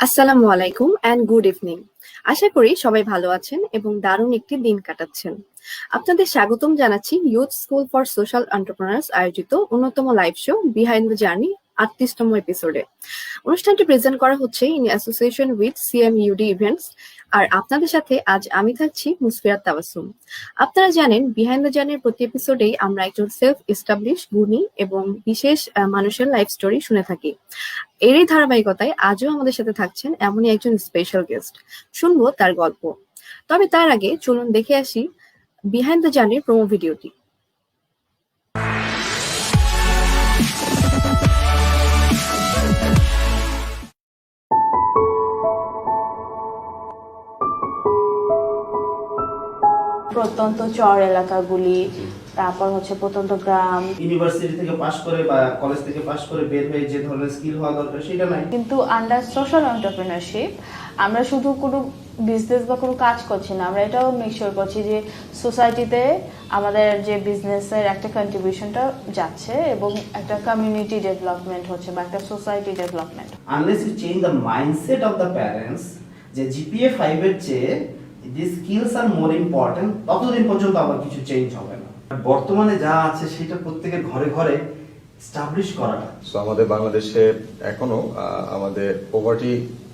আসসালামু আলাইকুম and good evening. আশা করি সবাই ভালো আছেন এবং দারুণ একটি দিন কাটাচ্ছেন। আপনাদের স্বাগতম জানাচ্ছি youth school for social entrepreneurs আয়োজিত অন্যতম live show behind the journey ৩৮তম এপিসোডে। অনুষ্ঠানটি প্রেজেন্ট করা হচ্ছে in association with CMUD events. আর আপনাদের সাথে আজ আমি থাকছি মুসফিরাত তাবাসসুম। আপনারা জানেন বিহাইন্ড দ্য জার্নির প্রতি এপিসোডেই আমরা একজন সেলফ এস্টাবলিশ গুণী এবং বিশেষ মানুষের লাইফ স্টোরি শুনে থাকি। এরই ধারাবাহিকতায় আজও আমাদের সাথে থাকছেন এমনই একজন স্পেশাল গেস্ট। শুনবো তার গল্প। তবে তার আগে চলুন দেখে আসি বিহাইন্ড দ্য জার্নির প্রোমো ভিডিওটি। প্রত্যন্ত চর এলাকাগুলি, তারপর হচ্ছে প্রত্যন্ত গ্রাম, ইউনিভার্সিটি থেকে পাশ করে বা কলেজ থেকে পাশ করে বের হয়ে যে ধরনের স্কিল হওয়া দরকার সেটা নাই। কিন্তু আন্ডার সোশ্যাল এন্টারপ্রেনারশিপ আমরা শুধু কোনো বিজনেস বা কোনো কাজ করছি না, আমরা এটাও মেকশিওর করছি যে সোসাইটিতে আমাদের যে বিজনেসের একটা কন্ট্রিবিউশনটা যাচ্ছে এবং একটা কমিউনিটি ডেভেলপমেন্ট হচ্ছে বা একটা society development. Unless you change the mindset of the parents যে জিপিএ 5 এর চেয়ে this skills are more important, ততদিন পর্যন্ত আবার কিছু চেঞ্জ হবে না। বর্তমানে যা আছে সেটা প্রত্যেকের ঘরে ঘরে এস্টাবলিশ করাটা। সো আমাদের বাংলাদেশে এখনো আমাদের পভার্টি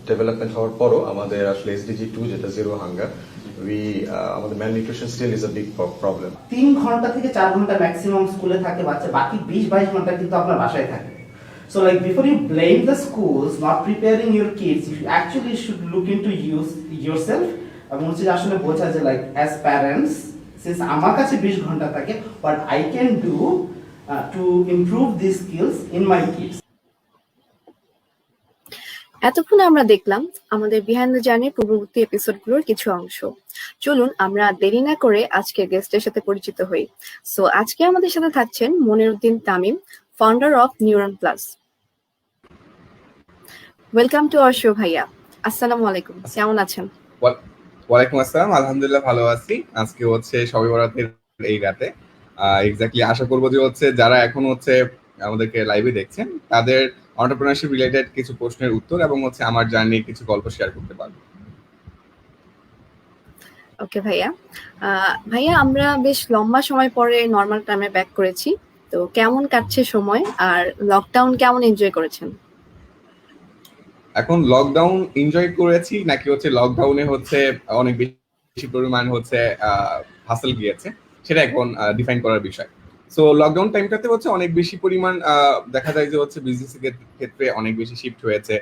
ডেভেলপমেন্ট হওয়ার পরও আমাদের আসলে এসডিজি 2 যেটা জিরো হাঙ্গার আমাদের malnutrition still is a big problem. 3 ঘন্টা থেকে 4 ঘন্টা ম্যাক্সিমাম স্কুলে থাকে বাচ্চা, বাকি 20-22 ঘন্টা কিন্তু আপনার বাসায় থাকে। So like before you blame the schools not preparing your kids, you actually should look into yourself এবং হচ্ছে আসলে বোঝা যে লাইক অ্যাজ প্যারেন্টস সিন্স আমার কাছে 20 ঘন্টা থাকে what I can do to improve these skills in my kids. এতক্ষণে আমরা দেখলাম আমাদের বিহাইন্ড দ্য জার্নির পূর্ববর্তী এপিসোডগুলোর কিছু অংশ। চলুন আমরা দেরি না করে আজকের গেস্টের সাথে পরিচিত হই। সো আজকে আমাদের সাথে থাকছেন Moniruddin Tamim, founder of Neuron Plus. Welcome to our show ভাইয়া। আসসালামু আলাইকুম, কেমন আছেন? ওয়ালাইকুম আসসালাম, আলহামদুলিল্লাহ ভালো আছি। আজকে হচ্ছে শবে বরাতের এই রাতে এক্স্যাক্টলি আশা করবো যে হচ্ছে যারা এখন হচ্ছে আমাদেরকে লাইভে দেখছেন তাদের এন্টারপ্রেনারশিপ রিলেটেড কিছু প্রশ্নের উত্তর এবং হচ্ছে আমার জার্নি কিছু গল্প শেয়ার করতে পারবো। ওকে ভাইয়া। ভাইয়া আমরা বেশ লম্বা সময় পরে নর্মাল টাইমে ব্যাক করেছি, তো কেমন কাটছে সময় আর লকডাউন কেমন এনজয় করেছেন? এখন লকডাউন এনজয় করেছি নাকি হচ্ছে লকডাউনে হচ্ছে অনেক বেশি পরিমাণ হচ্ছে হাসল গিয়েছে সেটা এখন ডিফাইন করার বিষয়। সো লকডাউন টাইমটাতে হচ্ছে অনেক বেশি পরিমাণ দেখা যায় যে হচ্ছে বিজনেস ক্ষেত্রে অনেক বেশি শিফট হয়েছে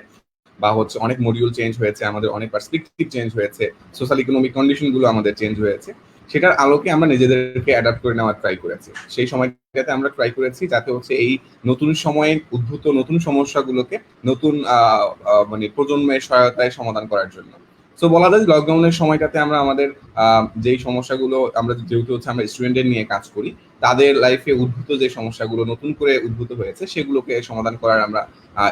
বা হচ্ছে অনেক মডিউল চেঞ্জ হয়েছে, আমাদের অনেক পার্সপেক্টিভ চেঞ্জ হয়েছে, সোশ্যাল ইকোনমিক কন্ডিশন গুলো আমাদের চেঞ্জ হয়েছে। সেটার আলোকে আমরা নিজেদেরকে অ্যাডাপ্ট করে নেওয়ার ট্রাই করেছি। সেই সময়টাতে আমরা ট্রাই করেছি যাতে হচ্ছে এই নতুন সময়ে উদ্ভূত নতুন সমস্যাগুলোকে নতুন মানে প্রজন্মের সহায়তায় সমাধান করার জন্য। সো বলা যায় লকডাউনের সময়টাতে আমরা আমাদের যেই সমস্যাগুলো আমরা যেহেতু হচ্ছে আমরা স্টুডেন্টদের নিয়ে কাজ করি, তাদের লাইফে উদ্ভূত যে সমস্যাগুলো নতুন করে উদ্ভূত হয়েছে সেগুলোকে সমাধান করার আমরা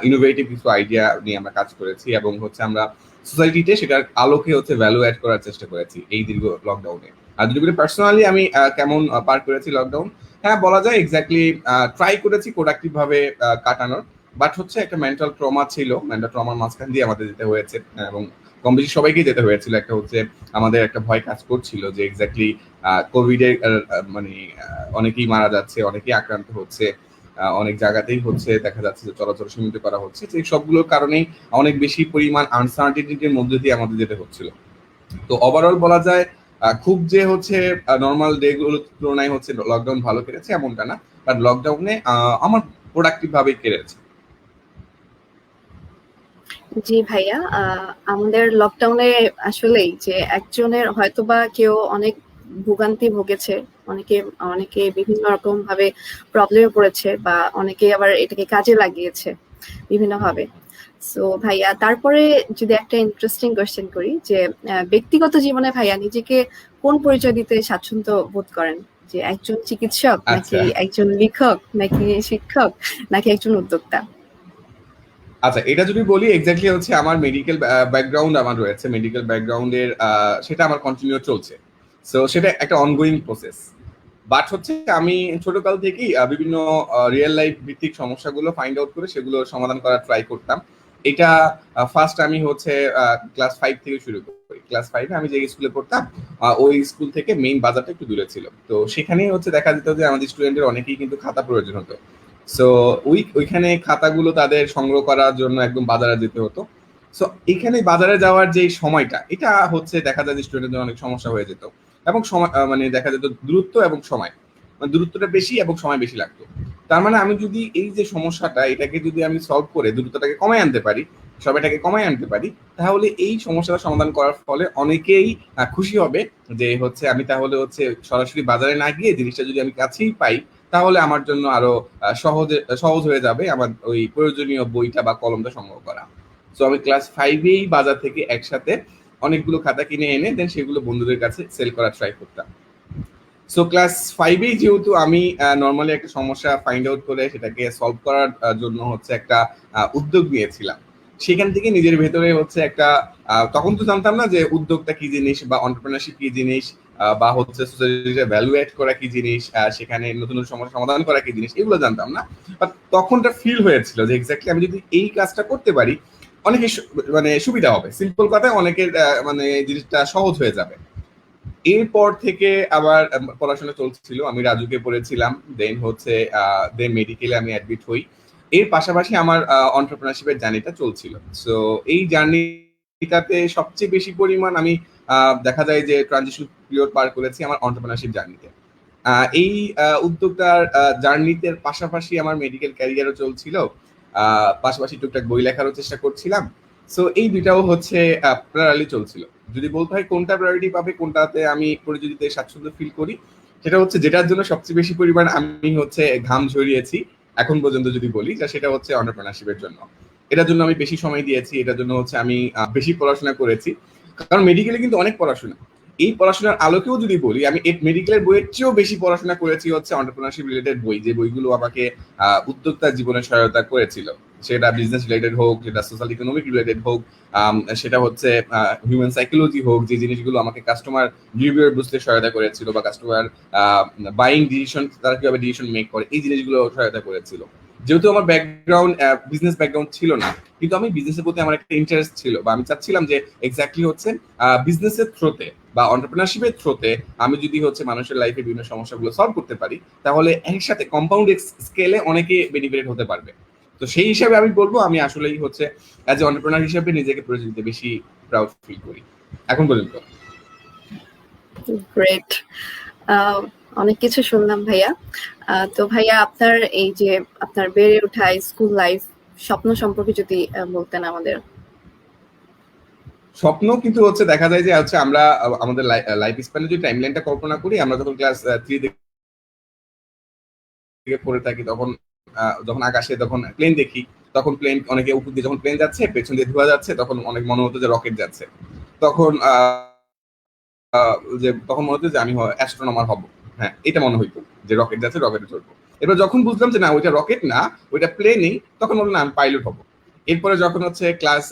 ইনোভেটিভ কিছু আইডিয়া নিয়ে আমরা কাজ করেছি এবং হচ্ছে আমরা সোসাইটিতে সেটার আলোকে হচ্ছে ভ্যালু অ্যাড করার চেষ্টা করেছি এই দীর্ঘ লকডাউনে। আর যদি বলি পার্সোনালি আমি কেমন পার করেছি লকডাউন, হ্যাঁ বলা যায় এক্স্যাক্টলি ট্রাই করেছি প্রোডাক্টিভ ভাবে কাটানোর, বাট হচ্ছে একটা মেন্টাল ট্রমা ছিল, মেন্টাল ট্রমার মাঝখান দিয়ে আমাদের যেতে হয়েছে এবং কম বেশি সবাইকেই যেতে হয়েছিল। একটা হচ্ছে আমাদের একটা ভয় কাজ করছিল যে এক্স্যাক্টলি কোভিড এর মানে অনেকেই মারা যাচ্ছে, অনেকেই আক্রান্ত হচ্ছে, অনেক জায়গাতেই হচ্ছে দেখা যাচ্ছে যে চলাচল সীমিত করা হচ্ছে। এই সবগুলোর কারণেই অনেক বেশি পরিমাণ আনসার্টিনিটির মধ্যে দিয়ে আমাদের যেতে হচ্ছিল। তো ওভারঅল বলা যায় খুব যে হচ্ছে নর্মাল ডে গুলোর তুলনায় হচ্ছে লকডাউন ভালো কেটেছে এমনটা না, বাট লকডাউনে আমার প্রোডাক্টিভ ভাবে কেটেছে। জি ভাইয়া, আমাদের লকডাউনে আসলেই যে একজনের হয়তোবা কেউ অনেক ভোগান্তি ভুগেছে, অনেকে অনেকে বিভিন্ন রকম ভাবে প্রবলেমে পড়েছে বা অনেকে আবার এটাকে কাজে লাগিয়েছে বিভিন্ন ভাবে। সো ভাইয়া তারপরে যদি একটা ইন্টারেস্টিং কোয়েশ্চেন করি যে ব্যক্তিগত জীবনে ভাইয়া নিজেকে কোন পরিচয় দিতে স্বাচ্ছন্দ্য বোধ করেন? যে একজন চিকিৎসক নাকি একজন লেখক নাকি শিক্ষক নাকি একজন উদ্যোক্তা? আচ্ছা, এটা যদি বলি এক্স্যাক্টলি হচ্ছে আমার মেডিকেল ব্যাকগ্রাউন্ড আমার রয়েছে, মেডিকেল ব্যাকগ্রাউন্ডের সেটা আমার কন্টিনিউ চলছে। সো সেটা একটা অনগোয়িং প্রসেস, বাট হচ্ছে আমি ছোটকাল থেকেই বিভিন্ন রিয়েল লাইফ ভিত্তিক সমস্যাগুলো ফাইন্ড আউট করে সেগুলো সমাধান করার ট্রাই করতাম। এটা ফার্স্ট আমি হচ্ছে ক্লাস 5 থেকে শুরু করি। ক্লাস 5 এ আমি যে স্কুলে পড়তাম ওই স্কুল থেকে মেইন বাজারটা একটু দূরে ছিল। তো সেখানেই হচ্ছে দেখা যেত যে আমাদের স্টুডেন্টের অনেকেই কিন্তু খাতা প্রয়োজন হতো। সো ওইখানে খাতাগুলো তাদের সংগ্রহ করার জন্য একদম বাজারে যেতে হতো। সো এখানে বাজারে যাওয়ার যে সময়টা, এটা হচ্ছে দেখা যায় যে স্টুডেন্টদের অনেক সমস্যা হয়ে যেত। এবং সময় মানে দেখা যেত দূরত্ব এবং সময়, মানে দূরত্বটা বেশি এবং সময় বেশি লাগতো। তার মানে আমি যদি এই যে সমস্যাটা, এটাকে যদি আমি সলভ করে দূরত্বটাকে কমায় আনতে পারি, সময়টাকে কমায় আনতে পারি, তাহলে এই সমস্যাটা সমাধান করার ফলে অনেকেই খুশি হবে যে হচ্ছে আমি তাহলে হচ্ছে সরাসরি বাজারে না গিয়ে জিনিসটা যদি আমি কাছেই পাই, তাহলে আমার জন্য আরো সহজ হয়ে যাবে আমার ওই প্রয়োজনীয় বইটা বা কলমটা সংগ্রহ করা। সো আমি ক্লাস 5-এই বাজার থেকে একসাথে অনেকগুলো খাতা কিনে এনে দেন সেগুলো বন্ধুদের কাছে সেল করার ট্রাই করতাম। সো ক্লাস 5-এই যেহেতু আমি নর্মালি একটা সমস্যা ফাইন্ড আউট করে সেটাকে সলভ করার জন্য হচ্ছে একটা উদ্যোগ নিয়েছিলাম। সেখান থেকে নিজের ভেতরে হচ্ছে একটা তখন তো জানতাম না যে উদ্যোগটা কি জিনিস বা এন্টারপ্রেনারশিপ কি জিনিস, বা হচ্ছে সোসাইটিতে ভ্যালু এড করা কি জিনিস, সেখানে নতুন নতুন সমস্যা সমাধান করা কি জিনিস, এগুলো জানতাম না। বাট তখনটা ফিল হয়েছিল যে এক্স্যাক্টলি আমি যদি এই কাজটা করতে পারি অনেকের মানে সুবিধা হবে, সিম্পল কথায় অনেকের মানে জিনিসটা সহজ হয়ে যাবে। এরপর থেকে আবার পড়াশোনা চলছিল, আমি রাজুকে পড়েছিলাম, দেন হচ্ছে দেন মেডিকেলে আমি অ্যাডমিট হই। এর পাশাপাশি আমার এন্টারপ্রেনারশিপের জার্নিটা চলছিল। সো এই জার্নিটাতে সবচেয়ে বেশি পরিমাণ আমি দেখা যায় যে ট্রানজিশন পিরিয়ড পার করেছি আমার এন্টারপ্রেনারশিপ জার্নিতে। এই উদ্যোক্তার জার্নিতে পাশাপাশি আমার মেডিকেল ক্যারিয়ারও চলছিল, পাশাপাশি টুকটাক বই লেখারও চেষ্টা করছিলাম। সো এই দুইটাও হচ্ছে প্যারালালি চলছিল। যদি বলতে হয় কোনটা প্রায়োরিটি পাবে, কোনটাতে আমি পরিচিত স্বাচ্ছন্দ্য ফিল করি, সেটা হচ্ছে যেটার জন্য সবচেয়ে বেশি পরিমাণ আমি হচ্ছে ঘাম ঝরিয়েছি এখন পর্যন্ত যদি বলি, সেটা হচ্ছে এন্টারপ্রেনারশিপের জন্য। এটার জন্য আমি বেশি সময় দিয়েছি, এটার জন্য হচ্ছে আমি বেশি পড়াশোনা করেছি। কারণ মেডিকেলে কিন্তু অনেক পড়াশোনা, এই পড়াশোনার আলোকেও যদি বলি আমি মেডিকেলের বইয়ের চেয়েও বেশি পড়াশোনা করেছি হচ্ছে এন্টারপ্রেনারশিপ রিলেটেড বই, যে বইগুলো আমাকে উদ্যোক্তা জীবনে সহায়তা করেছিল। সেটা বিজনেস রিলেটেড হোক, সেটা সোশ্যাল ইকোনমিক রিলেটেড হোক, সেটা হচ্ছে হিউম্যান সাইকোলজি হোক, যে জিনিসগুলো আমাকে কাস্টমার বিহেভিয়ার বুঝতে সহায়তা করেছিল, বা কাস্টমার বাইং ডিসিশন, তারা কিভাবে ডিসিশন মেক করে, এই জিনিসগুলো সহায়তা করেছিল। যেহেতু আমার ব্যাকগ্রাউন্ড বিজনেস ব্যাকগ্রাউন্ড ছিল না, কিন্তু আমি বিজনেসের প্রতি আমার একটা ইন্টারেস্ট ছিল, বা আমি চাচ্ছিলাম যে এক্স্যাক্টলি হচ্ছে বিজনেসের থ্রোতে বা এন্টারপ্রেনারশিপের থ্রোতে আমি যদি হচ্ছে মানুষের লাইফে বিভিন্ন সমস্যাগুলো সলভ করতে পারি, তাহলে একসাথে কম্পাউন্ড স্কেলে অনেকে বেনিফিটেড হতে পারবে। তো সেই হিসাবে আমি বলবো আমি আসলেই হচ্ছে অ্যাজ এ এন্টারপ্রেনার হিসেবে নিজেকে পরিচিত বেশি প্রাউড ফিল করি এখন পর্যন্ত। গ্রেট, অনেক কিছু শুনলাম ভাইয়া। তো ভাইয়া আপনার এই যে আপনার বেড়ে ওঠা স্কুল লাইফ, স্বপ্ন সম্পর্কে যদি বলতেন আমাদের। স্বপ্ন কিন্তু হচ্ছে দেখা যায় যে হচ্ছে আমরা আমাদের লাইফ স্প্যানে যদি টাইমলাইনটা কল্পনা করি, আমরা যখন ক্লাস 3 থেকে পড়ে থাকি তখন যখন আকাশে তখন প্লেন দেখি, তখন প্লেন অনেকে উপর দিয়ে যখন প্লেন যাচ্ছে পেছন দিয়ে ধোয়া যাচ্ছে, তখন অনেক মনে হতো যে রকেট যাচ্ছে। তখন যে তখন মনে হতো যে আমি অ্যাস্ট্রোনমার হব। হ্যাঁ, এটা মনে হইতো যে রকেট যাচ্ছে, রকেটে চড়বো। এবার যখন বুঝলাম যে না ওইটা রকেট না, ওইটা প্লেনই, তখন বললাম না আমি পাইলট হব। এরপরে যখন হচ্ছে ক্লাস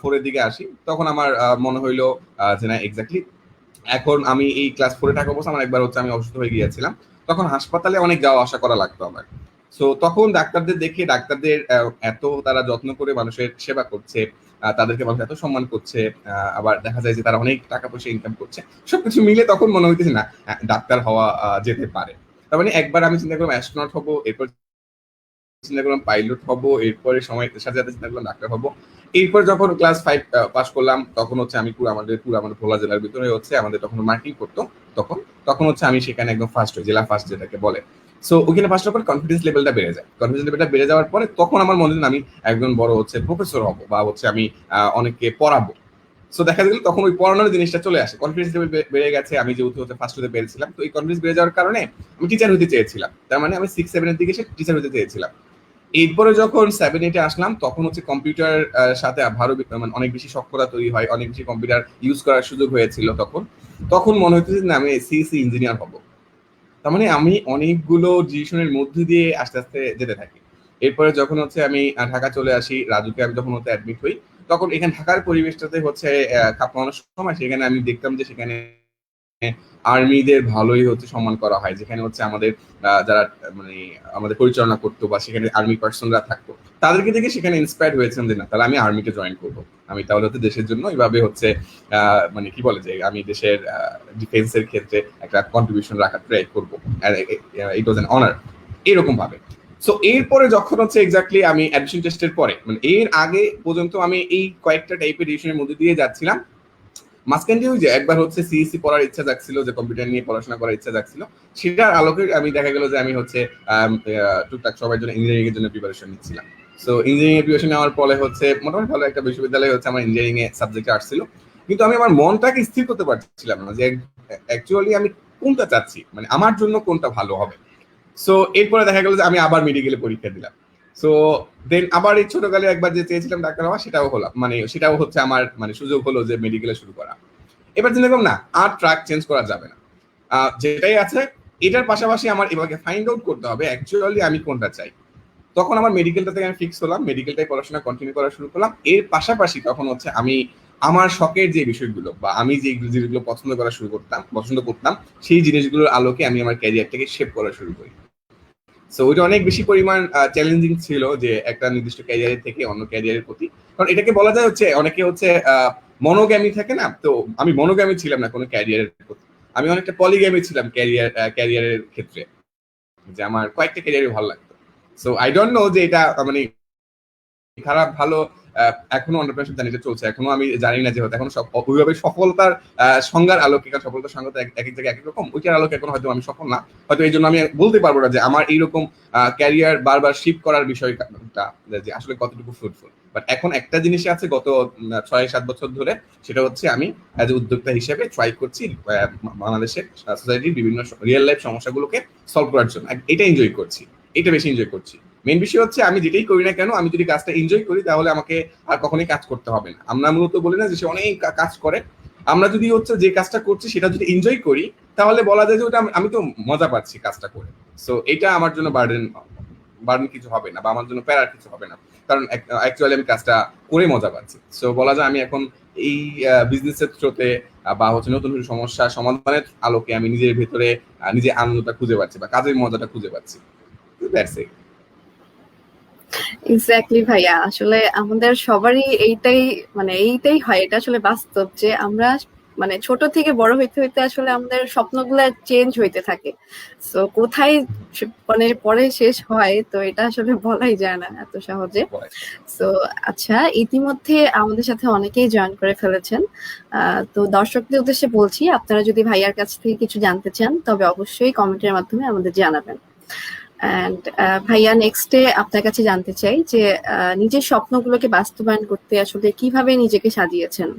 4 এর দিকে আসি, তখন আমার মনে হইলো যে না এক্স্যাক্টলি এখন আমি এই ক্লাস 4-এ থাকা অবস্থা আমার একবার হচ্ছে আমি অসুস্থ হয়ে গিয়েছিলাম, তখন হাসপাতালে অনেক যাওয়া আসা করা লাগতো আমার। সো তখন ডাক্তারদের দেখে, ডাক্তারদের এত তারা যত্ন করে মানুষের সেবা করছে, তাদেরকে মানুষ এত সম্মান করছে, আবার দেখা যায় যে তারা অনেক টাকা পয়সা ইনকাম করছে, সবকিছু মিলে তখন মনে হইতেছে না ডাক্তার হওয়া যেতে পারে। তার মানে একবার আমি চিন্তা করলাম অ্যাস্ট্রোনট হবো, এরপর চিন্তা করলাম পাইলট হব, এরপরে সময়ের সাথে সাথে চিন্তা করলাম ডাক্তার হব। এরপর যখন ক্লাস 5 পাস করলাম, তখন হচ্ছে আমি পুরো আমাদের ভোলা জেলার ভিতরে হচ্ছে আমাদের তখন মার্কেটিং করতো, তখন তখন হচ্ছে আমি সেখানে একদম ফার্স্ট হই, জেলা ফার্স্ট যেটাকে বলে। সো ওখানে ফার্স্ট হওয়ার পর কনফিডেন্স লেভেলটা বেড়ে যায়। কনফিডেন্স লেভেলটা বেড়ে যাওয়ার পরে তখন আমার মনে হয় আমি একজন বড় হচ্ছে প্রফেসর হব, বা হচ্ছে আমি অনেককে পড়াবো। সো দেখা গেল তখন ওই পড়ানোর জিনিসটা চলে আসে, কনফিডেন্স লেভেল বেড়ে গেছে। আমি যেহেতু হচ্ছে ফার্স্ট হতে পেরেছিলাম, তো এই কনফিডেন্স বেড়ে যাওয়ার কারণে আমি টিচার হতে চেয়েছিলাম। তার মানে আমি 6-7 এর দিকে এসে টিচার হতে চেয়েছিলাম। এরপরে যখন 7-8-এ আসলাম, তখন হচ্ছে কম্পিউটার সাথে আরো মানে অনেক বেশি সক্ষতা তৈরি হয়, অনেক বেশি কম্পিউটার ইউজ করার সুযোগ হয়েছিল। তখন তখন মনে হইতেছে যে আমি সিএসসি ইঞ্জিনিয়ার হব। তার মানে আমি অনেকগুলো ডিসিশনের মধ্যে দিয়ে আস্তে আস্তে যেতে থাকি। এরপরে যখন হচ্ছে আমি ঢাকা চলে আসি, রাজুকে আমি যখন হচ্ছে অ্যাডমিট হই, তখন এখানে ঢাকার পরিবেশটাতে হচ্ছে খাপ খাওয়ানোর সময় সেখানে আমি দেখতাম যে সেখানে আর্মিদের ভালোই হচ্ছে সম্মান করা হয়, যেখানে হচ্ছে আমাদের যারা মানে আমাদের পরিচালনা করতো বা সেখানে আর্মি পার্সনরা থাকতো, তাদেরকে দেখে সেখানে ইন্সপায়ার হয়েছেন যে না তাহলে আমি আর্মিতে জয়েন করবো, আমি তাহলে হচ্ছে দেশের জন্য এইভাবে হচ্ছে মানে কি বলে যে আমি দেশের ডিফেন্সের ক্ষেত্রে একটা কন্ট্রিবিউশন রাখার ট্রাই করবো, ইট ওয়াজ অ্যান অনার, এরকম ভাবে। সো এরপরে যখন হচ্ছে এক্স্যাক্টলি আমি অ্যাডমিশন টেস্টের পরে মানে এর আগে পর্যন্ত আমি এই কয়েকটা টাইপের ডিসিশনের মধ্যে দিয়ে যাচ্ছিলাম। মাঝখান দিয়ে ওই যে একবার হচ্ছে সিএসসি পড়ার ইচ্ছা জাগছিল, যে কম্পিউটার নিয়ে পড়াশোনা করার ইচ্ছা জাগছিল, সেটার আলোকে আমি দেখা গেল যে আমি হচ্ছে টুকটাক সবার জন্য ইঞ্জিনিয়ারিং এর জন্য প্রিপারেশন নিচ্ছিলাম। সো ইঞ্জিনিয়ারিং প্রিপারেশন নেওয়ার ফলে হচ্ছে মোটামুটি ভালো একটা বিশ্ববিদ্যালয় হচ্ছে আমার ইঞ্জিনিয়ারিং এ সাবজেক্টে আসছিল, কিন্তু আমি আমার মনটাকে স্থির করতে পারছিলাম না যে অ্যাকচুয়ালি আমি কোনটা চাচ্ছি, মানে আমার জন্য কোনটা ভালো হবে। সো এরপরে দেখা গেল যে আমি আবার মেডিকেলে পরীক্ষা দিলাম। সো দেন আবার এই ছোটকালে একবার যে চেয়েছিলাম ডাক্তার হওয়া, সেটাও হলাম, মানে সেটাও হচ্ছে আমার মানে সুযোগ হলো যে মেডিকেলে শুরু করা। এবার চিন্তা করলাম না আর ট্র্যাক চেঞ্জ করা যাবে না, যেটাই আছে এটার পাশাপাশি আমার এবারে ফাইন্ড আউট করতে হবে অ্যাকচুয়ালি আমি কোনটা চাই। তখন আমার মেডিকেলটা থেকে আমি ফিক্স হলাম, মেডিকেলটাই পড়াশোনা কন্টিনিউ করা শুরু করলাম। এর পাশাপাশি তখন হচ্ছে আমি আমার শখের যে বিষয়গুলো বা আমি যে জিনিসগুলো পছন্দ করতাম সেই জিনিসগুলোর আলোকে আমি আমার ক্যারিয়ারটাকে শেপ করা শুরু করি। সো ওইটা অনেক বেশি পরিমাণ চ্যালেঞ্জিং ছিল যে একটা নির্দিষ্ট ক্যারিয়ারের থেকে অন্য ক্যারিয়ারের প্রতি, কারণ এটাকে বলা যায় হচ্ছে অনেকে হচ্ছে মনোগ্যামি থাকে না, তো আমি মনোগ্যামি ছিলাম না কোনো ক্যারিয়ারের প্রতি, আমি অনেকটা পলিগ্যামি ছিলাম ক্যারিয়ারের ক্ষেত্রে, যে আমার কয়েকটা ক্যারিয়ারে ভালো লাগতো। সো আই ডোন্ট নো যে এটা মানে খারাপ ভালো, এখনো অন্টারপ্রেনারশিপ জার্নিটা চলছে, এখনো আমি জানি না যে হয়তো এখন ওইভাবে সফলতার সংজ্ঞার আলোকে, কারণ সফলতার সংজ্ঞা তো এক এক জায়গায় এক রকম, ওইটার আলোকে এখন হয়তো আমি সফল না, হয়তো এই জন্য আমি বলতে পারবো না যে আমার এইরকম ক্যারিয়ার বারবার শিফট করার বিষয়টা যে আসলে কতটুকু ফ্রুটফুল। বাট এখন একটা জিনিসই আছে গত 6-7 বছর ধরে, সেটা হচ্ছে আমি অ্যাজ এ উদ্যোক্তা হিসেবে ট্রাই করছি বাংলাদেশের সোসাইটির বিভিন্ন রিয়েল লাইফ সমস্যাগুলোকে সলভ করার জন্য, এটা এনজয় করছি, এটা বেশি এনজয় করছি। মেইন বিষয় হচ্ছে আমি যেটাই করি না কেন, আমি যদি কাজটা এনজয় করি তাহলে আমাকে আর কখনোই কাজ করতে হবে না। আমরা মূলত বলি না যে সে অনেক কাজ করে, আমরা যদি হচ্ছে যে কাজটা করছি সেটা যদি এনজয় করি তাহলে বলা যায় যে ওটা আমি তো মজা পাচ্ছি কাজটা করে। সো এটা আমার জন্য বার্ডেন কিছু হবে না বা আমার জন্য প্যারার কিছু হবে না, কারণ অ্যাকচুয়ালি আমি কাজটা করে মজা পাচ্ছি। সো বলা যায় আমি এখন এই বিজনেসের থ্রুতে বা হচ্ছে নতুন সমস্যা সমাধানের আলোকে আমি নিজের ভেতরে নিজে আনন্দটা খুঁজে পাচ্ছি বা কাজের মজাটা খুঁজে পাচ্ছি। That's it. এক্স্যাক্টলি ভাইয়া, আসলে আমাদের সবারই এইটাই হয়, এটা আসলে বাস্তব যে আমরা মানে ছোট থেকে বড় হইতে হইতে আসলে আমাদের স্বপ্নগুলো চেঞ্জ হইতে থাকে। সো কোথায় মানে পরে শেষ হয় তো এটা আসলে বলাই যায় না এত সহজে। সো আচ্ছা, ইতিমধ্যে আমাদের সাথে অনেকেই জয়েন করে ফেলেছেন, তো দর্শকদের উদ্দেশ্যে বলছি আপনারা যদি ভাইয়ার কাছ থেকে কিছু জানতে চান তবে অবশ্যই কমেন্টের মাধ্যমে আমাদের জানাবেন। এন্ড ভাইয়া, নেক্সটে আপনার কাছে জানতে চাই যে নিজের স্বপ্নগুলোকে বাস্তবায়ন করতে আসলে কিভাবে নিজেকে সাজিয়েছেন?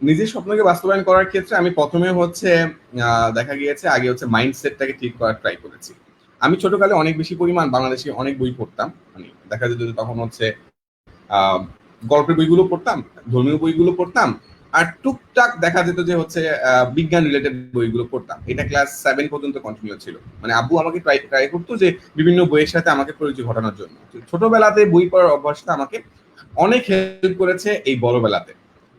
নিজের স্বপ্নকে বাস্তবায়ন করার ক্ষেত্রে আমি প্রথমে হচ্ছে দেখা গিয়েছে আগে হচ্ছে মাইন্ডসেটটাকে ঠিক করার ট্রাই করেছি। আমি ছোটকালে অনেক বেশি পরিমাণ বাংলাদেশি অনেক বই পড়তাম, মানে দেখা যেত যে তখন হচ্ছে গল্পের বইগুলো পড়তাম, ধর্মীয় বইগুলো পড়তাম, আর টুকটাক দেখা যেত যে হচ্ছে বিজ্ঞান রিলেটেড বইগুলো পড়তাম। এটা ক্লাস 7 পর্যন্ত কন্টিনিউ ছিল, মানে আব্বু আমাকে ট্রাই করতো যে বিভিন্ন বইয়ের সাথে আমাকে পরিচয় ঘটানোর জন্য। ছোটবেলাতে বই পড়ার অভ্যাসটা আমাকে অনেক হেল্প করেছে এই বড়বেলাতে।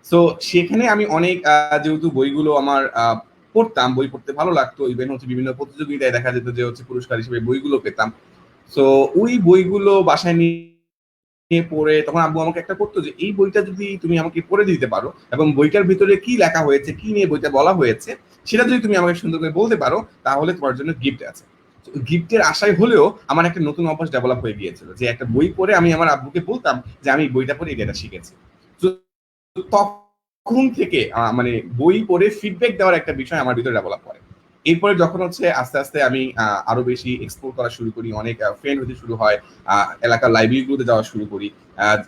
সো সেখানে আমি অনেক যেহেতু বইগুলো আমার পড়তাম, বই পড়তে ভালো লাগতো, ইভেন হচ্ছে বিভিন্ন প্রতিযোগিতায় দেখা যেত যে হচ্ছে পুরস্কার হিসেবে বইগুলো পেতাম। সো ওই বইগুলো বাসায় নিয়ে পড়ে তখন আব্বু আমাকে একটা করতো যে এই বইটা যদি তুমি আমাকে পড়ে দিতে পারো এবং বইটার ভিতরে কি লেখা হয়েছে, কি নিয়ে বইটা বলা হয়েছে সেটা যদি তুমি আমাকে সুন্দর করে বলতে পারো তাহলে তোমার জন্য গিফট আছে। গিফটের আশায় হলেও আমার একটা নতুন অভ্যাস ডেভেলপ হয়ে গিয়েছিল যে একটা বই পড়ে আমি আমার আব্বুকে বলতাম যে আমি বইটা পড়ে এটা শিখেছি। তখন থেকে মানে বই পড়ে ফিডব্যাক দেওয়ার একটা বিষয় আমার ভিতরে ডেভেলপ করে। এরপরে যখন হচ্ছে আস্তে আস্তে আমি আরো বেশি এক্সপ্লোর করা শুরু করি, অনেক ফ্রেন্ড হতে শুরু হয়, এলাকার লাইব্রেরিগুলোতে যাওয়া শুরু করি,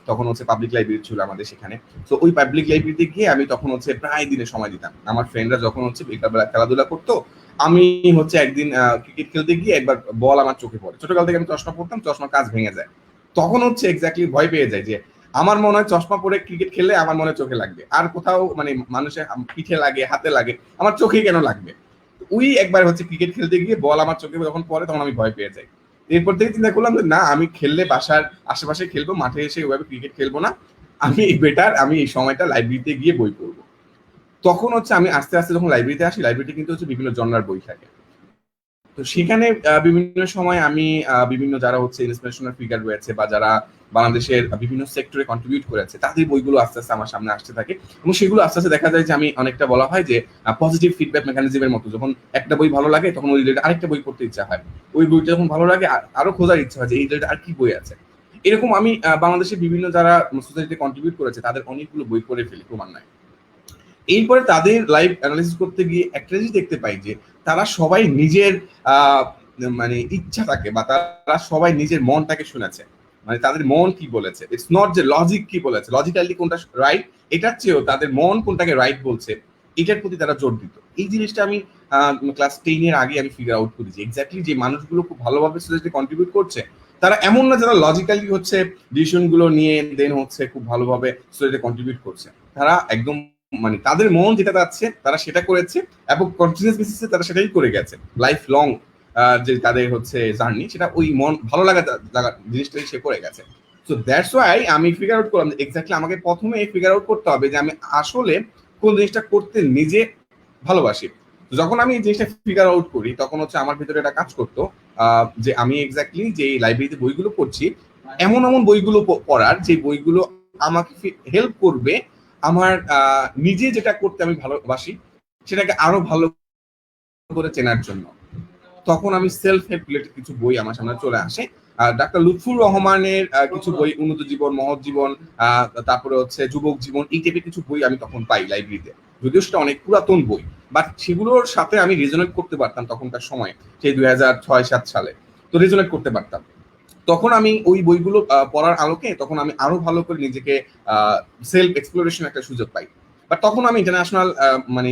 তখন হচ্ছে পাবলিক লাইব্রেরি ছিল আমাদের সেখানে। তো ওই পাবলিক লাইব্রেরিতে গিয়ে আমি তখন হচ্ছে প্রায় দিনে সময় দিতাম। আমার ফ্রেন্ডরা যখন হচ্ছে বিকালবেলা খেলাধুলা করতো, আমি হচ্ছে একদিন ক্রিকেট খেলতে গিয়ে একবার বল আমার চোখে পড়ে। ছোটকাল থেকে আমি চশমা পড়তাম, চশমার কাজ ভেঙে যায়। তখন হচ্ছে এক্স্যাক্টলি ভয় পেয়ে যায় যে আমার মনে হয় চশমা পরে ক্রিকেট খেললে আমার মনে চোখে লাগবে, আর কোথাও মানে মানুষের পিঠে লাগে, হাতে লাগে, আমার চোখে কেন লাগবে। ওই একবার হচ্ছে ক্রিকেট খেলতে গিয়ে বল আমার চোখে যখন পড়ে তখন আমি ভয় পেয়ে যাই। এরপর থেকে চিন্তা করলাম যে না, আমি খেললে বাসার আশেপাশে খেলবো, মাঠে এসে ওইভাবে ক্রিকেট খেলবো না, আমি বেটার আমি এই সময়টা লাইব্রেরিতে গিয়ে বই পড়বো। তখন হচ্ছে আমি আস্তে আস্তে যখন লাইব্রেরিতে আসি, লাইব্রেরিতে কিন্তু হচ্ছে বিভিন্ন জনরার বই থাকে। তো সেখানে বিভিন্ন সময় আমি বিভিন্ন যারা হচ্ছে ইন্সপিরেশনাল ফিগার রয়েছে বা যারা বাংলাদেশের বিভিন্ন সেক্টরে কন্ট্রিবিউট করেছে তাদের বইগুলো আস্তে আস্তে আমার সামনে আসতে থাকে, এবং সেগুলো আস্তে আস্তে দেখা যায় যে আমি অনেকটা বলা হয় যে পজিটিভ ফিডব্যাক মেকানিজমের মতো, যখন একটা বই ভালো লাগে তখন ওই রিলেটেড আরেকটা বই পড়তে ইচ্ছা হয়, ওই বইটা যখন ভালো লাগে আরো খোঁজার ইচ্ছা হয় যে এই রিলেটেড আর কি বই আছে। এরকম আমি বাংলাদেশের বিভিন্ন যারা সোসাইটিতে কন্ট্রিবিউট করেছে তাদের অনেকগুলো বই পড়ে ফেলি ক্রমান্বয়ে। এরপরে তাদের লাইভ অ্যানালিসিস করতে গিয়ে একটা জিনিস দেখতে পাই যে তারা সবাই নিজের মানে ইচ্ছাটাকে বা তারা সবাই নিজের মনটাকে শুনেছে, মানে তাদের মন কি বলেছে, ইটস নট যে লজিক কি বলেছে, লজিক্যালি কোনটা রাইট এটার চেয়েও তাদের মন কোনটাকে রাইট বলছে এটার প্রতি তারা জোর দিত। এই জিনিসটা আমি ক্লাস 10 এর আগে আমি ফিগার আউট করেছি এক্স্যাক্টলি যে মানুষগুলো খুব ভালোভাবে সোসাইটি কন্ট্রিবিউট করছে তারা এমন না যারা লজিক্যালি হচ্ছে ডিসিশন গুলো নিয়ে দেন হচ্ছে খুব ভালোভাবে সোসাইটি কন্ট্রিবিউট করছে, তারা একদম মানে তাদের মন যেটা যাচ্ছে তারা সেটা করেছে এবং কন্টিনিউয়াস বেসিসে তারা সেটাই করে গেছে লাইফ লং। যে তাদের হচ্ছে জার্নি সেটা ওই মন ভালো লাগা জিনিসটাই সে করে গেছে। সো দ্যাটস ওয়াই আমি ফিগার আউট করলাম এক্স্যাক্টলি আমাকে প্রথমে ফিগার আউট করতে হবে যে আমি আসলে কোন জিনিসটা করতে নিজে ভালোবাসি। যখন আমি এই জিনিসটা ফিগার আউট করি তখন হচ্ছে আমার ভিতরে একটা কাজ করতো যে আমি এক্স্যাক্টলি যে লাইব্রেরিতে বইগুলো পড়ছি এমন এমন বইগুলো পড়ার যে বইগুলো আমাকে হেল্প করবে আমার নিজে যেটা করতে আমি ভালোবাসি সেটাকে আরো ভালো করে চেনার জন্য। তখন আমি সেলফ হেল্প রিলেটেড কিছু বই আমার সামনে চলে আসে। ডাক্তার লুৎফুর রহমানের কিছু বই, উন্নত জীবন, মহৎ জীবন, তারপরে হচ্ছে যুবক জীবন, এই টাইপের কিছু বই আমি তখন পাই লাইব্রেরিতে, যদিও সেটা অনেক পুরাতন বই, বাট সেগুলোর সাথে আমি রেজোনেট করতে পারতাম তখনকার সময়, সেই 2006-07 সালে তো রেজোনেট করতে পারতাম। তখন আমি ওই বইগুলো পড়ার আলোকে তখন আমি আরো ভালো করে নিজেকে সেলফ এক্সপ্লোরেশন একটা সুযোগ পাই। বাট তখন আমি ইন্টারন্যাশনাল মানে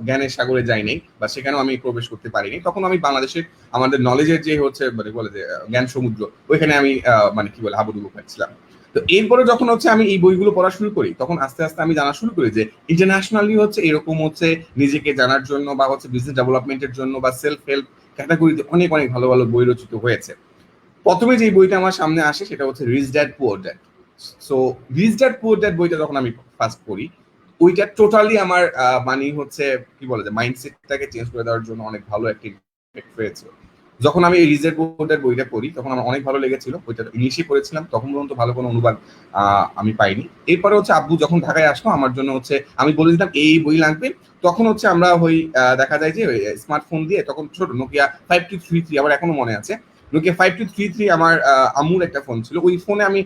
জ্ঞানের সাগরে যাই নাই বা সেখানেও আমি প্রবেশ করতে পারিনি। তখন আমি বাংলাদেশের আমাদের নলেজের যে হচ্ছে মানে বলে যে জ্ঞান সমুদ্র, ওইখানে আমি মানে কি বলে হাবুডুবু খাচ্ছিলাম। তো এরপরে যখন হচ্ছে আমি এই বইগুলো পড়া শুরু করি তখন আস্তে আস্তে আমি জানা শুরু করি যে ইন্টারন্যাশনালি হচ্ছে এরকম হচ্ছে নিজেকে জানার জন্য বা হচ্ছে বিজনেস ডেভেলপমেন্টের জন্য বা সেলফ হেল্প ক্যাটাগরিতে অনেক অনেক ভালো ভালো বই রচিত হয়েছে। প্রথমে যে বইটা আমার সামনে আসে সেটা হচ্ছে rich dad poor dad. So rich dad poor dad বইটা যখন আমি ফার্স্ট পড়ি ওইটা টোটালি আমার মানে হচ্ছে কি বলে যে মাইন্ডসেটটাকে চেঞ্জ করে দেওয়ার জন্য অনেক ভালো একটা ইফেক্ট হয়েছে। যখন আমি এই রিচ ড্যাড পুয়ার ড্যাড বইটা পড়ি তখন আমার অনেক ভালো লেগেছিল, বইটা ইংলিশে পড়েছিলাম তখন পর্যন্ত ভালো কোনো অনুবাদ আমি পাইনি। এরপরে হচ্ছে আব্বু যখন ঢাকায় আসলো আমার জন্য হচ্ছে আমি বলে দিতাম এই বই লাগবে, তখন হচ্ছে আমরা ওই দেখা যায় যে স্মার্টফোন দিয়ে তখন ছোট নোকিয়া 5233 আবার এখনো মনে আছে, নোকিয়া 5233 আমার আম্মুর একটা ফোন ছিল, ওই ফোনে আমি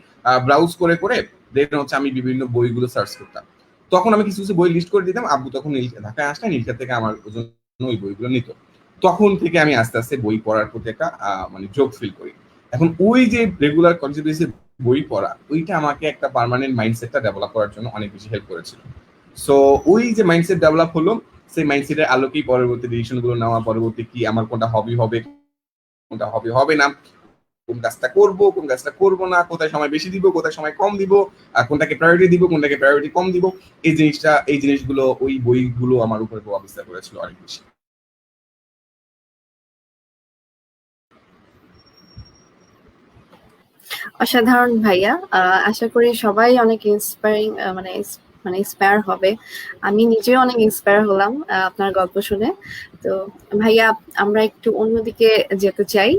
ব্রাউজ করে করে দেন হচ্ছে আমি বিভিন্ন বইগুলো সার্চ করতাম। তখন আমি কিছু কিছু বই লিস্ট করে দিতাম, আব্বু তখন ঢাকায় আসলে নীলক্ষেত থেকে আমার জন্য ওই বইগুলো নিত। তখন থেকে আমি আস্তে আস্তে বই পড়ার প্রতি একটা মানে যোগ ফিল করি। এখন ওই যে রেগুলার কন্টিনিউয়াসলি বই পড়া ওইটা আমাকে একটা পার্মানেন্ট মাইন্ডসেটটা ডেভেলপ করার জন্য অনেক বেশি হেল্প করেছিল। সো ওই যে মাইন্ডসেট ডেভেলপ হলো সেই মাইন্ডসেটের আলোকেই পরবর্তী ডিসিশন গুলো নেওয়া, পরবর্তী কি আমার কোনটা হবি হবে কোনটা হবি হবে না, কোন কাজটা করব কোন কাজটা করব না, কোথায় সময় বেশি দিব কোথায় সময় কম দিব, কোনটাকে প্রায়োরিটি দিব কোনটাকে প্রায়োরিটি কম দিব, এই জিনিসগুলো ওই বইগুলো আমার উপরে প্রভাব বিস্তার করেছিল অনেক বেশি। অসাধারণ ভাইয়া। আশা করি সবাই অনেক ইন্সপায়ারিং মানে ইন্সপায়ার হবে। আমি নিজেও অনেক ইন্সপায়ার হলাম আপনার গল্প শুনে। তো ভাইয়া আমরা একটু অন্যদিকে যেতে চাই,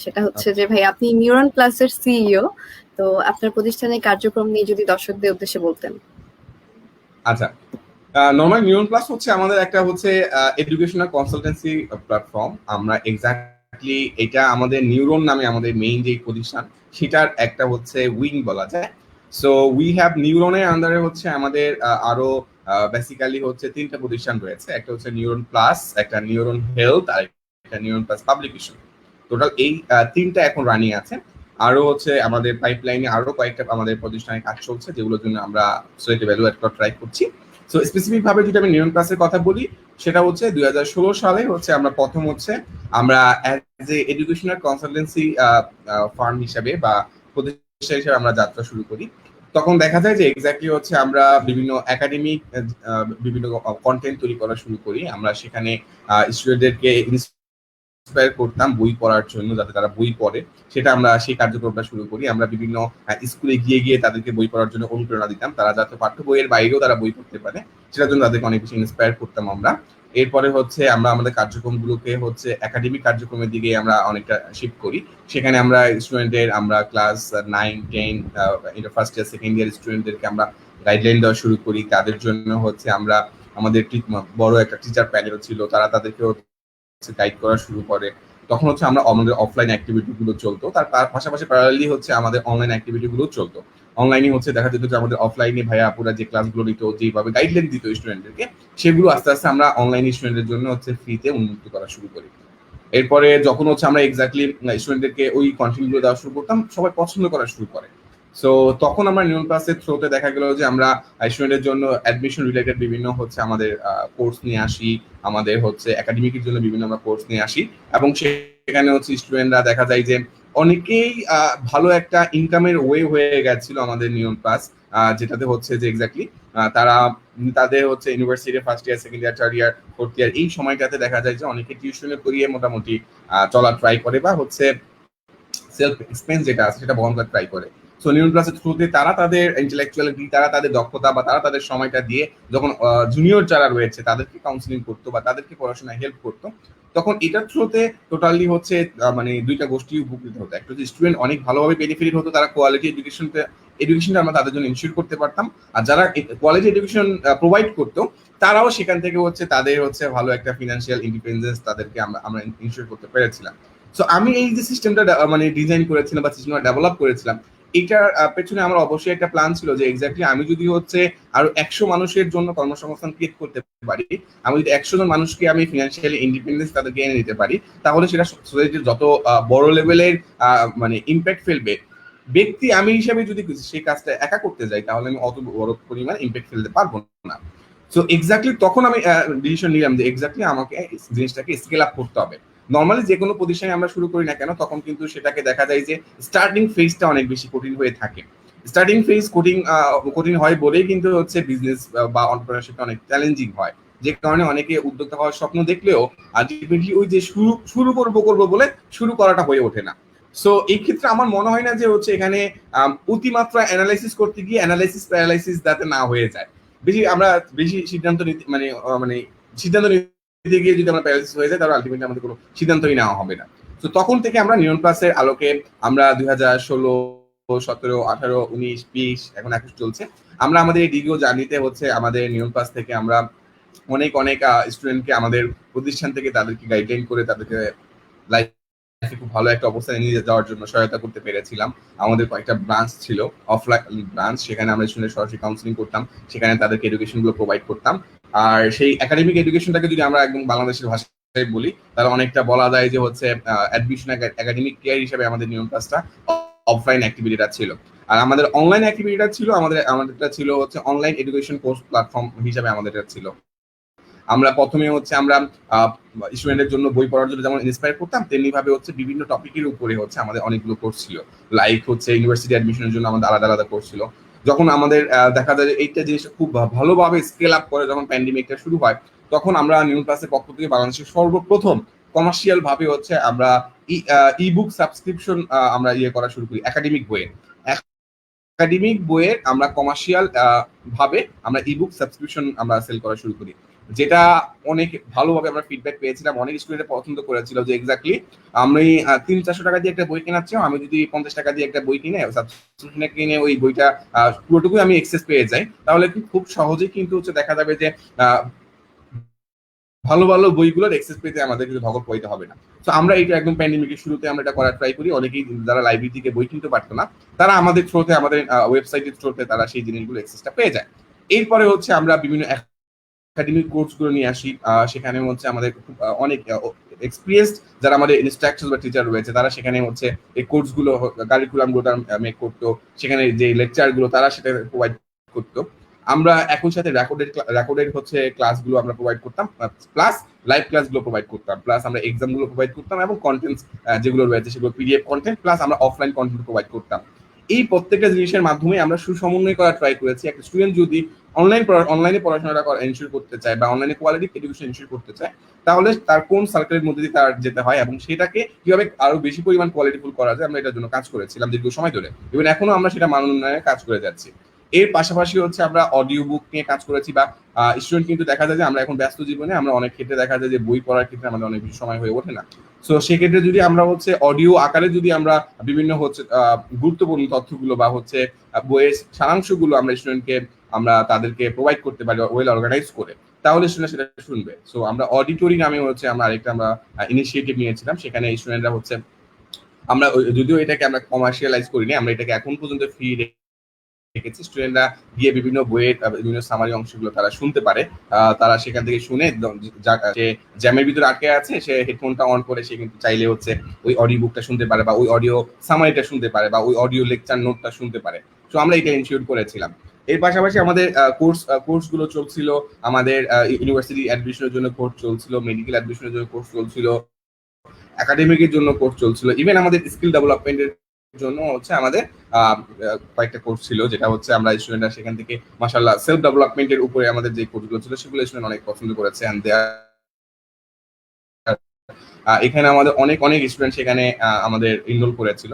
সেটা হচ্ছে যে ভাইয়া আপনি নিউরন প্লাসের সিইও, তো আপনার প্রতিষ্ঠানের কার্যক্রম নিয়ে যদি দর্শকদের উদ্দেশ্যে বলতেন। আচ্ছা, নরমাল নিউরন প্লাস হচ্ছে আমাদের একটা হচ্ছে এডুকেশনাল কনসালটেন্সি প্ল্যাটফর্ম। আমরা এক্স্যাক্টলি এটা আমাদের নিউরন নামে আমাদের মেইন যে প্রতিষ্ঠান সেটার একটা হচ্ছে উইং বলা যায়। সো উই হ্যাভ নিউরনের আন্ডারে হচ্ছে আমাদের আরো বেসিক্যালি হচ্ছে 3টা প্রতিষ্ঠান রয়েছে, একটা হচ্ছে নিউরন প্লাস, একটা নিউরন হেলথ আর একটা নিউরন প্লাস পাবলিকেশন। টোটাল এই 3টা এখন রানিং আছে। আরো হচ্ছে আমাদের পাইপলাইনে আরো কয়েকটা আমাদের প্রতিষ্ঠানে কাজ চলছে যেগুলোর জন্য আমরা সোসাইটি ভ্যালু অ্যাড করা ট্রাই করছি। সো স্পেসিফিক ভাবে যদি আমি নিউরন প্লাসের কথা বলি সেটা হচ্ছে 2016 সালে হচ্ছে আমরা প্রথম হচ্ছে আমরা as a educational consultancy firm হিসেবে বা প্রতিষ্ঠান হিসেবে আমরা যাত্রা শুরু করি। তখন দেখা যায় যে এক্স্যাক্টলি হচ্ছে আমরা বিভিন্ন একাডেমিক বিভিন্ন কন্টেন্ট তৈরি করা শুরু করি। আমরা সেখানে স্টুডেন্টদেরকে ইন্সপায়ার করতাম বই পড়ার জন্য, যাতে তারা বই পড়ে, সেটা আমরা সেই কার্যক্রমটা শুরু করি। আমরা বিভিন্ন স্কুলে গিয়ে গিয়ে তাদেরকে বই পড়ার জন্য অনুপ্রেরণা দিতাম, তারা যাতে পাঠ্য বইয়ের বাইরেও তারা বই পড়তে পারে সেটার জন্য তাদেরকে অনেক বেশি ইন্সপায়ার করতাম আমরা। এরপরে হচ্ছে আমরা আমাদের কার্যক্রমগুলোকে হচ্ছে একাডেমিক কার্যক্রমের দিকে আমরা অনেকটা শিফট করি। সেখানে আমরা স্টুডেন্টের, আমরা class 9, 10 first year second year স্টুডেন্টদেরকে আমরা গাইডলাইন দেওয়া শুরু করি। তাদের জন্য হচ্ছে আমরা আমাদের বড় একটা টিচার প্যানেল ছিল, তারা তাদেরকে গাইড করা শুরু করে। তখন হচ্ছে আমরা আমাদের অফলাইন অ্যাক্টিভিটি গুলো চলতো, তার পাশাপাশি প্যারালালি হচ্ছে আমাদের অনলাইন অ্যাক্টিভিটি গুলো চলতো। অনলাইনে হচ্ছে দেখা যেত যে আমাদের অফলাইনে ভাইয়া আপুরা যে ক্লাসগুলো নিত, যেভাবে গাইডলাইন দিত স্টুডেন্টদেরকে, সেগুলো আস্তে আস্তে আমরা অনলাইন স্টুডেন্টের জন্য হচ্ছে ফ্রিতে উন্মুক্ত করা শুরু করি। এরপরে যখন হচ্ছে আমরা এক্স্যাক্টলি স্টুডেন্টদেরকে ওই কন্টেন্ট গুলো দেওয়া শুরু করতাম, সবাই পছন্দ করা শুরু করে। সো তখন আমরা নিয়ন ক্লাসের থ্রুতে দেখা গেল যে আমরা স্টুডেন্টের জন্য অ্যাডমিশন রিলেটেড বিভিন্ন হচ্ছে আমাদের কোর্স নিয়ে আসি, আমাদের হচ্ছে একাডেমিকের জন্য বিভিন্ন আমরা কোর্স নিয়ে আসি, এবং সেখানে হচ্ছে স্টুডেন্টরা দেখা যায় যে অনেকেই ভালো একটা ইনকামের ওয়ে হয়ে গেছিল আমাদের নিয়ন ক্লাস, যেটাতে হচ্ছে যে এক্স্যাক্টলি তারা তাদের হচ্ছে university first year second year third year fourth year এই সময়টাতে দেখা যায় যে অনেকে টিউশনে করিয়ে মোটামুটি চলা ট্রাই করে, বা হচ্ছে সেলফ এক্সপেন্স যেটা আছে সেটা বহন করার ট্রাই করে। সো নিউন ক্লাসের থ্রুতে তারা তাদের ইন্টেলেকচুয়ালিটি, তারা তাদের দক্ষতা বা তারা তাদের সময়টা দিয়ে যখন জুনিয়র যারা রয়েছে তাদেরকে কাউন্সিলিং করতো বা তাদেরকে পড়াশোনায় হেল্প করতো, তখন এটার থ্রুতে টোটালি হচ্ছে মানে দুইটা গোষ্ঠী উপকৃত হতো। একটা হচ্ছে স্টুডেন্ট অনেক ভালোভাবে বেনিফিট হতো, তারা কোয়ালিটি এডুকেশনটা আমরা তাদের জন্য ইনশিওর করতে পারতাম, আর যারা কোয়ালিটি এডুকেশন প্রোভাইড করতো তারাও সেখান থেকে হচ্ছে তাদের হচ্ছে ভালো একটা ফিনান্সিয়াল ইন্ডিপেন্ডেন্স তাদেরকে আমরা ইনশিওর করতে পেরেছিলাম। সো আমি এই যে সিস্টেমটা মানে ডিজাইন করেছিলাম বা সিস্টেমটা ডেভেলপ করেছিলাম, এটার পেছনে আমার অবশ্যই একটা প্ল্যান ছিল যে এক্স্যাক্টলি আমি যদি হচ্ছে আরো 100 মানুষের জন্য কর্মসংস্থান ক্রিয়েট করতে পারি, আমি যদি 100 জন মানুষকে আমি ফিনান্সিয়ালি ইন্ডিপেন্ডেন্স তাদেরকে এনে দিতে পারি, তাহলে সেটা সোসাইটির যত বড় লেভেলের মানে ইম্প্যাক্ট ফেলবে। ব্যক্তি আমি হিসাবে যদি সেই কাজটা একা করতে যাই তাহলে আমি অত বড় পরিমাণ ইম্প্যাক্ট ফেলতে পারবো না। সো এক্স্যাক্টলি তখন আমি ডিসিশন নিলাম যে এক্স্যাক্টলি আমাকে জিনিসটাকে স্কেল আপ করতে হবে। নর্মালি যে কোনো প্রতিষ্ঠানে আমরা শুরু করি না কেন, তখন কিন্তু সেটাকে দেখা যায় যে স্টার্টিং ফেজটা অনেক বেশি কঠিন হয়ে থাকে। স্টার্টিং ফেজ কঠিন হয় বলেই কিন্তু হচ্ছে বিজনেস বা এন্টারপ্রেনারশিপটা অনেক চ্যালেঞ্জিং হয়, যে কারণে অনেকে উদ্যোক্তা হওয়ার স্বপ্ন দেখলেও আলটিমেটলি ওই যে শুরু করবো বলে শুরু করাটা হয়ে ওঠে না। সো এই ক্ষেত্রে আমার মনে হয় না যে হচ্ছে এখানে অতিমাত্রা অ্যানালাইসিস করতে গিয়ে অ্যানালাইসিস প্যারালাইসিস যাতে না হয়ে যায়, বেশি সিদ্ধান্ত নিতে মানে সিদ্ধান্ত নিতে গিয়ে যদি আমরা প্যারালাইসিস হয়ে যায় তাহলে আলটিমেটলি আমাদের কোনো সিদ্ধান্তই নেওয়া হবে না। তো তখন থেকে আমরা নিয়ন প্লাসের আলোকে আমরা 2016, 17, 18, 19, 20 এখন 21 চলছে, আমরা আমাদের এই ডিগ্রি জার্নিতে হচ্ছে আমাদের নিয়ন প্লাস থেকে আমরা অনেক স্টুডেন্টকে আমাদের প্রতিষ্ঠান থেকে তাদেরকে গাইডলাইন করে তাদেরকে লাইফে খুব ভালো একটা অবস্থানে নিয়ে যাওয়ার জন্য সহায়তা করতে পেরেছিলাম। আমাদের কয়েকটা ব্রাঞ্চ ছিল, অফলাইন ব্রাঞ্চ, সেখানে আমরা স্টুডেন্টের সরাসরি কাউন্সিলিং করতাম, সেখানে তাদেরকে এডুকেশন গুলো প্রোভাইড করতাম। আর সেই একাডেমিক এডুকেশনটাকে যদি আমরা একদম বাংলাদেশের ভাষায় বলি তাহলে অনেকটা বলা যায় যে হচ্ছে অ্যাডমিশন একাডেমিক কেয়ার হিসেবে আমাদের নিয়ম ক্লাসটা অফলাইন অ্যাক্টিভিটিটা ছিল। আর আমাদের অনলাইন অ্যাক্টিভিটিটা ছিল আমাদেরটা ছিল হচ্ছে অনলাইন এডুকেশন কোর্স প্ল্যাটফর্ম হিসেবে আমাদেরটা ছিল। আমরা প্রথমে হচ্ছে আমরা স্টুডেন্টের জন্য বই পড়ার জন্য যেমন ইন্সপায়ার করতাম, তেমনি ভাবে হচ্ছে বিভিন্ন টপিকের উপরে হচ্ছে আমাদের অনেকগুলো কোর্স ছিল। লাইক হচ্ছে ইউনিভার্সিটি অ্যাডমিশনের জন্য আমাদের আলাদা কোর্স ছিল। যখন আমাদের দেখা যায় যে এইটা জিনিসটা খুব ভালোভাবে স্কেল আপ করে, যখন প্যান্ডেমিকটা শুরু হয়, তখন আমরা নিউ ক্লাসের পক্ষ থেকে বাংলাদেশের সর্বপ্রথম কমার্শিয়াল ভাবে হচ্ছে আমরা ইবুক সাবস্ক্রিপশন আমরা করা শুরু করি। একাডেমিক বইয়ের আমরা কমার্শিয়াল ভাবে আমরা ইবুক সাবস্ক্রিপশন আমরা সেল করা শুরু করি, যেটা অনেক ভালোভাবে আমরা ফিডব্যাক পেয়েছিলাম। অনেক স্টুডেন্ট পছন্দ করেছিল যে এক্স্যাক্টলি আমি 300-400 টাকা দিয়ে একটা বই কেনার চেয়ে আমি যদি 50 টাকা দিয়ে একটা বই কিনে সাবস্ক্রিপশনে কিনে ওই বইটা পুরোটুকুই আমি এক্সেস পেয়ে যাই, তাহলে খুব সহজেই কিন্তু হচ্ছে দেখা যাবে যে ভালো বইগুলোর এক্সেস পেতে আমাদের কিন্তু ধকল পড়তে হবে না। তো আমরা এটা একদম প্যান্ডেমিকের শুরুতে আমরা এটা করার ট্রাই করি। অনেকেই যারা লাইব্রেরি থেকে বই কিনতে পারতো না, তারা আমাদের থ্রুতে, আমাদের ওয়েবসাইটের থ্রুতে তারা সেই জিনিসগুলো এক্সেসটা পেয়ে যায়। এরপরে হচ্ছে আমরা বিভিন্ন একাডেমিক কোর্স গুলো নিয়ে আসি, সেখানে হচ্ছে আমাদের অনেক এক্সপিরিয়েন্সড যারা আমাদের ইনস্ট্রাক্টর বা টিচার রয়েছে, তারা সেখানে হচ্ছে এই কোর্স গুলো কারিকুলাম গুলো মেক করতো, সেখানে যে লেকচার গুলো তারা সেটা প্রোভাইড করতো। আমরা একই সাথে রেকর্ডেড হচ্ছে ক্লাসগুলো আমরা প্রোভাইড করতাম, প্লাস লাইভ ক্লাসগুলো প্রোভাইড করতাম, প্লাস আমরা এক্সাম গুলো প্রোভাইড করতাম, এবং কন্টেন্ট যেগুলো রয়েছে সেগুলো পিডিএফ কন্টেন্ট, প্লাস আমরা অফলাইন কন্টেন্ট প্রোভাইড করতাম। এই প্রত্যেকটা জিনিসের মাধ্যমে আমরা সুসমন্বয় করা ট্রাই করেছি। একটা স্টুডেন্ট যদি অনলাইনে পড়াশোনাটা এনশিওর করতে চায় বা অনলাইনে কোয়ালিটি এডুকেশন এনশিওর করতে চায়, তাহলে তার কোন সার্কেলের মধ্যে দিয়ে তার যেতে হয় এবং সেটাকে কিভাবে আরো বেশি পরিমাণ কোয়ালিটিফুল করা যায়, আমরা এটার জন্য কাজ করেছিলাম দীর্ঘ সময় ধরে। এবং এখনো আমরা সেটা মান উন্নয়নে কাজ করে যাচ্ছি। এর পাশাপাশি হচ্ছে আমরা অডিও বুক নিয়ে কাজ করেছি, বা স্টুডেন্ট কিন্তু দেখা যায় যে আমরা এখন ব্যস্ত জীবনে আমরা অনেক ক্ষেত্রে দেখা যায় যে বই পড়ার ক্ষেত্রে আমাদের অনেক বেশি সময় হয়ে ওঠে না। সো সেক্ষেত্রে যদি আমরা হচ্ছে অডিও আকারে যদি আমরা বিভিন্ন হচ্ছে গুরুত্বপূর্ণ তথ্যগুলো বা হচ্ছে বইয়ের সারাংশগুলো আমরা স্টুডেন্টকে আমরা তাদেরকে প্রোভাইড করতে পারি ওয়েল অর্গানাইজ করে, তাহলে স্টুডেন্ট সেটা শুনবে। সো আমরা অডিটরি নামে হচ্ছে আমরা আরেকটা আমরা ইনিশিয়েটিভ নিয়েছিলাম, সেখানে স্টুডেন্টরা হচ্ছে আমরা যদিও এটাকে আমরা কমার্শিয়ালাইজ করিনি, আমরা এটাকে এখন পর্যন্ত ফ্রি রেখেছি। স্টুডেন্টরা গিয়ে বিভিন্ন বইয়ের বিভিন্ন সামারি অংশগুলো তারা শুনতে পারে, তারা সেখান থেকে শুনে যে জ্যামের ভিতরে আটকে আছে সে হেডফোনটা অন করে সে কিন্তু চাইলে হচ্ছে ওই অডিও বুকটা শুনতে পারে বা ওই অডিও সামারিটা শুনতে পারে বা ওই অডিও লেকচার নোটটা শুনতে পারে। তো আমরা এটা ইনশিওর করেছিলাম। এর পাশাপাশি আমাদের কোর্সগুলো চলছিল, আমাদের ইউনিভার্সিটি অ্যাডমিশনের জন্য কোর্স চলছিল, মেডিকেল অ্যাডমিশনের জন্য কোর্স চলছিল, একাডেমিকের জন্য কোর্স চলছিল, ইভেন আমাদের স্কিল ডেভেলপমেন্টের জন্য হচ্ছে আমাদের কয়েকটা কোর্স ছিল, যেটা হচ্ছে আমরা স্টুডেন্টরা সেখান থেকে মাশাআল্লাহ সেলফ ডেভেলপমেন্টের উপরে আমাদের যে কোর্সগুলো ছিল সেগুলো স্টুডেন্ট অনেক পছন্দ করেছে। এন্ড এখানে আমাদের অনেক অনেক স্টুডেন্ট সেখানে আমাদের এনরোল করেছিল।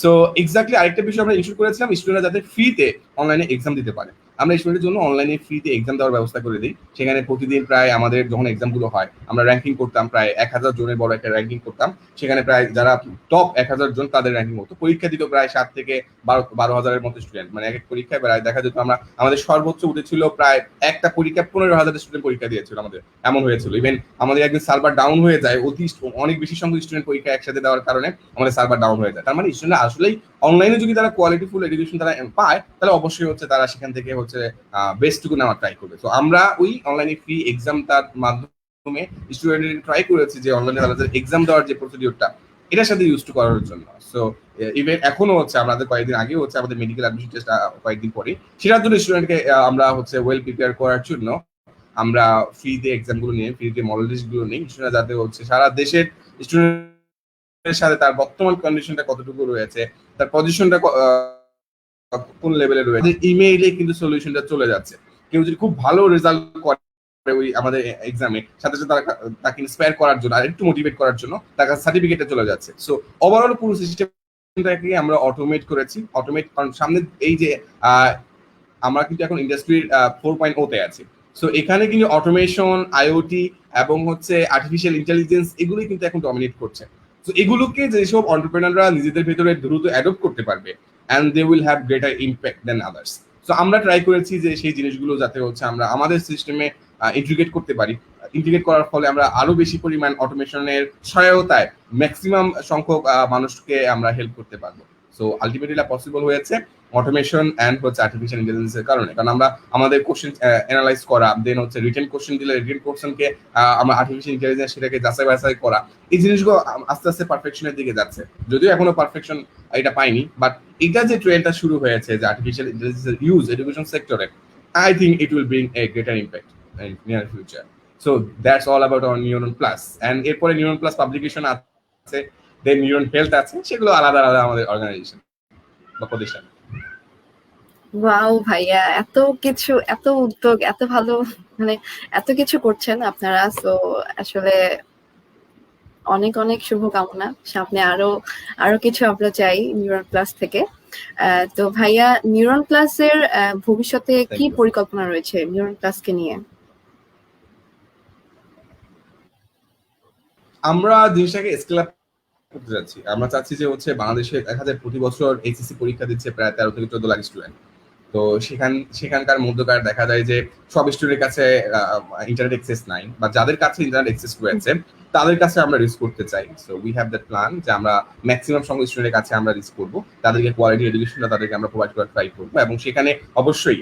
সো এক্স্যাক্টলি আরেকটা বিষয় আমরা ইস্যু করেছিলাম, স্টুডেন্টরা যাতে ফ্রিতে অনলাইনে এক্সাম দিতে পারে। আমরা স্টুডেন্টের জন্য অনলাইনে ফ্রিতে এক্সাম দেওয়ার ব্যবস্থা করে দিই। সেখানে প্রতিদিন প্রায় আমাদের যখন এক্সামগুলো হয় আমরা র্যাঙ্কিং করতাম, প্রায় 1000 জনের বড় একটা র্যাঙ্কিং করতাম। সেখানে প্রায় যারা টপ 1000 জন তাদের র্যাঙ্কিং হতো। পরীক্ষা দিত প্রায় 7 থেকে 12,000-এর মতো স্টুডেন্ট, মানে এক এক পরীক্ষায় প্রায় দেখা যেত আমরা আমাদের সর্বোচ্চ উঠেছিল প্রায় একটা পরীক্ষা 15,000 স্টুডেন্ট পরীক্ষা দিয়েছিল আমাদের, এমন হয়েছিল। ইভেন আমাদের একদিন সার্ভার ডাউন হয়ে যায়, অনেক বেশি সংখ্যক স্টুডেন্ট পরীক্ষা একসাথে দেওয়ার কারণে আমাদের সার্ভার ডাউন হয়ে যায়। তার মানে স্টুডেন্টরা আসলেই অনলাইনে যদি তারা কোয়ালিটিফুল এডুকেশন তারা পায়, তাহলে অবশ্যই হচ্ছে তারা সেখান থেকে হচ্ছে বেস্টটুকু নেওয়ার ট্রাই করবে। তো আমরা ওই অনলাইনে ফ্রি এক্সামটার মাধ্যমে স্টুডেন্টদের ট্রাই করেছি যে অনলাইনে তাদের এক্সাম দেওয়ার যে প্রসিডিউরটা এটার সাথে ইউজ টু করার জন্য। সো ইভেন এখনো হচ্ছে আমাদের কয়েকদিন আগে হচ্ছে আমাদের মেডিকেল অ্যাডমিশন টেস্ট কয়েকদিন পরে, সেটার জন্য স্টুডেন্টকে আমরা হচ্ছে ওয়েল প্রিপেয়ার করার জন্য আমরা ফ্রিতে এক্সামগুলো নিয়ে ফ্রিতে মডেল টেস্টগুলো নিই, স্টুডেন্ট যাতে হচ্ছে সারা দেশের স্টুডেন্টের সাথে তার বর্তমান কন্ডিশনটা কতটুকু রয়েছে, তার পজিশনটা কোন লেভেলে রয়েছে, ইমেইলে কিন্তু সলিউশনটা চলে যাচ্ছে। কেউ যদি খুব ভালো রেজাল্ট করে ওই আমাদের এক্সামে, সাথে সাথে তাকে ইন্সপায়ার করার জন্য আর একটু মোটিভেট করার জন্য তার কাছে সার্টিফিকেটটা চলে যাচ্ছে। সো ওভারঅল পুরো সিস্টেমটাকে আমরা অটোমেট করেছি। কারণ সামনে এই যে আমরা কিন্তু এখন ইন্ডাস্ট্রির 4.0 তে আছি। সো এখানে কিন্তু অটোমেশন, আইওটি এবং হচ্ছে আর্টিফিশিয়াল ইন্টেলিজেন্স এগুলোই কিন্তু এখন ডমিনেট করছে। সো এগুলোকে যেসব এন্টারপ্রেনাররা নিজেদের ভেতরে দ্রুত অ্যাডপ্ট করতে পারবে, and they will have greater impact than others. So আমরা ট্রাই করেছি যে সেই জিনিসগুলো যাতে হচ্ছে আমরা আমাদের সিস্টেমে ইন্টিগ্রেট করতে পারি। ইন্টিগ্রেট করার ফলে আমরা আরো বেশি পরিমাণ অটোমেশনের সহায়তায় ম্যাক্সিমাম সংখ্যক মানুষকে আমরা হেল্প করতে পারবো। সো আলটিমেটলি পসিবল হয়েছে অটোমেশন এন্ড হচ্ছে আর্টিফিশিয়াল ইন্টেলিজেন্সের কারণে। কারণ আমরা আমাদের কোশ্চেন অ্যানালাইজ করা, দেন হচ্ছে রিটেন কোশ্চেন দিলে রিটেন কোশ্চেনকে আমরা আর্টিফিশিয়াল ইন্টেলিজেন্স সেটাকে যাচাই বাছাই করা, এই জিনিসগুলো আস্তে আস্তে পারফেকশনের দিকে যাচ্ছে। যদিও এখনো পারফেকশন এটা পাইনি, বাট এটা যে ট্রেন্ডটা শুরু হয়েছে যে আর্টিফিশিয়াল ইন্টেলিজেন্সের ইউজ এডুকেশন সেক্টরে, I think it will bring a greater impact in near future. So that's all about our Neuron Plus. And এরপরে নিউরন প্লাস পাবলিকেশন আছে, দেন নিউরন হেলথ আছে, সেগুলো আলাদা আলাদা আমাদের অর্গানাইজেশন বা প্রতিষ্ঠান। ওয়াও ভাইয়া, এত কিছু, এত উদ্যোগ, এত ভালো, মানে এত কিছু করছেন আপনারা। সো আসলে অনেক অনেক শুভকামনা। সামনে আরো আরো কিছু আমরা চাই নিউরন প্লাস থেকে। তো ভাইয়া, নিউরন প্লাসের ভবিষ্যতে কি পরিকল্পনা রয়েছে নিউরন প্লাসকে নিয়ে? আমরা জিনিসটাকে স্কেল আপ করতে যাচ্ছি। আমরা চাচ্ছি যে হচ্ছে বাংলাদেশে দেখা যায় প্রতি বছর এইচএসসি পরীক্ষা দিচ্ছে প্রায় 13 থেকে 14 লাখ স্টুডেন্ট। তো সেখানকার মধ্যকার দেখা যায় যে সব স্টুডেন্টের কাছে ইন্টারনেট অ্যাক্সেস নাই, বা যাদের কাছে ইন্টারনেট অ্যাক্সেস রয়েছে তাদের কাছে আমরা রিচ করতে চাই। So we have that plan যে আমরা ম্যাক্সিমাম সংখ্যক স্টুডেন্টের কাছে আমরা রিচ করবো, তাদেরকে কোয়ালিটি এডুকেশনটা তাদেরকে আমরা প্রোভাইড করার ট্রাই করবো, এবং সেখানে অবশ্যই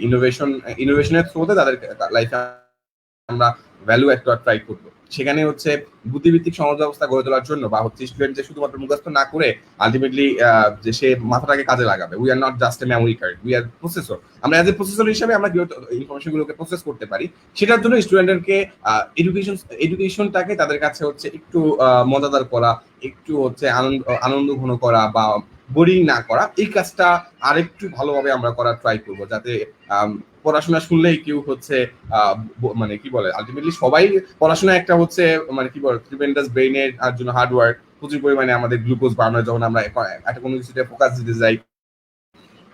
ইনোভেশনের থ্রুতে তাদের লাইফে আমরা ভ্যালু অ্যাড করার ট্রাই করবো। সেখানে হচ্ছে বুদ্ধিভিত্তিক সমাজ ব্যবস্থা গড়ে তোলার জন্য, বা হচ্ছে স্টুডেন্ট যে শুধুমাত্র মুখস্থ না করে আলটিমেটলি যে সে মাথাটাকে কাজে লাগাবে। We are not just a memory card, we are processor. আমরা অ্যাজ এ প্রসেসর হিসেবে আমরা ইনফরমেশন গুলোকে প্রসেস করতে পারি। সেটার জন্য স্টুডেন্টদেরকে এডুকেশনটাকে তাদের কাছে হচ্ছে একটু মজাদার করা, একটু হচ্ছে আনন্দ ঘন করা, বা বোরিং না করা, এই কাজটা আরেকটু ভালোভাবে আমরা করার ট্রাই করবো, যাতে পড়াশোনা শুনলেই কেউ হচ্ছে মানে কি বলে, আলটিমেটলি সবাই পড়াশোনা একটা হচ্ছে মানে কি বলে ট্রিমেন্ডাস ব্রেইনের জন্য হার্ডওয়ার্ক, প্রচুর পরিমাণে আমাদের গ্লুকোজ বাড়ানো যখন আমরা একটা কোনো কিছুতে ফোকাস দিতে যাই,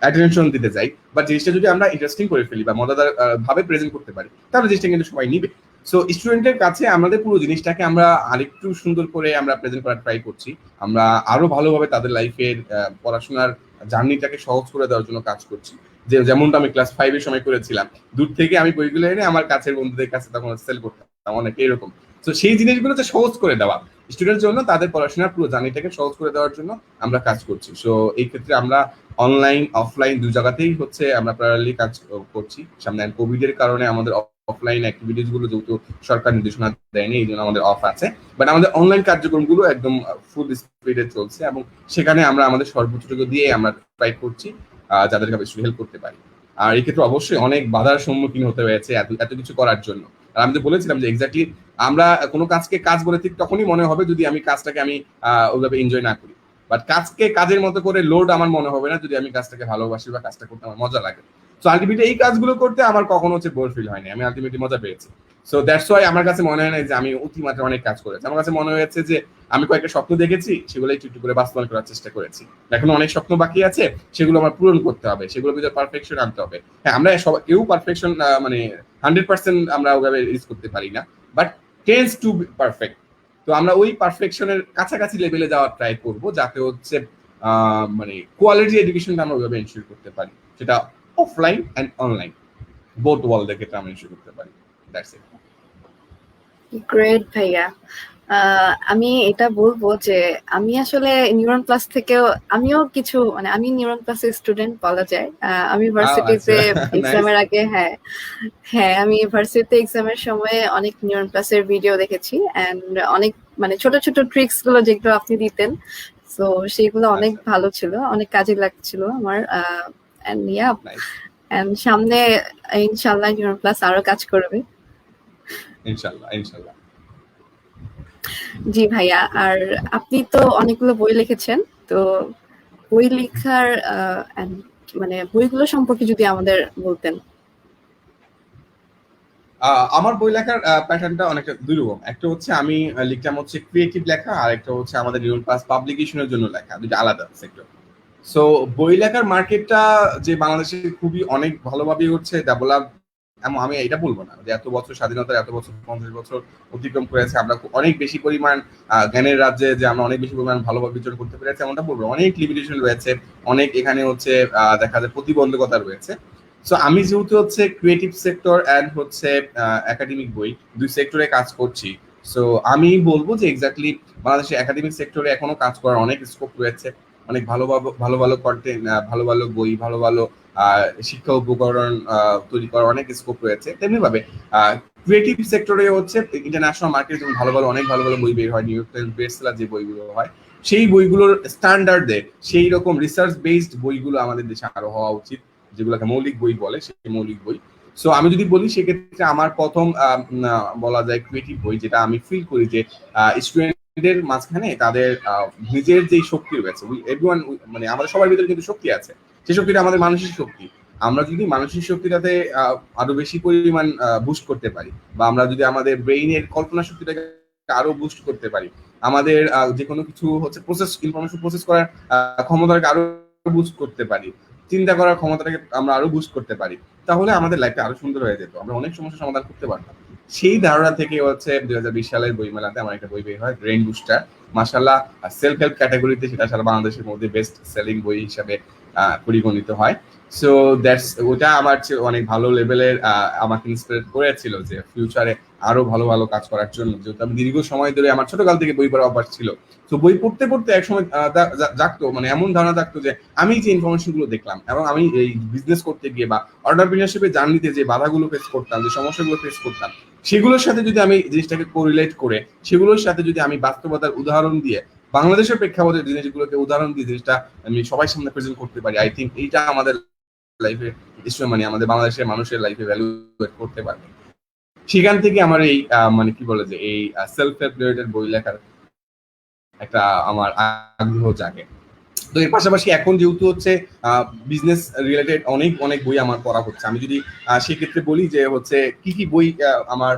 অ্যাটেনশন দিতে যাই, বাট জিনিসটা যদি আমরা ইন্টারেস্টিং করে ফেলি বা মজাদার ভাবে প্রেজেন্ট করতে পারি, তাহলে জিনিসটা কিন্তু সবাই নিবে। সো স্টুডেন্টের কাছে আমাদের পুরো জিনিসটাকে আমরা আরেকটু সুন্দর করে আমরা প্রেজেন্ট করার ট্রাই করছি। আমরা আরো ভালোভাবে তাদের লাইফের পড়াশোনার জার্নিটাকে সহজ করে দেওয়ার জন্য কাজ করছি। যেমনটা আমি ক্লাস 5 এর সময় করেছিলাম, দূর থেকে আমি বইগুলো এনে আমার কাছের বন্ধুদের কাছে তখন সেল করতাম অনেক এরকম। তো সেই জিনিসগুলো যে সহজ করে দেওয়া স্টুডেন্টের জন্য, তাদের পড়াশোনার পুরো জার্নিটাকে সহজ করে দেওয়ার জন্য আমরা কাজ করছি। সো এই ক্ষেত্রে আমরা অনলাইন অফলাইন দু জায়গাতেই হচ্ছে আমরা প্যারালালি কাজ করছি। সামনে কোভিড এর কারণে আমাদের অফলাইন অ্যাক্টিভিটিস গুলো যেহেতু সরকার নির্দেশনা দেয়নি, এই জন্য আমাদের অফ আছে, বাট আমাদের অনলাইন কার্যক্রমগুলো একদম ফুল স্পিডে চলছে এবং সেখানে আমরা আমাদের সর্বোচ্চটুকু দিয়ে আমরা ট্রাই করছি যাদেরকে বেশি হেল্প করতে পারি। আর এই ক্ষেত্রে অবশ্যই অনেক বাধার সম্মুখীন হতে হয়েছে এত কিছু করার জন্য। আর আমি তো বলেছিলাম যে এক্স্যাক্টলি আমরা কোনো কাজকে কাজ বলে ঠিক তখনই মনে হবে যদি আমি কাজটাকে আমি ওইভাবে এনজয় না করি, বাট কাজকে কাজের মতো করে লোড আমার মনে হবে না যদি আমি কাজটাকে ভালোবাসি বা কাজটা করতে আমার মজা লাগে। সো আলটিমেটলি এই কাজগুলো করতে আমার কখনো হচ্ছে বোর ফিল হয়নি, আমি আলটিমেটলি মজা পেয়েছি। সো দ্যাটস ওয়াই আমার কাছে মনে হয় না যে আমি অতিমাত্রা অনেক কাজ করেছি। আমার কাছে মনে হয়েছে যে আমি কয়েকটা স্বপ্ন দেখেছি, সেগুলো একটু একটু করে বাস্তবায়ন করার চেষ্টা করেছি। এখন অনেক স্বপ্ন বাকি আছে, সেগুলো আমার পূরণ করতে হবে, সেগুলোর ভিতরে পারফেকশন আনতে হবে। হ্যাঁ, আমরা কেউ পারফেকশন মানে 100% আমরা ওভাবে রিচ করতে পারি না, বাট টেন্স টু পারফেক্ট। তো আমরা ওই পারফেকশনের কাছাকাছি লেভেলে যাওয়ার ট্রাই করবো, যাতে হচ্ছে মানে কোয়ালিটি এডুকেশনটা আমরা ওইভাবে এনশিওর করতে পারি, সেটা অফলাইন অ্যান্ড অনলাইন বোথ ওয়ার্ল্ডের ক্ষেত্রে আমরা এনশিওর করতে পারি। That's it. গ্রেট ভাইয়া। আমি এটা বলবো যে আমি আসলে নিউরন প্লাস থেকেও আমিও কিছু মানে আমি নিউরন প্লাসের স্টুডেন্ট বলা যায়। আমি ভার্সিটিতে এক্সামের আগে হ্যাঁ আমি ভার্সিটিতে এক্সামের সময় অনেক নিউরন প্লাসের ভিডিও দেখেছি এন্ড অনেক মানে ছোট ছোট ট্রিক্স গুলো যেগুলো আপনি দিতেন, তো সেগুলো অনেক ভালো ছিল, অনেক কাজে লাগছিল আমার। এন্ড সামনে ইনশাআল্লাহ নিউরন প্লাস আরো কাজ করবে ইনশাআল্লাহ ইনশাআল্লাহ। জি ভাইয়া, আর আপনি তো অনেকগুলো বই লিখেছেন, তো বই লেখার মানে বইগুলো সম্পর্কে যদি আমাদের বলতেন। আমার বই লেখার প্যাটার্নটা অনেকটা দুই রকম। একটা হচ্ছে আমি লিখতাম হচ্ছে ক্রিয়েটিভ লেখা, আর একটা হচ্ছে আমাদের নিউরন প্লাস পাবলিকেশনের জন্য লেখা, দুটো আলাদা সেক্টর। সো বই লেখার মার্কেটটা যে বাংলাদেশে খুবই অনেক ভালোভাবে হচ্ছে ডেভেলপ, এমন আমি এটা বলবো না যে এত বছর স্বাধীনতার এত বছর 50 বছর অতিক্রম করেছে আমরা অনেক বেশি পরিমাণ জ্ঞানের রাজ্যে যে আমরা অনেক বেশি পরিমাণ ভালোভাবে বিচরণ করতে পেরেছি এমনটা বলবো। অনেক লিমিটেশন রয়েছে, অনেক এখানে হচ্ছে দেখা যায় প্রতিবন্ধকতা রয়েছে। সো আমি যেহেতু হচ্ছে ক্রিয়েটিভ সেক্টর অ্যান্ড হচ্ছে একাডেমিক বই দুই সেক্টরে কাজ করছি, সো আমি বলবো যে এক্স্যাক্টলি বাংলাদেশের একাডেমিক সেক্টরে এখনো কাজ করার অনেক স্কোপ রয়েছে। অনেক ভালো ভালো ভালো কন্টেন্ট, ভালো ভালো বই, ভালো ভালো শিক্ষা উপকরণ তৈরি করার অনেক স্কোপ রয়েছে। তেমনি ভাবে ক্রিয়েটিভ সেক্টরে হচ্ছে ইন্টারন্যাশনাল মার্কেটে যেমন ভালো ভালো অনেক ভালো ভালো বই বের হয়, নিউ ইয়র্ক টাইমস বেস্টসেলার যে বইগুলো হয় সেই বইগুলোর স্ট্যান্ডার্ডে সেই রকম রিসার্চ বেসড বইগুলো আমাদের দেশে আরো হওয়া উচিত, যেগুলোকে মৌলিক বই বলে, সেই মৌলিক বই। সো আমি যদি বলি সেক্ষেত্রে আমার প্রথম বলা যায় ক্রিয়েটিভ বই, যেটা আমি ফিল করি যে স্টুডেন্টদের মাঝখানে তাদের নিজের যে শক্তি রয়েছে, এভরিওয়ান মানে আমাদের সবার ভিতরে কিন্তু শক্তি আছে, সেই শক্তিটা আমাদের মানসিক শক্তি। আমরা যদি মানসিক শক্তিটাতে আরো বেশি পরিমাণ বুস্ট করতে পারি, বা আমরা যদি আমাদের ব্রেইনের কল্পনা শক্তিটাকে আরো বুস্ট করতে পারি, আমাদের যে কোনো কিছু হচ্ছে ইনফরমেশন প্রসেস করার ক্ষমতাটাকে আরো বুস্ট করতে পারি, চিন্তা করার ক্ষমতাটাকে আমরা আরো বুস্ট করতে পারি, তাহলে আমাদের লাইফটা আরো সুন্দর হয়ে যেত, আমরা অনেক সমস্যার সমাধান করতে পারতাম। সেই ধারণা থেকে হচ্ছে 2020 সালের বইমেলাতে আমার একটা বই বের হয়, ব্রেইন বুস্টার। মাশাআল্লাহ সেলফ হেল্প ক্যাটাগরিতে সেটা সারা বাংলাদেশের মধ্যে বেস্ট সেলিং বই হিসাবে পরিগণিত হয়। সো দ্যাটস ওটা আমার অনেক ভালো লেভেলের আমাকে ইন্সপায়ার করেছিল যে ফিউচারে আরো ভালো ভালো কাজ করার জন্য, যেহেতু আমি দীর্ঘ সময় ধরে আমার ছোটকাল থেকে বই পড়ার অভ্যাস ছিল। তো বই পড়তে পড়তে একসময় জাগতো মানে এমন ধারণা জাগতো যে আমি যে ইনফরমেশন গুলো দেখলাম এবং আমি এই বিজনেস করতে গিয়ে বা অন্টারপ্রেনারশিপে জার্নিতে যে বাধাগুলো ফেস করতাম, যে সমস্যাগুলো ফেস করতাম, সেগুলোর সাথে যদি আমি জিনিসটাকে কোরিলেট করে সেগুলোর সাথে যদি আমি বাস্তবতার উদাহরণ দিয়ে বাংলাদেশের প্রেক্ষাপটে জিনিসগুলোকে উদাহরণ দিয়ে জিনিসটা আমি সবাই সামনে প্রেজেন্ট করতে পারি, আই থিঙ্ক এইটা আমাদের লাইফে মানে আমাদের বাংলাদেশের মানুষের লাইফে ভ্যালু করতে পারবে। সেখান থেকে আমার এই মানে কি বলে যে এই সেলফ হেল্প রিলেটেড বই লেখার একটা আমার আগ্রহ জাগে। তো এর পাশাপাশি এখন যেহেতু হচ্ছে বিজনেস রিলেটেড অনেক অনেক বই আমার পড়া হচ্ছে। আমি যদি সেক্ষেত্রে বলি যে হচ্ছে কি কি বই আমার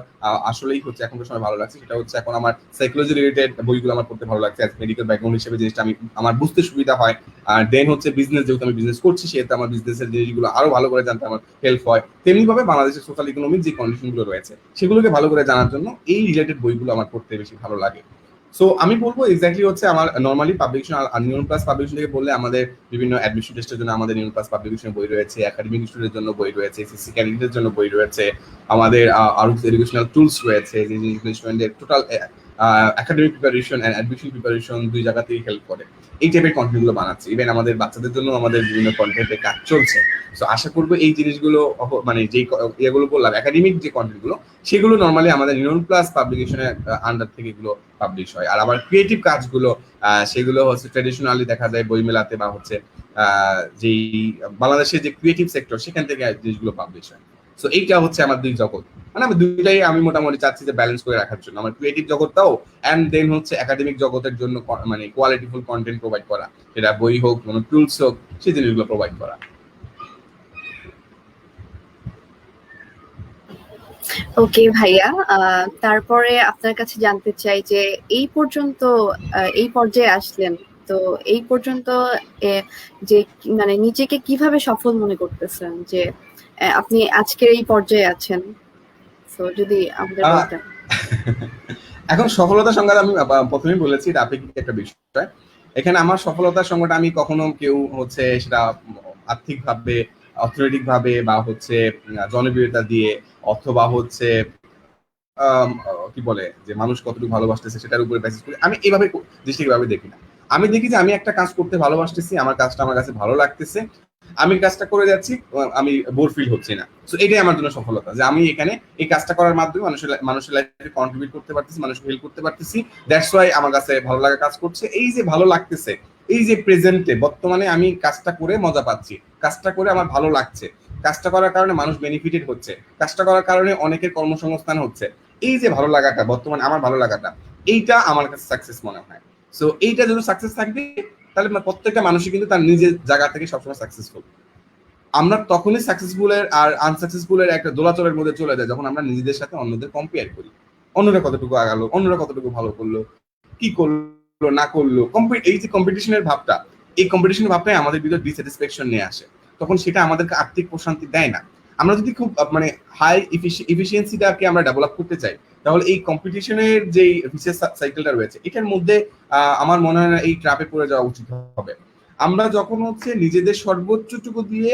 আসলেই হচ্ছে এখনকার সময় ভালো লাগছে, সেটা হচ্ছে এখন আমার সাইকোলজি রিলেটেড বইগুলো আমার পড়তে ভালো লাগছে, মেডিকেল ব্যাকগ্রাউন্ড হিসেবে জিনিসটা আমার বুঝতে সুবিধা হয়। আর দেন হচ্ছে বিজনেস, যেহেতু আমি বিজনেস করছি সেহেতু আমার বিজনেসের জিনিসগুলো আরো ভালো করে জানতে আমার হেল্প হয়। তেমনি ভাবে বাংলাদেশের সোশ্যাল ইকোনমিক যে কন্ডিশনগুলো রয়েছে সেগুলোকে ভালো করে জানার জন্য এই রিলেটেড বইগুলো আমার পড়তে বেশি ভালো লাগে। সো আমি বলবো এক্স্যাক্টলি হচ্ছে আমার নর্মালি পাবলিকেশন আর নিউন প্লাস পাবলিকেশন থেকে বললে আমাদের বিভিন্ন অ্যাডমিশন টেস্টের জন্য আমাদের নিউন প্লাস পাবলিকেশন বই রয়েছে, একাডেমিক স্টুডেন্টের জন্য বই রয়েছে, এসএসসি ক্যান্ডিডেটের জন্য বই রয়েছে, আমাদের আরো এডুকেশনাল টুলস রয়েছে যে স্টুডেন্টদের total academic preparation and admission preparation দুই জায়গাতেই হেল্প করে। এই টাইপের কন্টেন্ট গুলো বানাচ্ছি। ইভেন আমাদের বাচ্চাদের জন্য আমাদের বিভিন্ন কন্টেন্টের কাজ চলছে। সো আশা করবো এই জিনিসগুলো মানে যেই ইয়েগুলো বললাম একাডেমিক যে কন্টেন্ট গুলো সেগুলো নর্মালি আমাদের নিউন প্লাস পাবলিকেশনের আন্ডার থেকে এগুলো পাবলিশ হয়। আর আমার ক্রিয়েটিভ কাজগুলো সেগুলো হচ্ছে ট্রেডিশনালি দেখা যায় বই মেলাতে বা হচ্ছে যেই বাংলাদেশের যে ক্রিয়েটিভ সেক্টর সেখান থেকে জিনিসগুলো পাবলিশ হয়। সো এইটা হচ্ছে আমার দুই জগৎ, মানে আমি দুইটাই আমি মোটামুটি চাচ্ছি যে ব্যালেন্স করে রাখার জন্য, আমার ক্রিয়েটিভ জগৎটাও অ্যান্ড দেন হচ্ছে একাডেমিক জগতের জন্য মানে কোয়ালিটিফুল কন্টেন্ট প্রোভাইড করা, সেটা বই হোক কোনো টুলস হোক সেই জিনিসগুলো প্রোভাইড করা। ওকে ভাইয়া, তারপরে আপনার কাছে জানতে চাই যে এই পর্যন্ত এই পর্যায়ে আসলেন, তো এই পর্যন্ত যে মানে নিজেকে কিভাবে সফল মনে করতেছেন যে আপনি আজকের এই পর্যায়ে আছেন, তো যদি আমাদের বলতেন। এখন সফলতার সংজ্ঞা আমি প্রথমেই বলেছি এটা আপেক্ষিক একটা বিষয়। এখানে আমার সফলতার সংজ্ঞাটা আমি কখনো কেউ হচ্ছে সেটা আর্থিক ভাবে, অর্থনৈতিক ভাবে বা হচ্ছে জনপ্রিয়তা দিয়ে অথবা হচ্ছে কি বলে যে মানুষ কতটুকু ভালোবাসতেছে সেটার উপরে বেসিস করে আমি এইভাবে জিনিসটাকে এভাবে দেখি না। আমি দেখি যে আমি একটা কাজ করতে ভালোবাসতেছি, আমার কাজটা আমার কাছে ভালো লাগতেছে, আমি কাজটা করে যাচ্ছি, আমি বোর ফিল হচ্ছি না। সো এটাই আমার জন্য সফলতা, যে আমি এখানে এই কাজটা করার মাধ্যমে মানুষের লাইফে কন্ট্রিবিউট করতে পারতেছি, মানুষকে হেল্প করতে পারতেছি। দ্যাটস ওয়াই আমার কাছে ভালো লাগা কাজ করছে। এই যে ভালো লাগতেছে, এই যে প্রেজেন্টে বর্তমানে আমি কাজটা করে মজা পাচ্ছি, কাজটা করে আমার ভালো লাগছে, কাজটা করার কারণে মানুষ বেনিফিটেড হচ্ছে, কাজটা করার কারণে অনেকের কর্মসংস্থান হচ্ছে, এই যে ভালো লাগাটা বর্তমানে আমার ভালো লাগাটা, এইটা আমার কাছে সাকসেস মনে হয়। সো এইটা যদি সাকসেস থাকবে তাহলে প্রত্যেকটা মানুষই কিন্তু তার নিজের জায়গা থেকে সবসময় সাকসেসফুল। আমরা তখনই সাকসেসফুলের আর আনসাকসেসফুলের একটা দোলাচলের মধ্যে চলে যায় যখন আমরা নিজেদের সাথে অন্যদের কম্পেয়ার করি, অন্যরা কতটুকু আগালো, অন্যরা কতটুকু ভালো করলো, কি করলো না করলো। এই যে কম্পিটিশনের ভাবটা, এই কম্পিটিশনের ভাবটাই আমাদের ভিতরে ডিস্যাটিসফ্যাকশন নিয়ে আসে, তখন সেটা আমাদেরকে আর্থিক প্রশান্তি দেয় না। আমরা যদি খুব মানে হাই এফিসিয়েন্সিটাকে আমরা ডেভেলপ করতে চাই তাহলে এই কম্পিটিশনের যে ভিসিয়াস সাইকেলটা রয়েছে এটার মধ্যে আমার মনে হয় না এই ট্র্যাপে পড়ে যাওয়া উচিত হবে। আমরা যখন হচ্ছে নিজেদের সর্বোচ্চটুকু দিয়ে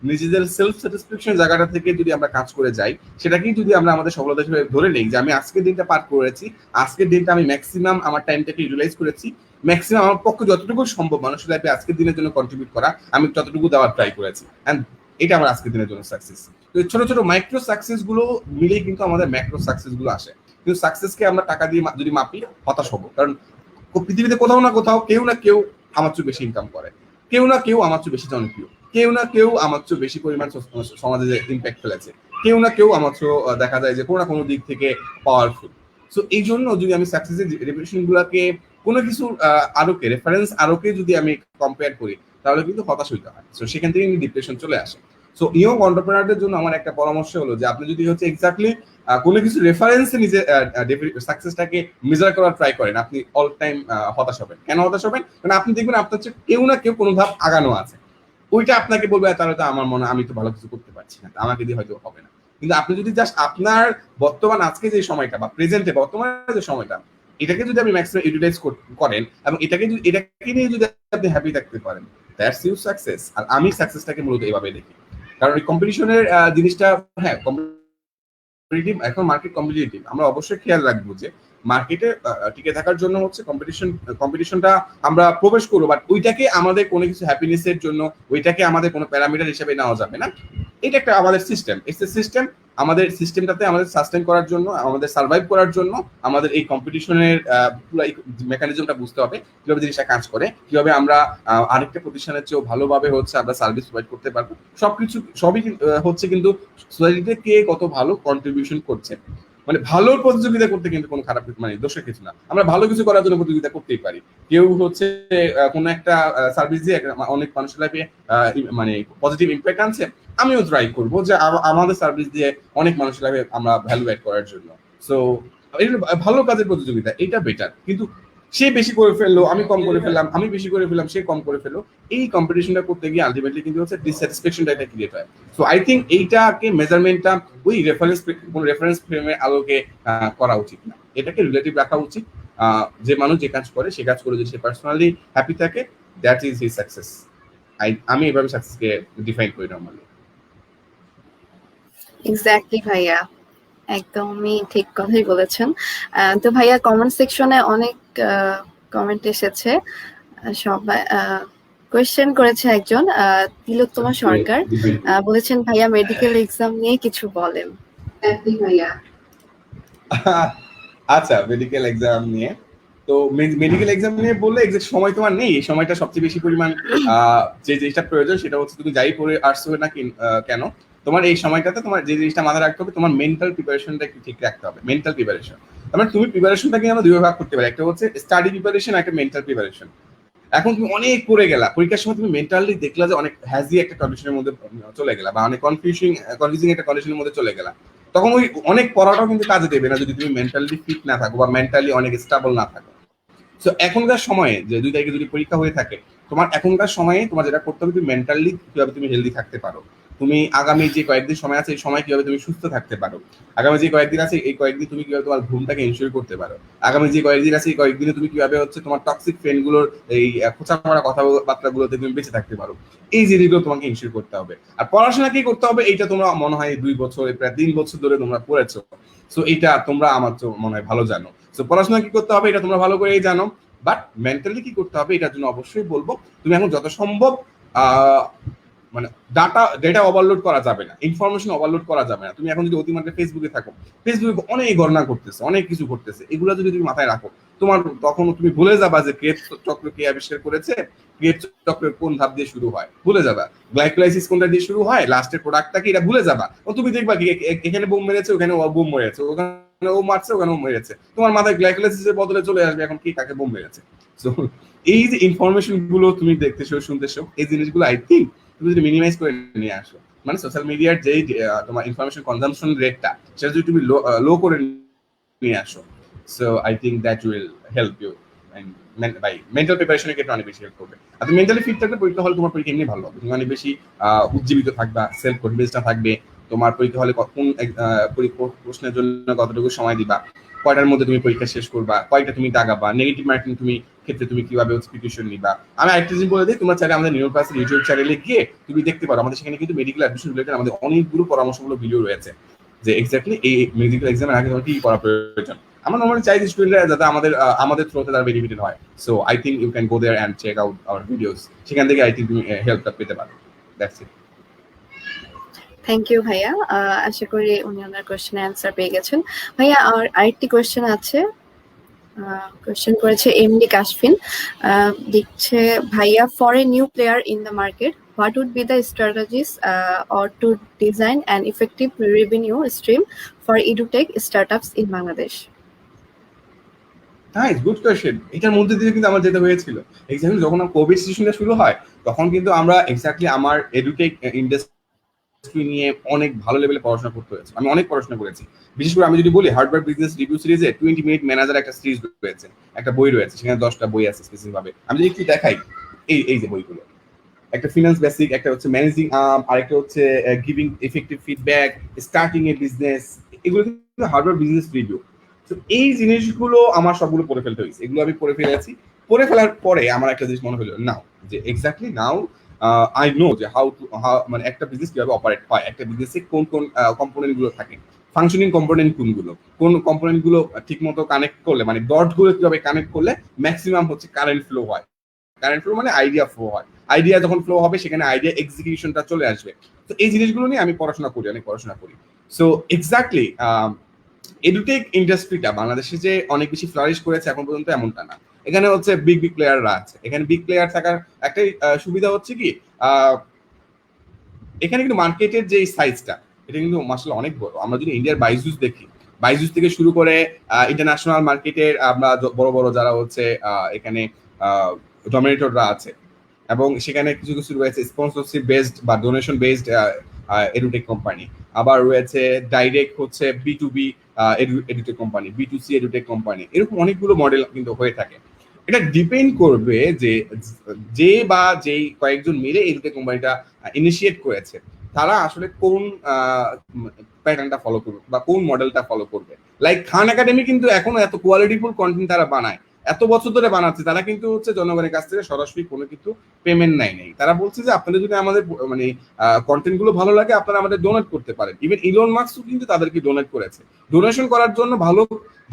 নিজেদের সেলফ স্যাটিসফ্যাকশন জায়গাটা থেকে যদি আমরা কাজ করে যাই, সেটাকেই যদি আমরা আমাদের সফলতা হিসেবে ধরে নেই যে আমি আজকের দিনটা পার করেছি, আজকের দিনটা আমি ম্যাক্সিমাম আমার টাইমটাকে ইউটিলাইজ করেছি, ম্যাক্সিমাম আমার পক্ষে যতটুকু সম্ভব মানুষের লাইফে আজকের দিনের জন্য কন্ট্রিবিউট করা আমি ততটুকু দেওয়ার ট্রাই করেছি, এন্ড এটা আমার আজকের দিনের জন্য সাকসেস। তো ছোট ছোট মাইক্রো সাকসেস গুলো মিলেই কিন্তু আমাদের ম্যাক্রো সাকসেস গুলো আসে। কিন্তু সাকসেসকে আমরা টাকা দিয়ে যদি মাপি হতাশ হবো, কারণ পৃথিবীতে কোথাও না কোথাও কেউ না কেউ আমার চেয়ে বেশি ইনকাম করে, কেউ না কেউ আমার চেয়ে বেশি জনপ্রিয়, কেউ না কেউ আমার চেয়ে বেশি পরিমাণ সমাজে ইম্প্যাক্ট ফেলেছে, কেউ না কেউ আমার চেয়ে দেখা যায় যে কোনো না কোনো দিক থেকে পাওয়ারফুল। সো এই জন্য যদি আমি সাকসেসের রেপুটেশন গুলাকে কোনো কিছু আলোকে রেফারেন্স আলোকে যদি আমি কম্পেয়ার করি তাহলে কিন্তু হতাশ হইতে হয়। সো সেখান থেকে ডিপ্রেশন চলে আসে। সো ইয়ং এন্টারপ্রেনারদের জন্য আমার একটা পরামর্শ হলো যে আপনি যদি হচ্ছে এক্স্যাক্টলি কোনো কিছু রেফারেন্সে নিজে সাকসেসটাকে মেজার করার ট্রাই করেন, আপনি অল টাইম হতাশ হবেন। কেন হতাশ হবেন? কারণ আপনি দেখবেন আপনার হচ্ছে কেউ না কেউ কোনো ধাপ আগানো আছে, ওইটা আপনাকে বলবে তাহলে তো আমার মনে আমি তো ভালো কিছু করতে পারছি না, আমাকে দিয়ে হয়তো হবে না। কিন্তু আপনি যদি জাস্ট আপনার বর্তমান আজকে যে সময়টা বা প্রেজেন্টে বর্তমানে যে সময়টা এটাকে যদি আপনি ম্যাক্সিমাম ইউটিলাইজ করেন এবং এটাকে নিয়ে যদি আপনি হ্যাপি থাকতে পারেন, দ্যাটস ইউর সাকসেস। আর আমি সাকসেসটাকে মূলত এভাবে দেখি, কারণ এই কম্পিটিশনের জিনিসটা, হ্যাঁ কম্পিটিটিভ, এখন মার্কেট কম্পিটিটিভ, আমরা অবশ্যই খেয়াল রাখবো যে মার্কেটে টিকে থাকার জন্য হচ্ছে কম্পিটিশনটা আমরা প্রবেশ করবো, বাট ওইটাকে আমাদের কোনো কিছু হ্যাপিনেসের জন্য ওইটাকে আমাদের কোনো প্যারামিটার হিসেবে নেওয়া যাবে না। এটা একটা আমাদের সিস্টেম, সিস্টেম আমাদের সিস্টেমটাতে আমাদের সাস্টেইন করার জন্য, আমাদের সার্ভাইভ করার জন্য আমাদের এই কম্পিটিশনের পুরো মেকানিজমটা বুঝতে হবে, কিভাবে জিনিসটা কাজ করে, কিভাবে আমরা আরেকটা প্রতিষ্ঠানের চেয়েও ভালোভাবে হচ্ছে আমরা সার্ভিস প্রোভাইড করতে পারবো। সবই হচ্ছে কিন্তু সোসাইটিতে কে কত ভালো কন্ট্রিবিউশন করছে, মানে ভালোর প্রতিযোগিতা করতে কিন্তু কোনো খারাপ মানে দোষের কিছু না, আমরা ভালো কিছু করার জন্য প্রতিযোগিতা করতেই পারি। কেউ হচ্ছে কোনো একটা সার্ভিস দিয়ে অনেক মানুষের লাইফে মানে পজিটিভ ইম্প্যাক্ট আনছে, আমিও ট্রাই করবো যে আমাদের সার্ভিস দিয়ে অনেক মানুষের লাইফে আমরা ভ্যালু অ্যাড করার জন্য। সো এটা ভালো কাজের প্রতিযোগিতা, এটা বেটার। কিন্তু সে বেশি করে ফেললো, আমি কম করে ফেললাম, আমি বেশি করে ফেললাম, সে কম করে ফেললো, এই কম্পিটিশনটা করতে গিয়ে আলটিমেটলি কিন্তু হচ্ছে ডিসস্যাটিসফ্যাকশনটা এটা ক্রিয়েট হয়। সো আই থিঙ্ক এইটাকে মেজারমেন্টটা ওই রেফারেন্স ফ্রেমের আলোকে করা উচিত না, এটাকে রিলেটিভ রাখা উচিত। যে মানুষ যে কাজ করে সে কাজ করে যদি সে পার্সোনালি হ্যাপি থাকে, দ্যাট ইজ হিজ সাকসেস। আমি এভাবে সাকসেসকে ডিফাইন করি নরমালি। এক্স্যাক্টলি ভাইয়া, একদমই ঠিক কথাই বলেছেন। তো ভাইয়া কমেন্ট সেকশনে অনেক কমেন্ট এসেছে। সবাই কোয়েশ্চেন করেছে একজন তিলোত্তমা সরকার, বলেছেন ভাইয়া মেডিকেল এক্সাম নিয়ে কিছু বলেন। ভাইয়া আচ্ছা, মেডিকেল এক্সাম নিয়ে তো মেডিকেল এক্সাম নিয়ে বললে এক্সাক্ট সময় তোমার নেই। এই সময়টা সবচেয়ে বেশি পরিমাণ যে জিনিসটা প্রয়োজন সেটা হচ্ছে তুমি যাই পড়ে আসছো না কেন, তোমার এই সময়টাতে তোমার যে জিনিসটা মাথায় রাখতে হবে, তোমার মেন্টাল প্রিপারেশনটা একটু ঠিক রাখতে হবে। মেন্টাল প্রিপারেশন মানে তুমি প্রিপারেশনটাকে আমরা দুই ভাগ করতে পারি, একটা হচ্ছে স্টাডি প্রিপারেশন, একটা মেন্টাল প্রিপারেশন। এখন তুমি অনেক পড়ে গেলা, পরীক্ষার সময় তুমি মেন্টালি দেখলা যে অনেক হ্যাজি একটা কন্ডিশনের মধ্যে চলে গেলা, বা অনেক কনফিউজিং একটা কন্ডিশনের মধ্যে চলে গেলা, তখন ওই অনেক পড়াটাও কিন্তু কাজে দেবে না যদি তুমি মেন্টালি ফিট না থাকো বা মেন্টালি অনেক স্টেবল না থাকো। সো এখনকার সময়ে যে 2 তারিখে যদি পরীক্ষা হয়ে থাকে, তোমার এখনকার সময়ে তোমার যেটা করতে হবে, তুমি মেন্টালি কিভাবে তুমি হেলদি থাকতে পারো, তুমি আগামী যে কয়েকদিন সময় আছে এই সময় কিভাবে তুমি সুস্থ থাকতে পারো, আগামী যে কয়েকদিন আছে এই কয়েকদিন তুমি কিভাবে তোমার ঘুমটাকে এনশিওর করতে পারো, আগামী যে কয়েকদিন আছে এই কয়েকদিনে তুমি কিভাবে হচ্ছে তোমার টক্সিক ফ্রেন্ডগুলোর এই খোঁচা মারা কথাবার্তাগুলোতে তুমি বেঁচে থাকতে পারো, এই জিনিসগুলো তোমাকে এনশিওর করতে হবে। আর পড়াশোনা কি করতে হবে, এইটা তোমরা মনে হয় 2 বছর প্রায় 3 বছর ধরে তোমরা পড়েছো। সো এইটা তোমরা আমার তো মনে হয় ভালো জানো। সো পড়াশোনা কি করতে হবে এটা তোমরা ভালো করেই জানো, বাট মেন্টালি কি করতে হবে এটার জন্য অবশ্যই বলবো তুমি এখন যত সম্ভব মানে ডেটা ওভারলোড করা যাবে না, ইনফরমেশন ওভারলোড করা যাবে না। তুমি এখন যদি অতিমাত্রায় ফেসবুকে থাকো, ফেসবুকে অনেক গণনা করতেছে, অনেক কিছু করতেছে, এগুলো যদি তুমি মাথায় রাখো, তোমার তখন তুমি ভুলে যাবা যে ক্রেবস চক্র কে আবিষ্কার করেছে, ক্রেবস চক্রের কোন ধাপ দিয়ে শুরু হয় ভুলে যাবা, গ্লাইকোলাইসিস কোনটা দিয়ে শুরু হয়, লাস্টের প্রোডাক্টটা কি এটা ভুলে যাবা। তুমি দেখবা কি এখানে বোম মেরেছে, ওখানে বোম মেরেছে, ওখানে ও মারছে, ওখানে ও মেরেছে, তোমার মাথায় গ্লাইকোলাইসিসের বদলে চলে আসবে এখন কি কাকে বোম মেরেছে। সো এই যে ইনফরমেশন গুলো তুমি দেখতেছো শুনতেছো, এই জিনিসগুলো আই থিঙ্ক তুমি যদি মিনিমাইজ করে নিয়ে আসো, মানে সোশ্যাল মিডিয়ার যেই তোমার ইনফরমেশন কনজাম্পশন রেটটা সেটা যদি তুমি লো করে নিয়ে আসো, so I think that will help you by mental প্রিপারেশনের ক্ষেত্রে অনেক বেশি হেল্প করবে। আর তুমি মেন্টালি ফিট থাকলে পরীক্ষা হলে তোমার পরীক্ষা এমনি ভালো হবে, তুমি অনেক বেশি উজ্জীবিত থাকবা, সেলফ কনফিডেন্সটা থাকবে, তোমার পরীক্ষা হলে কোন প্রশ্নের জন্য কতটুকু সময় দিবা, কয়টার মধ্যে তুমি পরীক্ষা শেষ করবা, কয়টা তুমি দাগাবা, নেগেটিভ মার্কিং তুমি ক্ষেত্রে তুমি কিভাবে প্রিপারেশন নিবা। আমি আরেকটা জিনিস বলে দিই, তোমরা চাইলে আমাদের নিউরো ক্লাসের ইউটিউব চ্যানেলে গিয়ে তুমি দেখতে পারো, আমাদের সেখানে কিন্তু মেডিকেল অ্যাডমিশন রিলেটেড আমাদের অনেকগুলো পরামর্শমূলক ভিডিও রয়েছে, যে এক্স্যাক্টলি এই মেডিকেল এক্সামের আগে তোমার কি করা প্রয়োজন। আমরা নর্মালি চাই স্টুডেন্টরা যাতে আমাদের থ্রুতে তারা বেনিফিটেড হয়। So I think you can go there and check out our videos, সেখান থেকে আই থিঙ্ক তুমি হেল্পটা পেতে পারো। That's it. থ্যাংক ইউ ভাইয়া, আশা করি উনি ওনার কোয়েশ্চেনের অ্যান্সার পেয়ে গেছেন। ভাইয়া আর আরেকটি কোয়েশ্চেন আছে, কোয়েশ্চেন করেছে এমডি কাশফিন, লিখছে ভাইয়া for a new player in the market what would be the strategies or to design an effective revenue stream for edutech startups in Bangladesh? হ্যাঁ, গুড কোয়েশ্চেন। এটার মধ্যে দিয়ে কিন্তু আমার যেতে হয়েছিল এক্স্যাক্টলি যখন কোভিড সিচুয়েশনটা শুরু হয়, তখন কিন্তু আমরা এক্স্যাক্টলি আমার এডুটেক ইন্ডাস্ট্রি নিয়ে অনেক ভালো লেভেলে পড়াশোনা করতে হয়েছে। আমি অনেক পড়াশোনা করেছি, বিশেষ করে আমি যদি বলি হার্ডওয়ার্ড বিজনেস রিভিউ সিরিজে 20 মিনিট ম্যানেজার একটা সিরিজ রয়েছে, একটা বই রয়েছে, সেখানে 10টা বই আছে স্পেসিফিক ভাবে। আমি যদি একটু দেখাই এই যে বইগুলো, একটা ফিনান্স বেসিক, একটা হচ্ছে ম্যানেজিং আরেকটা হচ্ছে গিভিং এফেক্টিভ ফিডব্যাক, স্টার্টিং এ বিজনেস, এগুলো কিন্তু হার্ডওয়ার্ড বিজনেস রিভিউ। তো এই জিনিসগুলো আমার সবগুলো পড়ে ফেলতে হয়েছে, এগুলো আমি পড়ে ফেলেছি। পড়ে ফেলার পরে আমার একটা জিনিস মনে হলো নাও যে এক্স্যাক্টলি নাও আই নো যে হাউ মানে একটা বিজনেস কিভাবে অপারেট হয়, একটা বিজনেসে কোন কোন কম্পোনেন্ট গুলো থাকে, ফাংশনিং কম্পোনেন্ট কোনগুলো, কোন কম্পোনেন্ট গুলো ঠিক মতো কানেক্ট করলে, মানে ডট গুলো কিভাবে কানেক্ট করলে ম্যাক্সিমাম হচ্ছে কারেন্ট ফ্লো হয়। কারেন্ট ফ্লো মানে আইডিয়া ফ্লো হয়, আইডিয়া যখন ফ্লো হবে সেখানে আইডিয়া এক্সিকিউশনটা চলে আসবে। তো এই জিনিসগুলো নিয়ে আমি অনেক পড়াশোনা করি। সো এক্স্যাক্টলি এডুটেক ইন্ডাস্ট্রিটা বাংলাদেশে যে অনেক বেশি ফ্লারিশ করেছে এখন পর্যন্ত এমনটা না। এখানে হচ্ছে বিগ প্লেয়াররা আছে, এখানে বিগ প্লেয়ার থাকার একটাই সুবিধা হচ্ছে কি, এখানে কিন্তু মার্কেটের যে সাইজটা এটা কিন্তু মাশাআল্লাহ অনেক বড়। আমরা যদি ইন্ডিয়ার বাইজুস দেখি, বাইজুস থেকে শুরু করে ইন্টারন্যাশনাল মার্কেটের আমরা বড় বড় যারা হচ্ছে এখানে ডমিনেটররা আছে, এবং সেখানে কিছু কিছু রয়েছে স্পন্সরশিপ বেসড বা ডোনেশন বেসড এডুটেক কোম্পানি, আবার রয়েছে ডাইরেক্ট হচ্ছে B2B edtech company, B2C edtech company, এরকম অনেকগুলো মডেল কিন্তু হয়ে থাকে। এটা ডিপেন্ড করবে যে বা যেই কয়েকজন মিলে এডুটেক কোম্পানিটা ইনিশিয়েট করেছে তারা আসলে কোন প্যাটার্নটা ফলো করবে বা কোন মডেলটা ফলো করবে। লাইক খান একাডেমি কিন্তু এখনো এত কোয়ালিটিফুল কন্টেন্ট তারা বানায়, এত বছর ধরে বানাচ্ছে, তারা কিন্তু হচ্ছে জনগণের কাছ থেকে সরাসরি কোনো কিছু পেমেন্ট নেই। তারা বলছে যে আপনাদের যদি আমাদের মানে কন্টেন্ট গুলো ভালো লাগে আপনারা আমাদের ডোনেট করতে পারেন। ইভেন ইলন মাস্কও কিন্তু তাদেরকে ডোনেট করেছে। ডোনেশন করার জন্য ভালো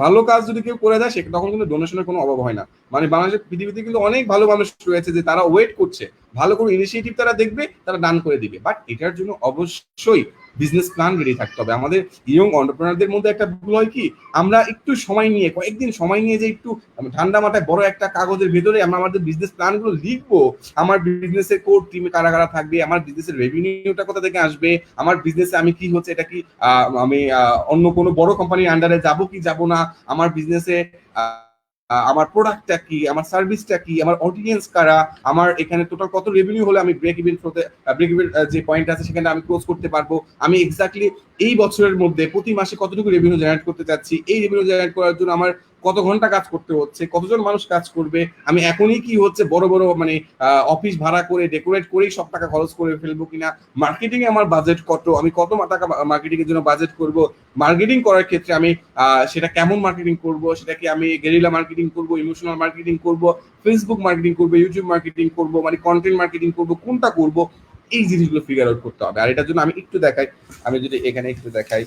ভালো কাজ যদি কেউ করে দেয় তখন কিন্তু ডোনেশনের কোনো অভাব হয় না। মানে বাংলাদেশের পৃথিবীতে কিন্তু অনেক ভালো মানুষ রয়েছে যে তারা ওয়েট করছে, ভালো কোনো ইনিশিয়েটিভ তারা দেখবে, তারা ডান করে দিবে। বাট এটার জন্য অবশ্যই বিজনেস প্ল্যান রেডি থাকতে হবে। আমাদের ইয়ং এন্টারপ্রেনারদের মধ্যে একটা ভুল হয় কি, আমরা একটু সময় নিয়ে কয়েকদিন সময় নিয়ে যে একটু ঠান্ডা মাথায় বড় একটা কাগজের ভেতরে আমরা আমাদের বিজনেস প্ল্যান গুলো লিখবো, আমার বিজনেসের কোর টিমে কারা কারা থাকবে, আমার বিজনেসের রেভিনিউটা কোথা থেকে আসবে, আমার বিজনেসে আমি কি হচ্ছে এটা কি আমি অন্য কোনো বড় কোম্পানির আন্ডারে যাব কি যাব না, আমার বিজনেসে আমার প্রোডাক্টটা কি, আমার সার্ভিসটা কি, আমার অডিয়েন্স কারা, আমার এখানে টোটাল কত রেভিনিউ হলে আমি ব্রেক ইভেন যে পয়েন্ট আছে সেখানে আমি ক্লোজ করতে পারবো, আমি এক্স্যাক্টলি এই বছরের মধ্যে প্রতি মাসে কতটুকু রেভিনিউ জেনারেট করতে চাচ্ছি, এই রেভিনিউ জেনারেট করার জন্য আমার কত ঘন্টা কাজ করতে হচ্ছে, কতজন মানুষ কাজ করবে, আমি এখনই কি হচ্ছে বড় বড় মানে অফিস ভাড়া করে ডেকোরেট করেই সব টাকা খরচ করে ফেলবো কিনা, মার্কেটিং এ আমার বাজেট কত, আমি কত টাকা মার্কেটিং এর জন্য বাজেট করব, মার্কেটিং করার ক্ষেত্রে আমি সেটা কেমন মার্কেটিং করব, সেটা কি আমি গেরিলা মার্কেটিং করব, ইমোশনাল মার্কেটিং করব, ফেসবুক মার্কেটিং করব, ইউটিউব মার্কেটিং করব, মানে কন্টেন্ট মার্কেটিং করব, কোনটা করব, এই জিনিসগুলো ফিগার আউট করতে হবে। আর এটার জন্য আমি একটু দেখাই, আমি যদি এখানে একটু দেখাই,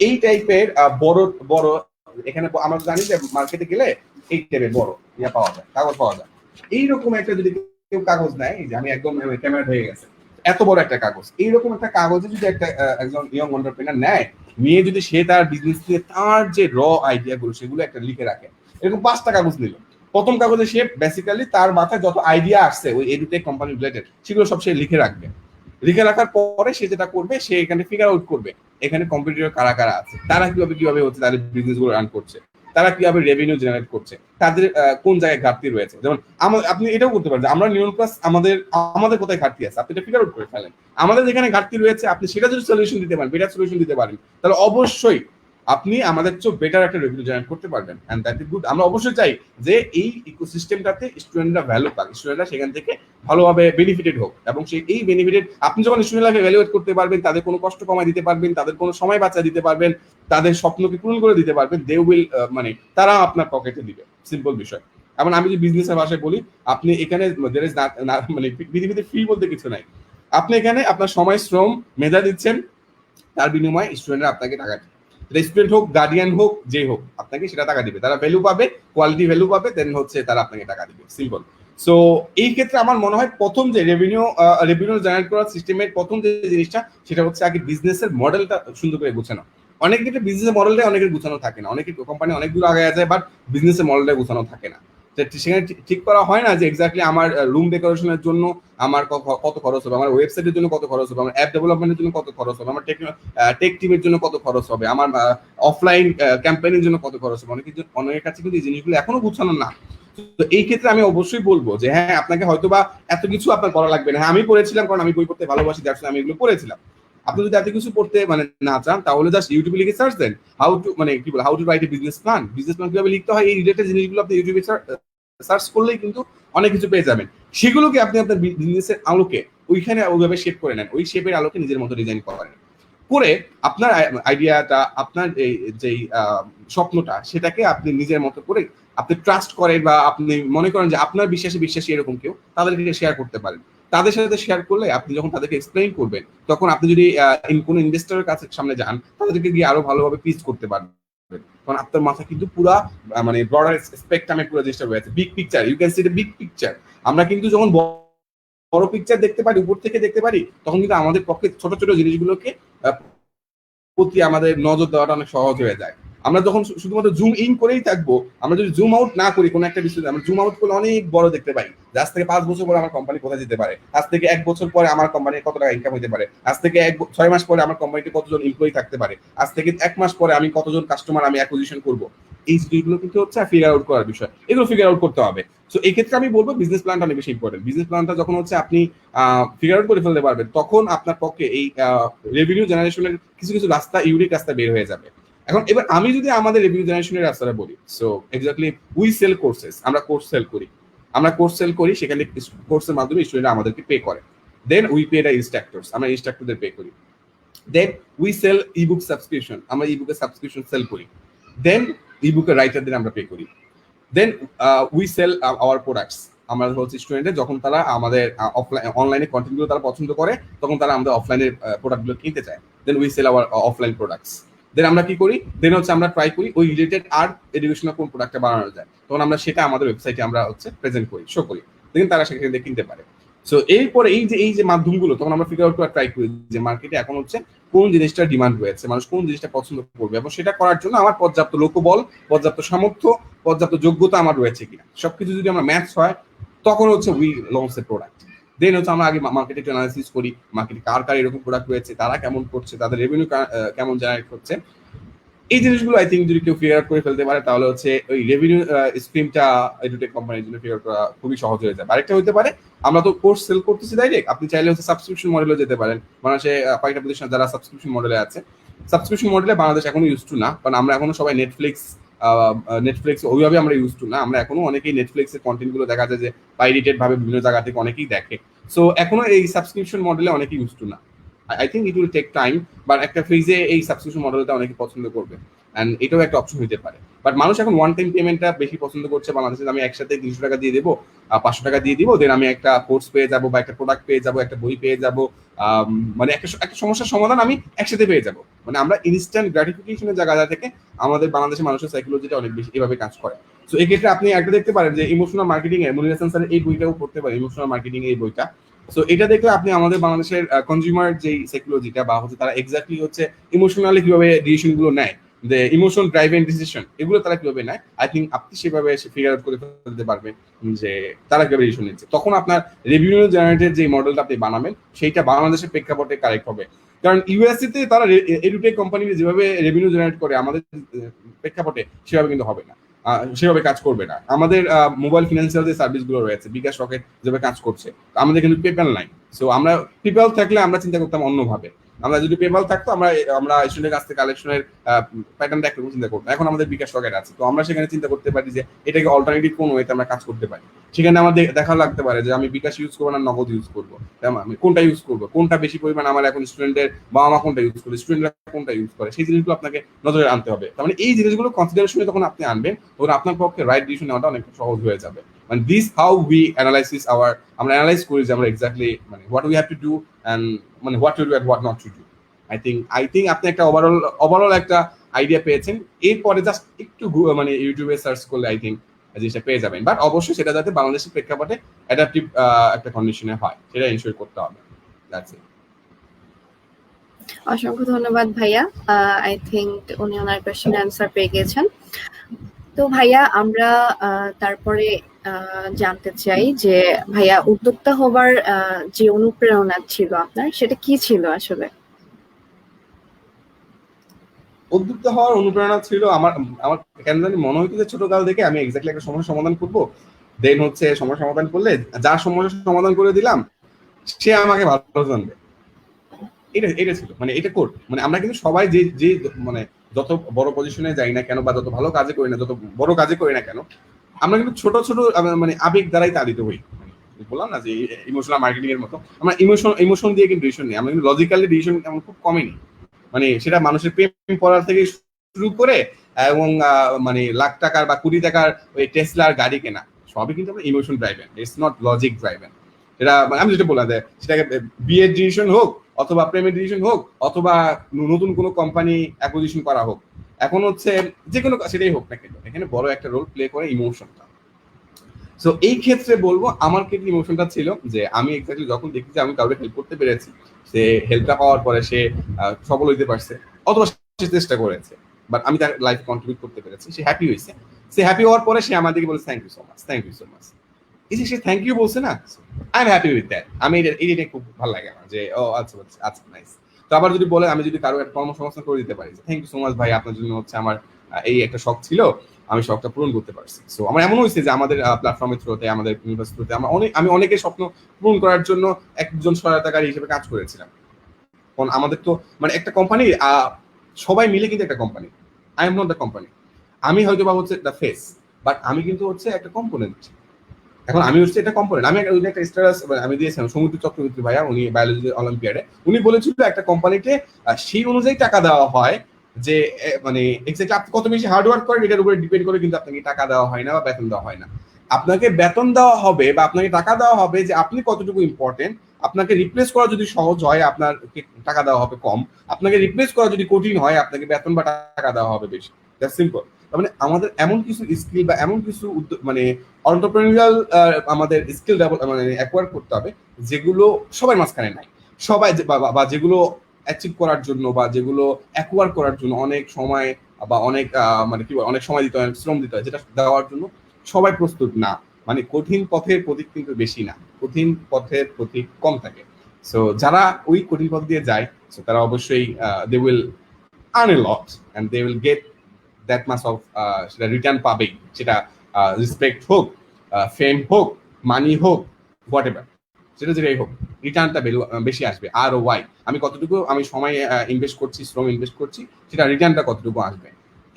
এই টাইপের বড় বড় এখানে আমরা জানি যে মার্কেটে গেলে এই টাইপের বড় ইয়া পাওয়া যায়, কাগজ পাওয়া যায়। এইরকম একটা যদি কেউ কাগজ নেয়, যে আমি একদম ক্যামেরা হয়ে গেছে, এত বড় একটা কাগজ, এইরকম একটা কাগজে যদি একজন ইয়ং এন্টারপ্রেনার নেয়, নিয়ে যদি সে তার বিজনেস নিয়ে তার যে আইডিয়া গুলো সেগুলো একটা লিখে রাখে, এরকম 5টা কাগজ নিল, প্রথম কাগজে সে বেসিক্যালি তার মাথায় যত আইডিয়া আসছে ওই এডুটেক কোম্পানি রিলেটেড সেগুলো সব সে লিখে রাখবে। লিখে রাখার পরে সে যেটা করবে, সে এখানে ফিগার আউট করবে এখানে কম্পিটিটর কারা কারা আছে, তারা কিভাবে হচ্ছে তাদের বিজনেস গুলো রান করছে, তারা কিভাবে রেভিনিউ জেনারেট করছে, তাদের কোন জায়গায় ঘাটতি রয়েছে। যেমন আপনি এটাও করতে পারেন যে আমরা নিউন প্লাস আমাদের কোথায় ঘাটতি আছে আপনি এটা ফিগার আউট করে ফেলেন, আমাদের যেখানে ঘাটতি রয়েছে আপনি সেটা যদি সলিউশন দিতে পারেন, বেটার সলিউশন দিতে পারেন, তাহলে অবশ্যই আপনি আমাদের চেয়ে বেটার একটা রেভিনিউ জেনারেট করতে পারবেন। And that is good. আমরা অবশ্যই চাই যে এই ইকোসিস্টেমটাতে স্টুডেন্টরা ভ্যালু পাক, স্টুডেন্টরা সেখান থেকে ভালোভাবে বেনিফিটেড হোক, এবং সেই এই বেনিফিটেড আপনি যখন স্টুডেন্ট লাইফে ভ্যালুয়েট করতে পারবেন, তাদের কোনো কষ্ট কমায় দিতে পারবেন, তাদের কোনো সময় বাঁচা দিতে পারবেন, তাদের স্বপ্নকে পূরণ করে দিতে পারবেন, দে উইল মানে তারা আপনার পকেটে দিবে, সিম্পল বিষয়। এমন আমি যদি বিজনেসের ভাষায় বলি, আপনি এখানে মানে পৃথিবীতে ফ্রি বলতে কিছু নাই, আপনি এখানে আপনার সময়, শ্রম, মেধা দিচ্ছেন, তার বিনিময়ে স্টুডেন্টরা আপনাকে টাকা দিবে, রেস্টুরেন্ট হোক, গার্ডিয়ান হোক, যে হোক, আপনাকে সেটা টাকা দিবে, তারা ভ্যালু পাবে, কোয়ালিটি ভ্যালু পাবে, দেন হচ্ছে তারা আপনাকে টাকা দিবে, সিম্পল। সো এই ক্ষেত্রে আমার মনে হয় প্রথম যে রেভিনিউ জেনারেট করার সিস্টেমের প্রথম যে জিনিসটা সেটা হচ্ছে আগে বিজনেসের মডেলটা সুন্দর করে গোছানো। অনেক ক্ষেত্রে বিজনেসের মডেলটা অনেকের গোছানো থাকে না, অনেকের কোম্পানি অনেক দূর আগে যায়, বাট বিজনেসের মডেলটা গোছানো থাকে না। সেখানে ঠিক করা হয় না যে এক্স্যাক্টলি আমার রুম ডেকোরেশনের জন্য আমার কত খরচ হবে, আমার ওয়েবসাইটের জন্য কত খরচ হবে, আমার অ্যাপ ডেভেলপমেন্টের জন্য কত খরচ হবে, আমার টেক টিমের জন্য কত খরচ হবে, আমার অফলাইন ক্যাম্পেইনের জন্য কত খরচ হবে। অনেকের কাছে কিন্তু এই জিনিসগুলো এখনো গুছানো না। তো এই ক্ষেত্রে আমি অবশ্যই বলবো যে হ্যাঁ, আপনাকে হয়তোবা এত কিছু আপনার করা লাগবে না। হ্যাঁ, আমি পড়েছিলাম কারণ আমি বই পড়তে ভালোবাসি, দ্যাটস আমি এগুলো পড়েছিলাম। আপনি যদি এত কিছু পড়তে মানে না চান, তাহলে জাস্ট ইউটিউবে লিখে সার্চ দেন how to write a business plan কিভাবে লিখতে হয়, এই রিলেটেড জিনিসগুলো আপনি ইউটিউবে সার্চ করলেই কিন্তু অনেক কিছু পেয়ে যাবেন। সেগুলোকে আপনি আপনার বিজনেসের আলোকে ওইখানে ওইভাবে শেপ করে নেন, ওই শেপের আলোকে নিজের মতো ডিজাইন করেন, করে আপনার আইডিয়াটা, আপনার যেই স্বপ্নটা, সেটাকে আপনি নিজের মতো করে আপনি ট্রাস্ট করেন বা আপনি মনে করেন যে আপনার বিশ্বাসী এরকম কেউ, তাদেরকে শেয়ার করতে পারেন। তাদের সাথে শেয়ার করলে আপনি যখন তাদেরকে এক্সপ্লেইন করবেন, তখন আপনি যদি কোনো ইনভেস্টরের কাছে সামনে যান, তাদেরকে গিয়ে আরো ভালোভাবে পিচ করতে পারবেন, কারণ আপনার মাথা কিন্তু পুরা মানে ব্রডার স্পেকট্রামে পুরো জিনিসটা রয়েছে, big picture, you can see the big picture. আমরা কিন্তু যখন বড় পিকচার দেখতে পারি, উপর থেকে দেখতে পারি, তখন কিন্তু আমাদের পক্ষে ছোট ছোট জিনিসগুলোকে প্রতি আমাদের নজর দেওয়াটা অনেক সহজ হয়ে যায়। আমরা যখন শুধুমাত্র জুম ইন করেই থাকবো, আমরা যদি জুম আউট না করি কোনো একটা বিষয়, আমরা জুম আউট করলে অনেক বড় দেখতে পাই যে আজ থেকে 5 বছর পরে আমার কোম্পানি কোথায় যেতে পারে, আজ থেকে 1 বছর পরে আমার কোম্পানির কত টাকা ইনকাম হতে পারে, আজ থেকে 6 মাস পরে আমার কোম্পানিতে কতজন এমপ্লয়ি থাকতে পারে, আজ থেকে 1 মাস পরে আমি কতজন কাস্টমার আমি অ্যাকুইজিশন করবো। এই জিনিসগুলো কিন্তু হচ্ছে ফিগার আউট করার বিষয়, এগুলো ফিগার আউট করতে হবে। সো এই ক্ষেত্রে আমি বলবো বিজনেস প্ল্যানটা অনেক বেশি ইম্পর্টেন্ট। বিজনেস প্ল্যানটা যখন হচ্ছে আপনি ফিগার আউট করে ফেলতে পারবেন, তখন আপনার পক্ষে এই রেভিনিউ জেনারেশনের কিছু কিছু রাস্তা, ইউনিক রাস্তা বের হয়ে যাবে। এখন এবার আমি যদি আমাদের রেভিনিউ জেনারেশনের রাস্তাটা বলি, so exactly we sell courses, আমরা কোর্স সেল করি, সেখানে কোর্সের মাধ্যমে স্টুডেন্টরা আমাদেরকে পে করে। Then we pay the instructors, আমরা ইনস্ট্রাক্টরদের পে করি। Then we sell ebook subscription, আমরা ইবুকের সাবস্ক্রিপশন সেল করি। দেন ইবুকের রাইটারদের আমরা পে করি। Then we sell our products, আমরা হচ্ছে স্টুডেন্টদের যখন তারা আমাদের অনলাইনে কন্টেন্টগুলো তারা পছন্দ করে, তখন তারা আমাদের অফলাইনের প্রোডাক্টগুলো কিনতে চায়। Then we sell our offline products. Then আমরা কি করি, দেন হচ্ছে আমরা ট্রাই করি ওই রিলেটেড আর এডুকেশনাল কোন প্রোডাক্টটা বানানো যায়, তখন আমরা সেটা আমাদের ওয়েবসাইটে আমরা হচ্ছে প্রেজেন্ট করি, শো করি, দেখেন তারা সেখান থেকে কিনতে পারে। সো এরপরে এই যে মাধ্যমগুলো, তখন আমরা ফিগার আউট করা ট্রাই করি যে মার্কেটে এখন হচ্ছে কোন জিনিসটা ডিমান্ড রয়েছে, মানুষ কোন জিনিসটা পছন্দ করবে, এবং সেটা করার জন্য আমার পর্যাপ্ত লোকবল, পর্যাপ্ত সামর্থ্য, পর্যাপ্ত যোগ্যতা আমার রয়েছে কিনা, সবকিছু যদি আমার ম্যাচ হয়, তখন হচ্ছে উই লঞ্চ এ প্রোডাক্ট। দেন হচ্ছে আমরা আগে মার্কেটে একটু অ্যানালাইসিস করি, মার্কেটে কার কার এরকম প্রোডাক্ট রয়েছে, তারা কেমন করছে, তাদের রেভিনিউ কেমন জেনারেট করছে। এই জিনিসগুলো আই থিঙ্ক যদি কেউ ফিগার আউট করে ফেলতে পারে, তাহলে হচ্ছে ওই রেভিনিউ স্ট্রিমটা এডুটেক কোম্পানির জন্য ফিগার করা খুবই সহজ হয়ে যায়। আরেকটা হতে পারে, আমরা তো কোর্স সেল করতেছি ডাইরেক্ট, আপনি চাইলে হচ্ছে সাবস্ক্রিপশন মডেলে যেতে পারেন। বাংলাদেশে কয়েকটা প্রতিষ্ঠান যারা সাবস্ক্রিপশন মডেলে আছে, সাবস্ক্রিপশন মডেলে বাংলাদেশ এখনো ইউজ টু না, কারণ আমরা এখনো সবাই নেটফ্লিক্স ওইভাবে আমরা ইউজ টু না। আমরা এখনো অনেকেই নেটফ্লিক্সের কন্টেন্ট গুলো দেখা যায় যে পাইরেটেড ভাবে বিভিন্ন জায়গা থেকে অনেকেই দেখে। সো এখনো এই সাবস্ক্রিপশন মডেলে অনেকেই ইউজ টু না। I think it will take time, but একটা ফেজে এই সাবস্ক্রিপশন মডেলটা অনেকে পছন্দ করবে, এন্ড এটাও একটা অপশন হতে পারে। বাট মানুষ এখন ওয়ান টাইম পেমেন্টটা বেশি পছন্দ করছে বাংলাদেশে। আমি একসাথে 300 টাকা দিয়ে দেবো, 500 টাকা দিয়ে দিব, দেন আমি একটা কোর্স পেয়ে যাবো, বা একটা প্রোডাক্ট পেয়ে যাবো, একটা বই পেয়ে যাবো, মানে একটা সমস্যার সমাধান আমি একসাথে পেয়ে যাবো। মানে আমরা ইনস্ট্যান্ট গ্র্যাটিফিকেশনের জায়গা থেকে আমাদের বাংলাদেশের মানুষের সাইকোলজিটা অনেক বেশি এভাবে কাজ করে। সো এই ক্ষেত্রে আপনি একটা দেখতে পারেন যে ইমোশনাল মার্কেটিং এ মনির হাসান স্যারের এই বইটাও পড়তে পারেন, ইমোশনাল মার্কেটিং এই বইটা। সো এটা দেখলে আপনি আমাদের বাংলাদেশের কনজিউমার যে সাইকোলজিটা, বা হচ্ছে তারা এক্স্যাক্টলি হচ্ছে ইমোশনালি কিভাবে ডিসিশন গুলো নেয়, যে ইমোশন ড্রাইভেন ডিসিশন, এগুলো তারা কিভাবে নেয়, আই থিঙ্ক আপনি সেভাবে ফিগার আউট করে ফেলতে পারবেন যে তারা কিভাবে ডিসিশন নিচ্ছে। তখন আপনার রেভিনিউ জেনারেটেড যে মডেলটা আপনি বানাবেন, সেইটা বাংলাদেশের প্রেক্ষাপটে কারেক্ট হবে। কারণ ইউএসএ তে তারা এডুটেক কোম্পানি যেভাবে রেভিনিউ জেনারেট করে, আমাদের প্রেক্ষাপটে সেভাবে কিন্তু হবে না, সেভাবে কাজ করবে না। আমাদের মোবাইল ফিনান্সিয়াল যে সার্ভিস গুলো রয়েছে, বিকাশ রকেট যেভাবে কাজ করছে, আমাদের কিন্তু পেপ্যাল নাই। সো আমরা পেপ্যাল থাকলে আমরা চিন্তা করতাম অন্যভাবে। আমরা যদি পেপ্যাল থাকতো, আমরা স্টুডেন্টের কাছ থেকে কালেকশনের প্যাটার্নটা একরকম চিন্তা করতাম। এখন আমাদের বিকাশ রকেট আছে, তো আমরা সেখানে চিন্তা করতে পারি যে এটাকে অল্টারনেটিভ কোন ওয়েতে আমরা কাজ করতে পারি। সেখানে আমাদের দেখা লাগতে পারে যে আমি বিকাশ ইউজ করবো না নগদ ইউজ করবো, আমি কোনটা ইউজ করবো, কোনটা বেশি পরিমাণ আমার এখন স্টুডেন্টের বাবা মা কোনটা ইউজ করে, স্টুডেন্টরা কোনটা ইউজ করে, সেই জিনিসগুলো আপনাকে নজরে আনতে হবে। তার মানে এই জিনিসগুলো কনসিডারেশনে যখন আপনি আনবেন, তখন আপনার পক্ষে রাইট ডিসিশন নেওয়াটা অনেক সহজ হয়ে যাবে। মানে this how we analysis our, আমরা অ্যানালাইজ করি যে আমরা এক্স্যাক্টলি মানে what we have to do and মানে what to do and what not to do. I think আপনি একটা ওভারঅল একটা আইডিয়া পেয়েছেন। এরপরে জাস্ট একটু মানে ইউটিউবে সার্চ করলে আই থিঙ্ক জিনিসটা পেয়ে যাবেন। বাট অবশ্যই সেটা যাতে বাংলাদেশের প্রেক্ষাপটে অ্যাডাপটিভ একটা কন্ডিশনে হয়, সেটা এনশিওর করতে হবে। That's it. অসংখ্য ধন্যবাদ ভাইয়া। আই থিঙ্ক উনি ওনার কোয়েশ্চেন অ্যান্সার পেয়ে গেছেন। তো ভাইয়া আমরা তারপরে জানতে চাই যে ভাইয়া উদ্যোক্তা হবার যে অনুপ্রেরণা ছিল আপনার, সেটা কি ছিল আসলে? উদ্যুক্ত হওয়ার অনুপ্রেরণা ছিল আমার কেন জানি মনে হইতো যে ছোটকাল থেকে আমি এক্স্যাক্টলি একটা সমস্যার সমাধান করবো, দেন হচ্ছে সমস্যা সমাধান করলে যার সমস্যার সমাধান করে দিলাম সে আমাকে ভালো জানবে। এটা ছিল মানে এটা কোর মানে আমরা কিন্তু সবাই যে মানে যত বড় পজিশনে যাই না কেন, বা যত ভালো কাজে করি না, যত বড় কাজে করি না কেন, আমরা কিন্তু ছোট ছোট মানে আবেগ দ্বারাই তাড়িত হই। বললাম না যে ইমোশনাল মার্কেটিং এর মতো আমরা ইমোশন দিয়ে কিন্তু ডিসিশন নিই, আমরা কিন্তু লজিক্যালি ডিসিশন এমন খুব কমই নিই। মানে সেটা মানুষের প্রেম পড়ার থেকে শুরু করে এবং মানে লাখ টাকার বা কোটি টাকার ওই টেসলার গাড়ি কেনা, সবই কিন্তু আমরা emotion driven, it's not logic driven. সেটা আমি যেটা বললাম যে সেটাকে বিয়ের ডিসিশন হোক, অথবা প্রেমের ডিসিশন হোক, অথবা নতুন কোনো কোম্পানি অ্যাকুইজিশন করা হোক, এখন হচ্ছে যে কোনো সেটাই হোক না কেন, এখানে বড় একটা রোল প্লে করে ইমোশনটা। সো এই ক্ষেত্রে বলবো আমার ক্ষেত্রে ইমোশনটা ছিল যে আমি এক্স্যাক্টলি যখন দেখি যে আমি কাউকে হেল্প করতে পেরেছি, সে হেল্পটা পাওয়ার পরে সে সফল হইতে পারছে, অথবা সে চেষ্টা করেছে, বাট আমি তার লাইফে কন্ট্রিবিউট করতে পেরেছি, সে হ্যাপি হয়েছে। সে হ্যাপি হওয়ার পরে সে আমাদেরকে বলে thank you so much, thank you so much. এই যে সে থ্যাংক ইউ বলছে না, I am happy with that. আমি এটা খুব ভালো লাগে আমার যে ও আচ্ছা আচ্ছা নাইস। তো আবার যদি বলে আমি যদি কারো একটা কর্মসংস্থান করে দিতে পারি, থ্যাংক ইউ সো মাচ ভাই, আপনার জন্য হচ্ছে আমার এই একটা শখ ছিল, আমি শখটা পূরণ করতে পারছি। সো আমার এমন হয়েছে যে আমাদের প্ল্যাটফর্মের থ্রুতে, আমাদের ইউনিভার্সিটি থ্রুতে আমি অনেকের স্বপ্ন পূরণ করার জন্য একজন সহায়তাকারী হিসেবে কাজ করেছিলাম। কারণ আমাদের তো মানে একটা কোম্পানি, সবাই মিলে কিন্তু একটা company, I am not the company. আমি হয়তো বা হচ্ছে দ্য ফেস, বাট আমি কিন্তু হচ্ছে একটা কম্পোনেন্ট। এখন আমি হচ্ছে এটা কম্পোনেন্ট। আমি একটা স্ট্যাটাস আমি দিয়েছিলাম সমুদ্র চক্রবর্তী ভাইয়া, উনি বায়োলজি অলিম্পিয়াডে, উনি বলেছিল একটা কোম্পানিতে সেই অনুযায়ী টাকা দেওয়া হয় যে মানে এক্স্যাক্টলি আপনি কত বেশি হার্ড ওয়ার্ক করেন এটার উপরে ডিপেন্ড করে কিন্তু আপনাকে টাকা দেওয়া হয় না বা বেতন দেওয়া হয় না। আপনাকে বেতন দেওয়া হবে বা আপনাকে টাকা দেওয়া হবে যে আপনি কতটুকু ইম্পর্টেন্ট। আপনাকে রিপ্লেস করা যদি সহজ হয় আপনার টাকা দেওয়া হবে কম, আপনাকে রিপ্লেস করা যদি কঠিন হয় আপনাকে বেতন বা টাকা দেওয়া হবে বেশি। That's simple. মানে আমাদের এমন কিছু স্কিল বা এমন কিছু মানে এন্টারপ্রেনিউরিয়াল আমাদের স্কিল মানে অ্যাকোয়ার করতে হবে যেগুলো সবার মাঝখানে নাই। সবাই বা যেগুলো অ্যাচিভ করার জন্য বা যেগুলো অ্যাকোয়ার করার জন্য অনেক সময় বা অনেক মানে কি অনেক সময় দিতে হয়, শ্রম দিতে হয়, যেটা দেওয়ার জন্য সবাই প্রস্তুত না। মানে কঠিন পথের প্রতীক কিন্তু বেশি না, কঠিন পথের প্রতীক কম থাকে। সো যারা ওই কঠিন পথ দিয়ে যায়, সো তারা অবশ্যই they will earn a lot and they will get that mass of সেটা রিটার্ন পাবেই। সেটা রেসপেক্ট হোক, ফেম হোক, মানি হোক, হোয়াট এভার, সেটা যেটাই হোক, রিটার্নটা বেশি আসবে। আর ও ওয়াই, আমি কতটুকু আমি সময় ইনভেস্ট করছি, শ্রম ইনভেস্ট করছি, সেটা রিটার্নটা কতটুকু আসবে,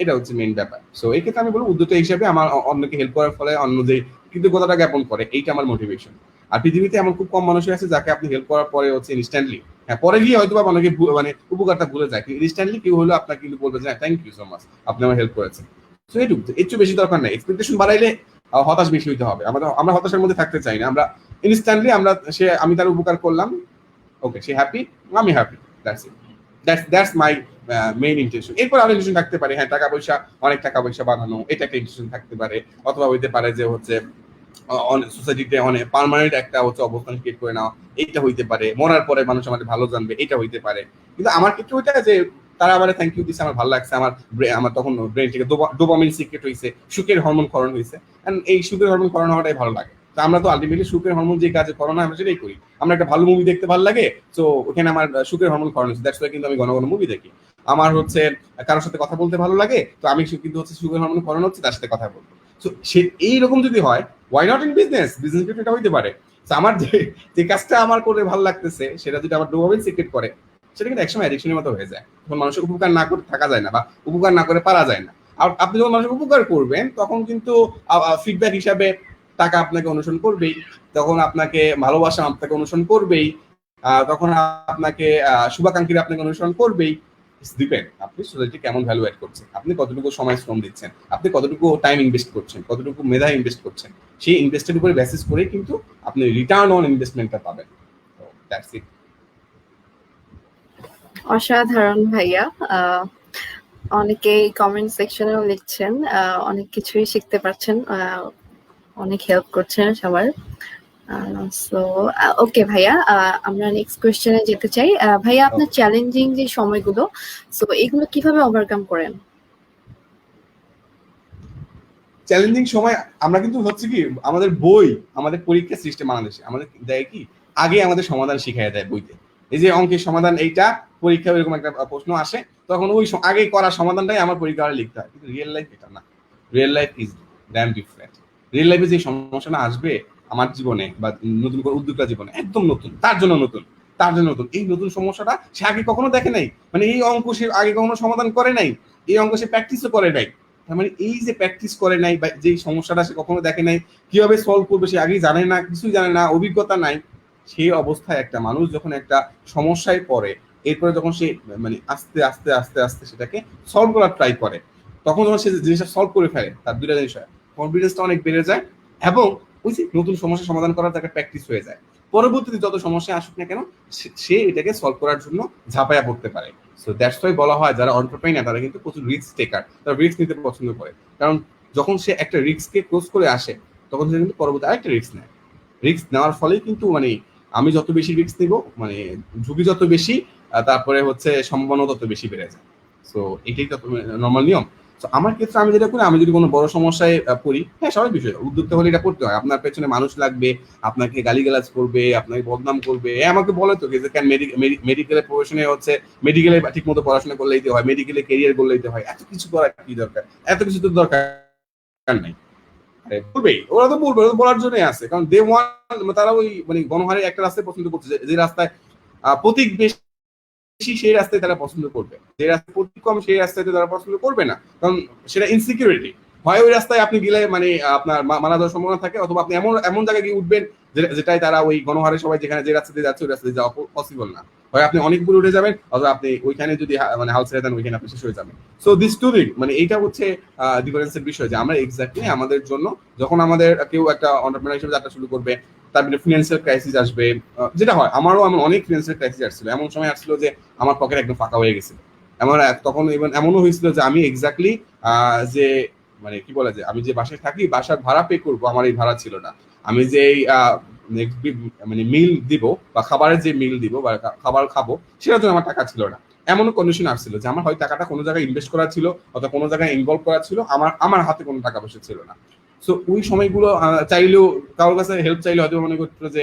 এটা হচ্ছে মেইন ব্যাপার। সো এই ক্ষেত্রে আমি বলবো উদ্যোক্তা হিসেবে আমার অন্যকে হেল্প করার ফলে অন্য যে কৃতজ্ঞতাটা জ্ঞাপন করে, এইটা আমার মোটিভেশন। আর পৃথিবীতে এমন খুব কম মানুষ আছে যাকে আপনি হেল্প করার পরে হচ্ছে ইনস্ট্যান্টলি, হ্যাঁ পরে গিয়ে হয়তো বা অনেকে মানে উপকারটা ভুলে যায়, কিন্তু ইনস্ট্যান্টলি কেউ হলো আপনাকে কিন্তু বলবে যে থ্যাংক ইউ সো মাচ, আপনি আমার হেল্প করেছেন। সো এইটুকু, এর চেয়ে বেশি দরকার নাই। এক্সপেকটেশন বাড়াইলে হতাশ বেশি হইতে হবে। আমরা হতাশার মধ্যে থাকতে চাই না। আমরা ইনস্ট্যান্টলি আমি তার উপকার করলাম, ওকে সে হ্যাপি, আমি happy, that's it. That's my main intention. এরপর আরো ইন্টেনশন থাকতে পারে, হ্যাঁ টাকা পয়সা, অনেক টাকা পয়সা বানানো, এটা একটা ইন্টেনশন থাকতে পারে। অথবা হইতে পারে যে হচ্ছে সোসাইটিতে অনেক পার্মানেন্ট একটা হচ্ছে অবস্থান ক্রিয়েট করে নেওয়া, এইটা হইতে পারে। মরার পরে মানুষ আমাদের ভালো জানবে, এটা হইতে পারে। কিন্তু আমার ক্ষেত্রে ওইটা যে তারা আবার থ্যাংক ইউ দিচ্ছে, আমার ভালো লাগছে, আমার তখন ব্রেন থেকে ডোপামিন সিক্রেট হয়েছে, সুখের হরমোন ক্ষরণ হয়েছে, এন্ড এই সুখের হরমোন ক্ষরণ হওয়াটাই ভালো লাগে। তো আমরা তো আলটিমেটলি সুখের হরমোন যে কাজে ক্ষরণ হয় আমরা সেটাই করি। আমরা একটা ভালো মুভি দেখতে ভালো লাগে, তো ওখানে আমার সুখের হরমোন ক্ষরণ হচ্ছে, দ্যাটস ওয়াই কিন্তু আমি ঘন ঘন মুভি দেখি। আমার হচ্ছে কারোর সাথে কথা বলতে ভালো লাগে, তো আমি কিন্তু হচ্ছে সুখের হরমোন ক্ষরণ হচ্ছে, তার সাথে কথা বলবো। সো সে এইরকম যদি হয়, ওয়াই নট ইন বিজনেস ক্ষেত্রে এটা হইতে পারে। আমার যে কাজটা আমার করে ভালো লাগতেছে সেটা যদি আমার ডোপামিন সিক্রেট করে, সেটা কিন্তু একসময় অ্যাডিকশনের মতো হয়ে যায়। তখন মানুষের উপকার না করে থাকা যায় না বা উপকার না করে পারা যায় না। আর আপনি যখন মানুষের উপকার করবেন তখন কিন্তু ফিডব্যাক হিসাবে টাকা আপনাকে অনুসরণ করবেই, তখন আপনাকে ভালোবাসা আপনাকে অনুসরণ করবেই, তখন আপনাকে শুভাকাঙ্ক্ষীরা আপনাকে অনুসরণ করবেই। ডিপেন্ড আপনি সোসাইটি কেমন ভ্যালু অ্যাড করছেন, আপনি কতটুকু সময় শ্রম দিচ্ছেন, আপনি কতটুকু টাইম ইনভেস্ট করছেন, কতটুকু মেধা ইনভেস্ট করছেন, সেই ইনভেস্টের উপরে বেসিস করে কিন্তু আপনি রিটার্ন অন ইনভেস্টমেন্টটা পাবেন। That's it. অসাধারণ ভাইয়া। অনেকেই কমেন্ট সেকশনেও লিখছেন, অনেক কিছুই শিখতে পারছেন, অনেক হেল্প করছেন সবার। সো ওকে ভাইয়া, আমরা নেক্সট কোয়েশ্চেনে যেতে চাই। ভাইয়া আপনার চ্যালেঞ্জিং যে সময়গুলো, সো এগুলো কিভাবে ওভারকাম করেন? চ্যালেঞ্জিং সময় আমরা কিন্তু হচ্ছে কি, আমাদের বই, আমাদের পরীক্ষা সিস্টেম বাংলাদেশে আমাদের দেয় কি, আগে আমাদের সমাধান শিখাই দেয় বইতে। এই যে অঙ্কের সমাধান এইটা, পরীক্ষা এরকম একটা প্রশ্ন আসে, তখন ওই আগে করা সমাধানটাই আমার পরীক্ষা হলে লিখতে হয়। কিন্তু রিয়েল লাইফ এটা না। Real life is dam different. Real লাইফে যে সমস্যাটা আসবে আমার জীবনে বা নতুন করে উদ্যোক্তা জীবনে, একদম নতুন, তার জন্য নতুন, এই নতুন সমস্যাটা সে আগে কখনো দেখে নাই। মানে এই অঙ্ক সে আগে কখনো সমাধান করে নাই, এই অঙ্ক সে প্র্যাকটিসও করে নাই। মানে এই যে প্র্যাকটিস করে নাই বা যে সমস্যাটা সে কখনো দেখে নাই, কিভাবে সলভ করবে সে আগেই জানে না, কিছুই জানে না, অভিজ্ঞতা নাই। সেই অবস্থায় একটা মানুষ যখন একটা সমস্যায় পড়ে, এরপরে যখন সে মানে আস্তে আস্তে আস্তে আস্তে সেটাকে সলভ করার ট্রাই করে, তখন যখন সে জিনিসটা সলভ করে ফেলে, তার দুইটা জিনিস হয়, কনফিডেন্সটা অনেক বেড়ে যায় এবং ওই যে নতুন সমস্যা সমাধান করার একটা প্র্যাকটিস হয়ে যায়। পরবর্তীতে যত সমস্যা আসুক না কেন সে এটাকে সলভ করার জন্য ঝাঁপায়া পড়তে পারে। সো দ্যাটস ওয়াই বলা হয় যারা এন্টারপ্রেনার তারা কিন্তু প্রচুর রিস্ক টেকার, তারা রিস্ক নিতে পছন্দ করে। কারণ যখন সে একটা রিস্ককে ক্লোজ করে আসে তখন সে কিন্তু পরবর্তী আরেকটা রিস্ক নেয়। রিস্ক নেওয়ার ফলেই কিন্তু মানে আমি যত বেশি রিস্ক নিব, মানে ঝুঁকি যত বেশি, তারপরে হচ্ছে সম্ভাবনা তত বেশি বেড়ে যায়। সো এটাই তো নর্মাল নিয়ম। তো আমার ক্ষেত্রে আমি যেটা করি, আমি যদি কোনো বড় সমস্যায় পড়ি, হ্যাঁ স্বাভাবিক বিষয়, উদ্যোক্তা হলে এটা করতে হয়। আপনার পেছনে মানুষ লাগবে, আপনাকে গালিগালাজ করবে, আপনাকে বদনাম করবে। আমাকে বলে তো যে কেন মেডিকেলের প্রফেশনে হচ্ছে মেডিকেলে ঠিক মতো পড়াশোনা করলে দিতে হয়, মেডিকেলে ক্যারিয়ার করলে দিতে হয়, এত কিছু করার কি দরকার? এত কিছু তো দরকার নাই। বলবেই, ওরা তো বলবে, ওরা তো বলার জন্যই আছে, কারণ দে ওয়ান, তারা ওই মানে গণহারে একটা রাস্তায় পছন্দ করছে, যে রাস্তায় প্রতীক বেশি সেই রাস্তায় তারা পছন্দ করবে, যে রাস্তায় প্রতীক কম সেই রাস্তায় তারা পছন্দ করবে না, কারণ সেটা ইনসিকিউরিটি হয়। ওই রাস্তায় আপনি গেলে মানে আপনার মারা যাওয়ার সম্ভাবনা থাকে, অথবা আপনি এমন এমন জায়গায় গিয়ে উঠবেন যেটাই তারা ওই গণহারে সবাই যেখানে যে রাস্তা দিয়ে যাচ্ছে ওই রাস্তা দিয়ে যাওয়া পসিবল না। হয় আপনি অনেক দূরে উঠে যাবেন, অথবা আপনি ওইখানে যদি মানে হাল ছেড়ে দেন ওইখানে আপনি শেষ হয়ে যাবেন। সো দিস টু থিং, মানে এইটা হচ্ছে ডিফারেন্সের বিষয়, যে আমরা এক্স্যাক্টলি আমাদের জন্য যখন আমাদের কেউ একটা এন্টারপ্রেনার হিসেবে যাত্রা শুরু করবে, তারপরে ফিনান্সিয়াল ক্রাইসিস আসবে, যেটা হয়, আমারও এমন অনেক ফিনান্সিয়াল ক্রাইসিস আসছিল, এমন সময় আসছিল যে আমার পকেট একদম ফাঁকা হয়ে গেছিল আমার। তখন ইভেন এমনও হয়েছিল যে আমি এক্স্যাক্টলি যে মানে কি বলে, যে আমি যে বাসায় থাকি, বাসার ভাড়া পে করবো, আমার এই ভাড়া ছিল না। আমি যে মানে মিল দিব বা খাবারের যে মিল দিব বা খাবার খাবো, সেটার জন্য আমার টাকা ছিল না। এমনও কন্ডিশন আসছিল যে আমার হয় টাকাটা কোনো জায়গায় ইনভেস্ট করা ছিল, অথবা কোনো জায়গায় ইনভলভ করা ছিল, আমার হাতে কোনো টাকা পয়সা ছিল না। সো ওই সময়গুলো চাইলেও, কারোর কাছে হেল্প চাইলে হয়তো মনে করতো যে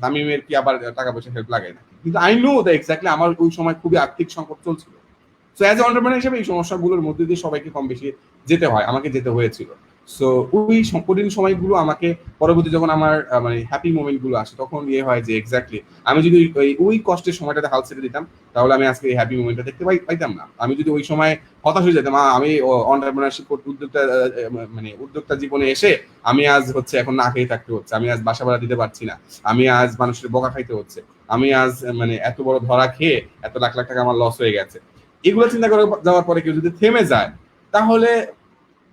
তামিমের কি আবার টাকা পয়সা হেল্প লাগে না, কিন্তু আই নো দ্যাট এক্স্যাক্টলি আমার ওই সময় খুবই আর্থিক সংকট চলছিল। সো অ্যাজ এ এন্টারপ্রেনার হিসেবে এই সমস্যাগুলোর মধ্যে দিয়ে সবাইকে কম বেশি যেতে হয়, আমাকে যেতে হয়েছিল। সো ওই কঠিন সময়গুলো আমাকে পরবর্তী যখন আমার মানে হ্যাপি মোমেন্ট গুলো আসে, তখন ইয়ে হয় যে এক্স্যাক্টলি আমি যদি ওই কষ্টের সময়টাতে হাল ছেড়ে দিতাম, তাহলে আমি আজকে এই হ্যাপি মোমেন্টটা দেখতে পাইতাম না। আমি যদি ওই সময় হতাশ হয়ে যেতাম, আমি এন্টারপ্রেনারশিপ মানে উদ্যোক্তা জীবনে এসে আমি আজ হচ্ছে এখন না খেয়ে থাকতে হচ্ছে, আমি আজ বাসা ভাড়া দিতে পারছি না, আমি আজ মানুষের বকা খাইতে হচ্ছে, আমি আজ মানে এত বড় ধরা খেয়ে এত লাখ লাখ টাকা আমার লস হয়ে গেছে, এগুলো চিন্তা করে যাওয়ার পরে কেউ যদি থেমে যায়, তাহলে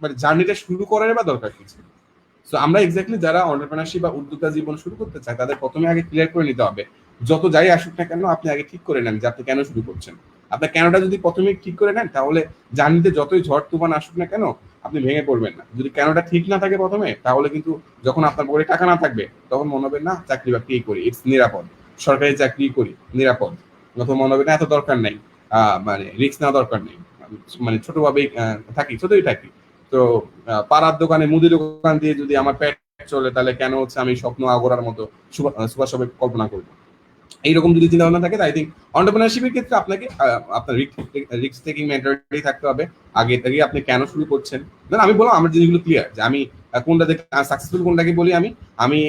মানে জার্নিটা শুরু করার বা দরকার কিছু। সো আমরা এক্স্যাক্টলি যারা এন্টারপ্রেনারশিপ বা উদ্যোক্তা জীবন শুরু করতে চাই, তাদের প্রথমে আগে ক্লিয়ার করে নিতে হবে, যত যাই আসুক না কেন আপনি আগে ঠিক করে নেন যে আপনি কেন শুরু করছেন। আপনার কেনটা যদি প্রথমে ঠিক করে নেন, তাহলে জার্নিতে যতই ঝড় তুফান আসুক না কেন আপনি ভেঙে পড়বেন না। যদি কেনটা ঠিক না থাকে প্রথমে, তাহলে কিন্তু যখন আপনার পকেটে টাকা না থাকবে, তখন মনে হবে না চাকরি বাকরি করি, ইটস নিরাপদ, সরকারি চাকরি করি নিরাপদ, অথবা মনে হবে না এত দরকার নেই, মানে রিস্ক নেওয়া দরকার নেই, মানে ছোটভাবেই ছোটই থাকি। তো পাড়ার দোকানে মুদি দোকান দিয়ে যদি আমার পেট চলে, তাহলে কেন হচ্ছে আমি স্বপ্ন আগোরার মতো সুপার শপে কল্পনা করবো? এইরকম যদি চিন্তা ভাবনা থাকে, আই থিঙ্ক এন্টারপ্রেনারশিপের ক্ষেত্রে আপনাকে আপনার রিস্ক টেকিং মেন্টালিটি থাকতে হবে। আগে থেকে আপনি কেন শুরু করছেন, আমি বললাম আমার জিনিসগুলো ক্লিয়ার, যে আমি কোনটা দেখে সাকসেসফুল কোনটাকে বলি, আমি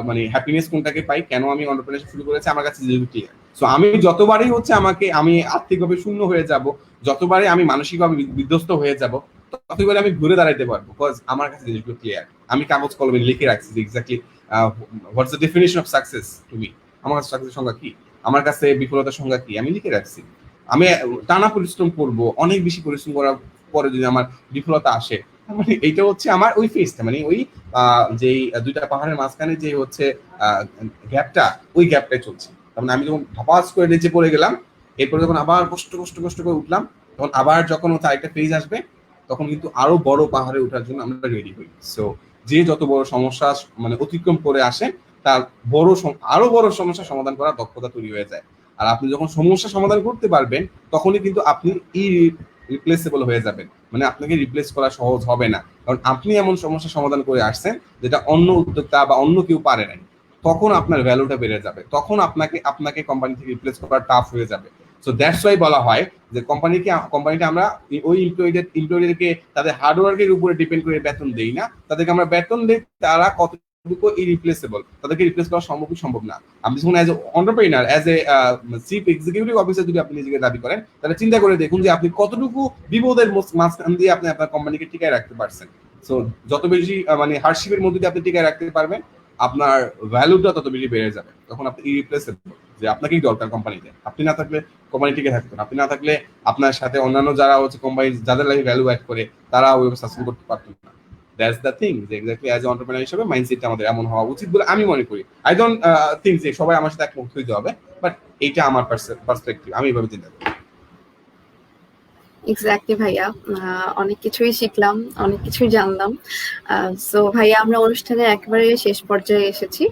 মানে হ্যাপিনেস কোনটাকে পাই, কেন আমি এন্টারপ্রেনারশিপ শুরু করেছি, আমার কাছে জিনিসগুলো ক্লিয়ার। সো আমি যতবারই হচ্ছে আমি আর্থিকভাবে শূন্য হয়ে যাব, যতবারই আমি মানসিকভাবে বিধ্বস্ত হয়ে যাব, ততবারই আমি ঘুরে দাঁড়াইতে পারবো, বিকজ আমার কাছে জিনিসগুলো ক্লিয়ার। আমি কাগজ কলমে লিখে রাখছি যে exactly what's the definition of success to me, আমার কাছে সাকসেসের সংজ্ঞা কি, আমার কাছে বিফলতার সংজ্ঞা কি, আমি লিখে রাখছি। আমি টানা পরিশ্রম করব, অনেক বেশি পরিশ্রম করার পরে যদি আমার বিফলতা আসে, মানে এইটা হচ্ছে আমার ওই ফেসটা, মানে ওই যেই দুইটা পাহাড়ের মাঝখানে যে হচ্ছে গ্যাপটা, ওই গ্যাপটাই চলছে। তার মানে আমি যখন ধপাস করে নিচে পড়ে গেলাম, এরপরে যখন আবার কষ্ট কষ্ট কষ্ট করে উঠলাম, তখন আবার যখন হচ্ছে আরেকটা ফেজ আসবে, তখন কিন্তু আরো বড় পাহাড়ে ওঠার জন্য আমরা রেডি হই। সো যে যত বড় সমস্যা মানে অতিক্রম করে আসে, তার আরো বড় সমস্যা সমাধান করার দক্ষতা তৈরি হয়ে যায়। আর আপনি যখন সমস্যা সমাধান করতে পারবেন, তখনই কিন্তু আপনি রিপ্লেসেবল হয়ে যাবেন, মানে আপনাকে রিপ্লেস করা সহজ হবে না, কারণ আপনি এমন সমস্যা সমাধান করে আসছেন যেটা অন্য উদ্যোক্তা বা অন্য কেউ পারে নাই। তখন আপনার ভ্যালুটা বেড়ে যাবে, তখন আপনাকে কোম্পানি থেকে রিপ্লেস করা টাফ হয়ে যাবে। সো দ্যাটস ওয়াই বলা হয় যে কোম্পানিটা আমরা ওই এমপ্লয়ীদেরকে তাদের হার্ডওয়ার্কের উপরে ডিপেন্ড করে বেতন দেই না, তাদেরকে আমরা বেতন দেই তারা কতটুকু ইরিপ্লেসেবল, তাদেরকে রিপ্লেস করা সম্ভব না। আপনি যখন as a entrepreneur, as a chief executive officer যদি আপনি নিজেকে দাবি করেন, তাহলে চিন্তা করে দেখুন যে আপনি কতটুকু বিপদের মাঝখান দিয়ে আপনি আপনার কোম্পানিকে টিকায় রাখতে পারছেন। সো যত বেশি মানে হার্ডশিপের মধ্যে দিয়ে আপনি টিকায় রাখতে পারবেন, আপনার ভ্যালুটা তত বেশি বেড়ে যাবে, তখন আপনি ইরিপ্লেসেবল, যে আপনাকেই দরকার কোম্পানিতে। আপনি না থাকলে কোম্পানি টিকে থাকতেন, আপনি না থাকলে আপনার সাথে অন্যান্য যারা হচ্ছে কোম্পানি যাদের লাইফে ভ্যালু অ্যাড করে, তারা ওইভাবে সাস্টেন করতে পারতেন না। দ্যাটস দ্য থিং, যে এক্স্যাক্টলি অ্যাজ এ এন্টারপ্রেনার হিসেবে মাইন্ডসেটটা আমাদের এমন হওয়া উচিত বলে আমি মনে করি। আই ডোন্ট থিঙ্ক যে সবাই আমার সাথে একমত হইতে হবে, বাট এইটা আমার পার্সপেক্টিভ, আমি এইভাবে চিন্তা করি। এক্স্যাক্টলি ভাইয়া, অনেক কিছুই শিখলাম, অনেক কিছুই জানলাম। সো ভাইয়া, আমরা অনুষ্ঠানের একেবারে শেষ পর্যায়ে এসেছি।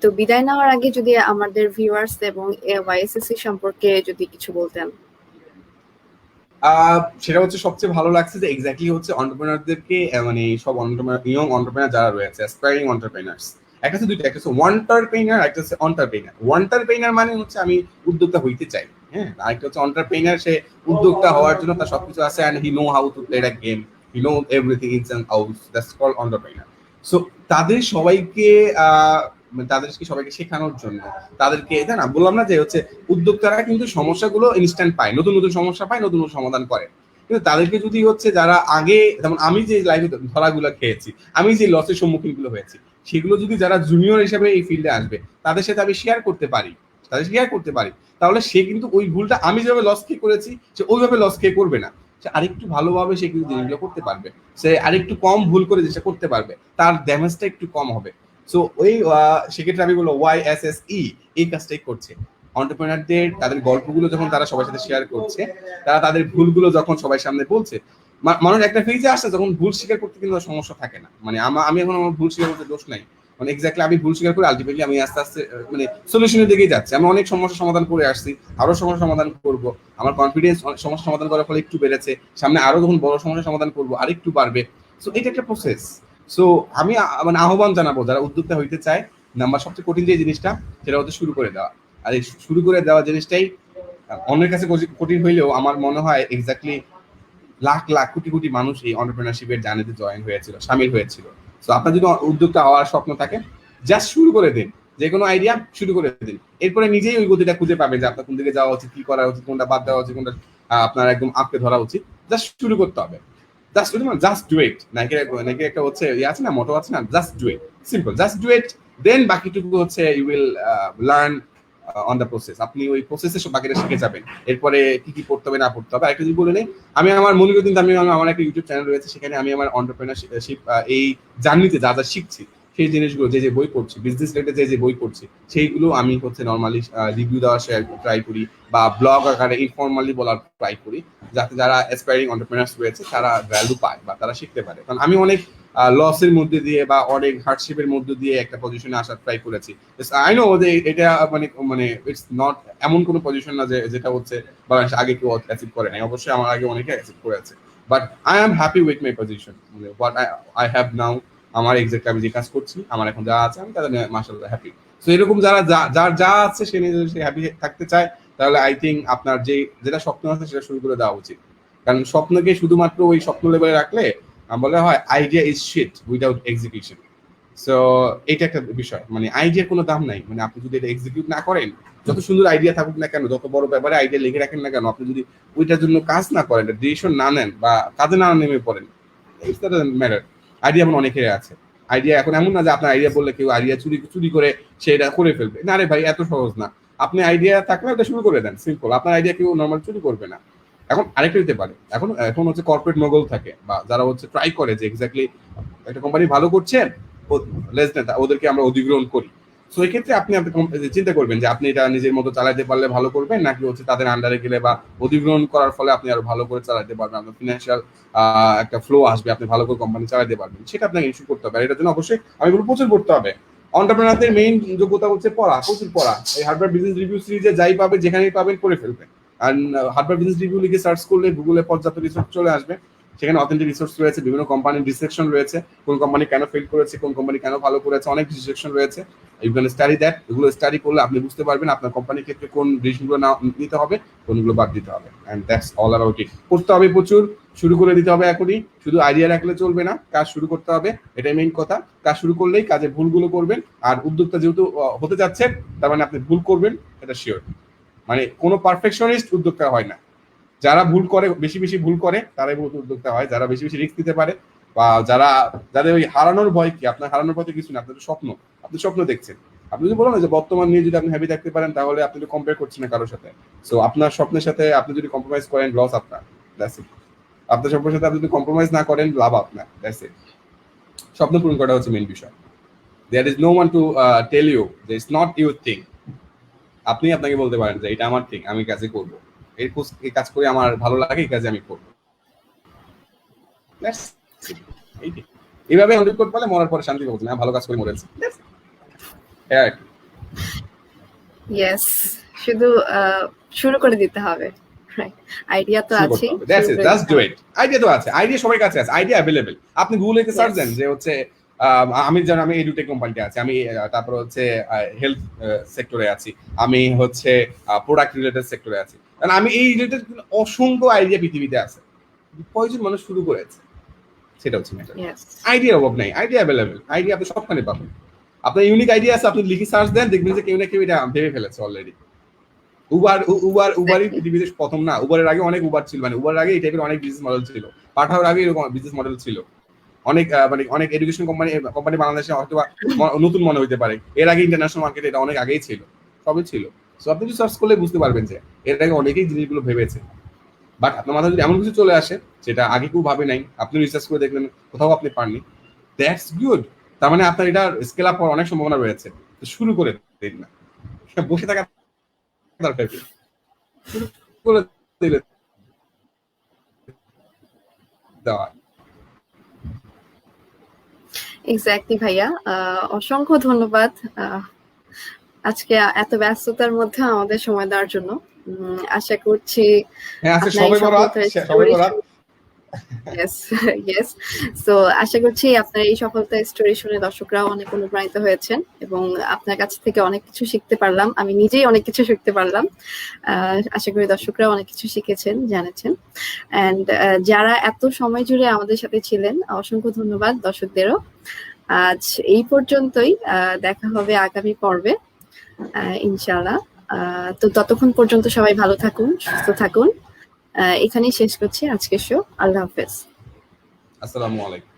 তো বিদায় নেওয়ার আগে যদি আমাদের ভিউয়ার্স এবং ওয়াইএসএসসি সম্পর্কে যদি কিছু বলতেন। সেটা হচ্ছে সবচেয়ে ভালো লাগছে যে এক্স্যাক্টলি হচ্ছে অন্টারপ্রেনারদেরকে মানে সব ইয়ং অন্টারপ্রেনার যারা রয়েছে, অ্যাসপায়ারিং অন্টারপ্রেনার্স, একটা হচ্ছে দুইটা, একটা হচ্ছে ওয়ান্টারপ্রেনার, একটা হচ্ছে অন্টারপ্রেনার। ওয়ান্টারপ্রেনার মানে হচ্ছে আমি উদ্যোক্তা হইতে চাই, হ্যাঁ। আরেকটা হচ্ছে অন্টারপ্রেনার, সে উদ্যোক্তা হওয়ার জন্য তার সবকিছু আছে, and he know how to play the game, he know everything ins and outs, that's called entrepreneur. So তাদের সবাইকে মানে তাদেরকে সবাইকে শেখানোর জন্য, তাদেরকে তাই না, বললাম না যে হচ্ছে উদ্যোক্তারা কিন্তু সমস্যাগুলো ইনস্ট্যান্ট পায়, নতুন নতুন সমস্যা পায়, নতুন নতুন সমাধান করে। কিন্তু তাদেরকে যদি হচ্ছে যারা আগে, যেমন আমি যে লাইফে ধরাগুলো খেয়েছি, আমি যে লসের সম্মুখীন গুলো হয়েছি, সেগুলো যদি যারা জুনিয়র হিসেবে এই ফিল্ডে আসবে তাদের সাথে আমি শেয়ার করতে পারি, তাহলে সে কিন্তু ওই ভুলটা আমি যেভাবে লস খেয়ে করেছি সে ওইভাবে লস খেয়ে করবে না, সে আরেকটু ভালোভাবে সে কিন্তু জিনিসগুলো করতে পারবে, সে আরেকটু কম ভুল করে যেটা করতে পারবে, তার ড্যামেজটা একটু কম হবে। সো ওই সেক্ষেত্রে আমি বলবো YSSE এই কাজটাই করছে। অন্টারপ্রেনারদের তাদের গল্পগুলো যখন তারা সবার সাথে শেয়ার করছে, তারা তাদের ভুলগুলো যখন সবার সামনে বলছে, মানুষ একটা ফেজে আসছে যখন ভুল স্বীকার করতে কিন্তু সমস্যা থাকে না। মানে আমি এখন আমার ভুল স্বীকার করতে দোষ নাই, মানে এক্স্যাক্টলি আমি ভুল স্বীকার করে আলটিমেটলি আমি আস্তে আস্তে মানে সলিউশনের দিকেই যাচ্ছি। আমি অনেক সমস্যা সমাধান করে আসছি, আরো সমস্যা সমাধান করব, আমার কনফিডেন্স সমস্যা সমাধান করার ফলে একটু বেড়েছে, সামনে আরো যখন বড় সমস্যা সমাধান করবো আর একটু বাড়বে। সো এটা একটা প্রসেস। সো আমি মানে আহ্বান জানাবো যারা উদ্যোক্তা হইতে চায়, নাম্বার সবচেয়ে কঠিন যে জিনিসটা সেটা হচ্ছে শুরু করে দেওয়া। আর এই শুরু করে দেওয়া জিনিসটাই অন্যের কাছে কঠিন হইলেও আমার মনে হয় এক্স্যাক্টলি লাখ লাখ কোটি কোটি মানুষ এই অন্টারপ্রেনারশিপের জার্নিতে জয়েন হয়েছিল, সামিল হয়েছিল। তো আপনার যদি উদ্যোক্তা হওয়ার স্বপ্ন থাকে, জাস্ট শুরু করে দিন, যে কোনো আইডিয়া শুরু করে দিন, এরপরে নিজেই ওই গতিটা খুঁজে পাবেন যে আপনার কোন দিকে যাওয়া উচিত, কি করা উচিত, কোনটা বাদ দেওয়া উচিত, কোনটা আপনার একদম আঁকড়ে ধরা উচিত। জাস্ট শুরু করতে হবে, জাস্ট ডু ইট। নাকি একটা হচ্ছে ইয়ে আছে না, মোটো আছে না, just do it, simple, just do it, then বাকিটুকু হচ্ছে you will learn on the process. আপনি ওই প্রসেসে সব বাকিটা শিখে যাবেন, এরপরে কি কি পড়তে হবে না পড়তে হবে। একটা যদি বলে নেই, আমি আমার মনিরুদ্দিন, আমি আমার একটা ইউটিউব চ্যানেল রয়েছে, সেখানে আমি আমার অন্টারপ্রেনারশিপ এই জার্নিতে যা যা শিখছি, সেই জিনিসগুলো, যে বই পড়ছি, বিজনেস রিলেটেড যে বই পড়ছি, সেইগুলো আমি হচ্ছে নর্মালি রিভিউ দেওয়ার ট্রাই করি, বা ব্লগ আকারে ইনফর্মালি বলার ট্রাই করি, যাতে যারা অ্যাসপায়ারিং অন্টারপ্রেনার্স রয়েছে তারা ভ্যালু পায় বা তারা শিখতে পারে। কারণ আমি অনেক লসের মধ্যে দিয়ে বা অনেক হার্ডশিপের মধ্যে দিয়ে একটা পজিশনে আসার ট্রাই করেছি। আই নো যে এটা মানে ইটস নট এমন কোনো পজিশন না যেটা হচ্ছে বাংলাদেশ আগে কেউ অ্যাচিভ করে নাই, অবশ্যই আমার আগে অনেকে অ্যাচিভ করেছে, but I am happy with my position, what I have নাও। আমার এক্সাক্ট আমি যে কাজ করছি, আমার এখন যা আছে, আমি তাদের মাশাআল্লাহ হ্যাপি। তো এরকম যারা যার যা আছে সে নিজে সে হ্যাপি থাকতে চায়, তাহলে আই থিঙ্ক আপনার যেটা স্বপ্ন আছে সেটা শুরু করে দেওয়া উচিত। কারণ স্বপ্নকে শুধুমাত্র ওই স্বপ্ন লেভেলে রাখলে বলা হয় idea is shit without execution. So এটা একটা বিষয়, মানে আইডিয়ার কোনো দাম নাই। মানে আপনি যদি এটা এক্সিকিউট না করেন, যত সুন্দর আইডিয়া থাকুক না কেন, যত বড় ব্যাপারে আইডিয়া লিখে রাখেন না কেন, আপনি যদি ওইটার জন্য কাজ না করেন, ডিসিশন না নেন বা কাজে না নেমে পড়েন, ইটস ডাজন্ট ম্যাটার। আইডিয়া এমন অনেকের আছে, আইডিয়া এখন এমন না যে আপনার আইডিয়া বললে কেউ আইডিয়া চুরি করে সেটা করে ফেলবে, না রে ভাই, এত সহজ না। আপনি আইডিয়া থাকলে ওটা শুরু করে দেন, সিম্পল। আপনার আইডিয়া কেউ নর্মাল চুরি করবে না। এখন আরেকটা দিতে পারে, এখন হচ্ছে কর্পোরেট মগল থাকে, বা যারা হচ্ছে ট্রাই করে যে এক্স্যাক্টলি একটা কোম্পানি ভালো করছে, ওদেরকে আমরা অধিগ্রহণ করি। সো এই ক্ষেত্রে আপনি চিন্তা করবেন যে আপনি এটা নিজের মতো চালাতে পারলে ভালো করবেন, নাকি হচ্ছে তাদের আন্ডারে গেলে বা অধিগ্রহণ করার ফলে আপনি আরো ভালো করে চালাতে পারবেন, আপনার ফিনান্সিয়াল একটা ফ্লো আসবে, আপনি ভালো করে কোম্পানি চালাতে পারবেন, সেটা আপনাকে ইস্যু করতে হবে। এটার জন্য অবশ্যই আমি বলবো প্রচুর পড়তে হবে। অন্টারপ্রেনারদের মেইন যোগ্যতা হচ্ছে পড়া, প্রচুর পড়া। এই হার্ভার্ড বিজনেস রিভিউ সিরিজে যাই পাবে, যেখানেই পাবেন পড়ে ফেলবেন। আর হার্ভার্ড বিজনেস রিভিউ লিখে সার্চ করলে গুগলে পর্যাপ্ত রিসোর্স চলে আসবে, সেখানে অথেন্টিক রিসোর্স রয়েছে, বিভিন্ন কোম্পানির ডিসেকশন রয়েছে, কোন কোম্পানি কেন ফেল করেছে, কোন কোম্পানি কেন ভালো করেছে, অনেক ডিসেকশন রয়েছে। You can study that. এগুলো স্টাডি করলে আপনি বুঝতে পারবেন আপনার কোম্পানির ক্ষেত্রে কোন ডিসিশনগুলো নিতে হবে, কোনগুলো বাদ দিতে হবে। And that's all about it. করতে হবে প্রচুর, শুরু করে দিতে হবে এখনই। শুধু আইডিয়া রাখলে চলবে না, কাজ শুরু করতে হবে, এটাই মেইন কথা। কাজ শুরু করলেই কাজে ভুলগুলো করবেন। আর উদ্যোক্তা যেহেতু হতে যাচ্ছেন, তার মানে আপনি ভুল করবেন, এটা শিওর। মানে কোনো পারফেকশনিস্ট উদ্যোক্তা হয় না। যারা ভুল করে, বেশি বেশি ভুল করে, তারাই বহুত উদ্যোক্তা হয়। যারা বেশি বেশি রিস্ক নিতে পারে, বা যাদের ওই হারানোর ভয়, কি আপনার হারানোর ভয় কিছু না, আপনার স্বপ্ন, আপনি স্বপ্ন দেখছেন। আপনি যদি বলেন যে বর্তমান নিয়ে যদি আপনি হ্যাপি থাকতে পারেন, তাহলে আপনি তো কম্পেয়ার করছেন না কারোর সাথে। সো আপনার স্বপ্নের সাথে আপনি যদি কম্প্রোমাইজ করেন, লস আপনার, দ্যাটস ইট। আপনার স্বপ্নের সাথে আপনি যদি কম্প্রোমাইজ না করেন, লাভ আপনার, দ্যাটস ইট। স্বপ্ন পূরণ করা হচ্ছে মেইন বিষয়। There is no one to tell you যে ইটস নট ইউর থিং। আপনি আপনাকে বলতে পারেন যে এটা আমার থিং, আমি কাজে করবো, এই কাজ করে আমার ভালো লাগে, এই কাজে আমি করবো। এইভাবে অনুরোধ করতে পারলে মরার পরে শান্তি পাবো, না ভালো কাজ করে মরেছি। ইয়েস, শুধু শুরু করে দিতে হবে। রাইট, আইডিয়া তো শুরু আছে, করতে হবে। That's it, just do it. Idea তো আছে, আইডিয়া সবার কাছে আছে, আইডিয়া অ্যাভেলেবল। আপনি গুগলে সার্চ Yes. দেন যে হচ্ছে আমি এডুটেক কোম্পানিতে আছি, আমি তারপর হচ্ছে হেলথ সেক্টরে আছি, আমি হচ্ছে প্রোডাক্ট রিলেটেড সেক্টরে আছি, কারণ আমি এই রিলেটেড অসংখ্য আইডিয়া পৃথিবীতে আছে, কয়জন মানুষ শুরু করেছে সেটা হচ্ছে ম্যাটার। Yes. আইডিয়ার অভাব নাই, আইডিয়া অ্যাভেলেবল, আইডিয়া আপনি সবখানে পাবেন। আপনার ইউনিক আইডিয়া আছে, আপনি লিখে সার্চ দেন, দেখবেন যে কেউ না কেউ এটা ভেবে ফেলেছে অলরেডি। উবারই পৃথিবীতে প্রথম না, উবারের আগে অনেক উবার ছিল, মানে উবারের আগে এই টাইপের অনেক বিজনেস মডেল ছিল, পাঠাওয়ার আগে এরকম বিজনেস মডেল ছিল, অনেক মানে অনেক এডুকেশন কোম্পানি বাংলাদেশে হয়তো নতুন মনে হইতে পারে, এর আগে ইন্টারন্যাশনাল মার্কেটে এটা অনেক আগেই ছিল, সবই ছিল। সো আপনি যদি সার্চ করলে বুঝতে পারবেন যে এর আগে অনেকেই জিনিসগুলো ভেবেছে, বাট আপনার মাথায় যদি এমন কিছু চলে আসে যেটা আগে কেউ ভাবে নাই, আপনি রিসার্চ করে দেখলেন কোথাও আপনি পাননি, দ্যাটস গুড। তার মানে আপনার এটা স্কেল আপ হওয়ার অনেক সম্ভাবনা রয়েছে। তো শুরু করে দিন না, বসে থাকা দরকার কি, শুরু করে দিলে দেওয়া। এক্স্যাক্টলি ভাইয়া, অসংখ্য ধন্যবাদ আজকে এত ব্যস্ততার মধ্যে আমাদের সময় দেওয়ার জন্য। আশা করছি হ্যাঁ, আজকে আপনার এই সবাই বরাত, সফলতার সবাই story বরাত। Yes, yes. So আশা করছি আপনার এই সফলতার স্টোরি শুনে দর্শকরাও অনেক অনুপ্রাণিত হয়েছেন এবং আপনার কাছ থেকে অনেক কিছু শিখতে পারলাম, আমি নিজেই অনেক কিছু শিখতে পারলাম। আশা করি দর্শকরাও অনেক কিছু শিখেছেন, জানেছেন। অ্যান্ড যারা এত সময় জুড়ে আমাদের সাথে ছিলেন, অসংখ্য ধন্যবাদ দর্শকদেরও। আজ এই পর্যন্তই, দেখা হবে আগামী পর্বে ইনশাআল্লাহ। তো ততক্ষণ পর্যন্ত সবাই ভালো থাকুন, সুস্থ থাকুন। এখানেই শেষ করছি আজকের শো। আল্লাহ হাফেজ। আসসালামু আলাইকুম।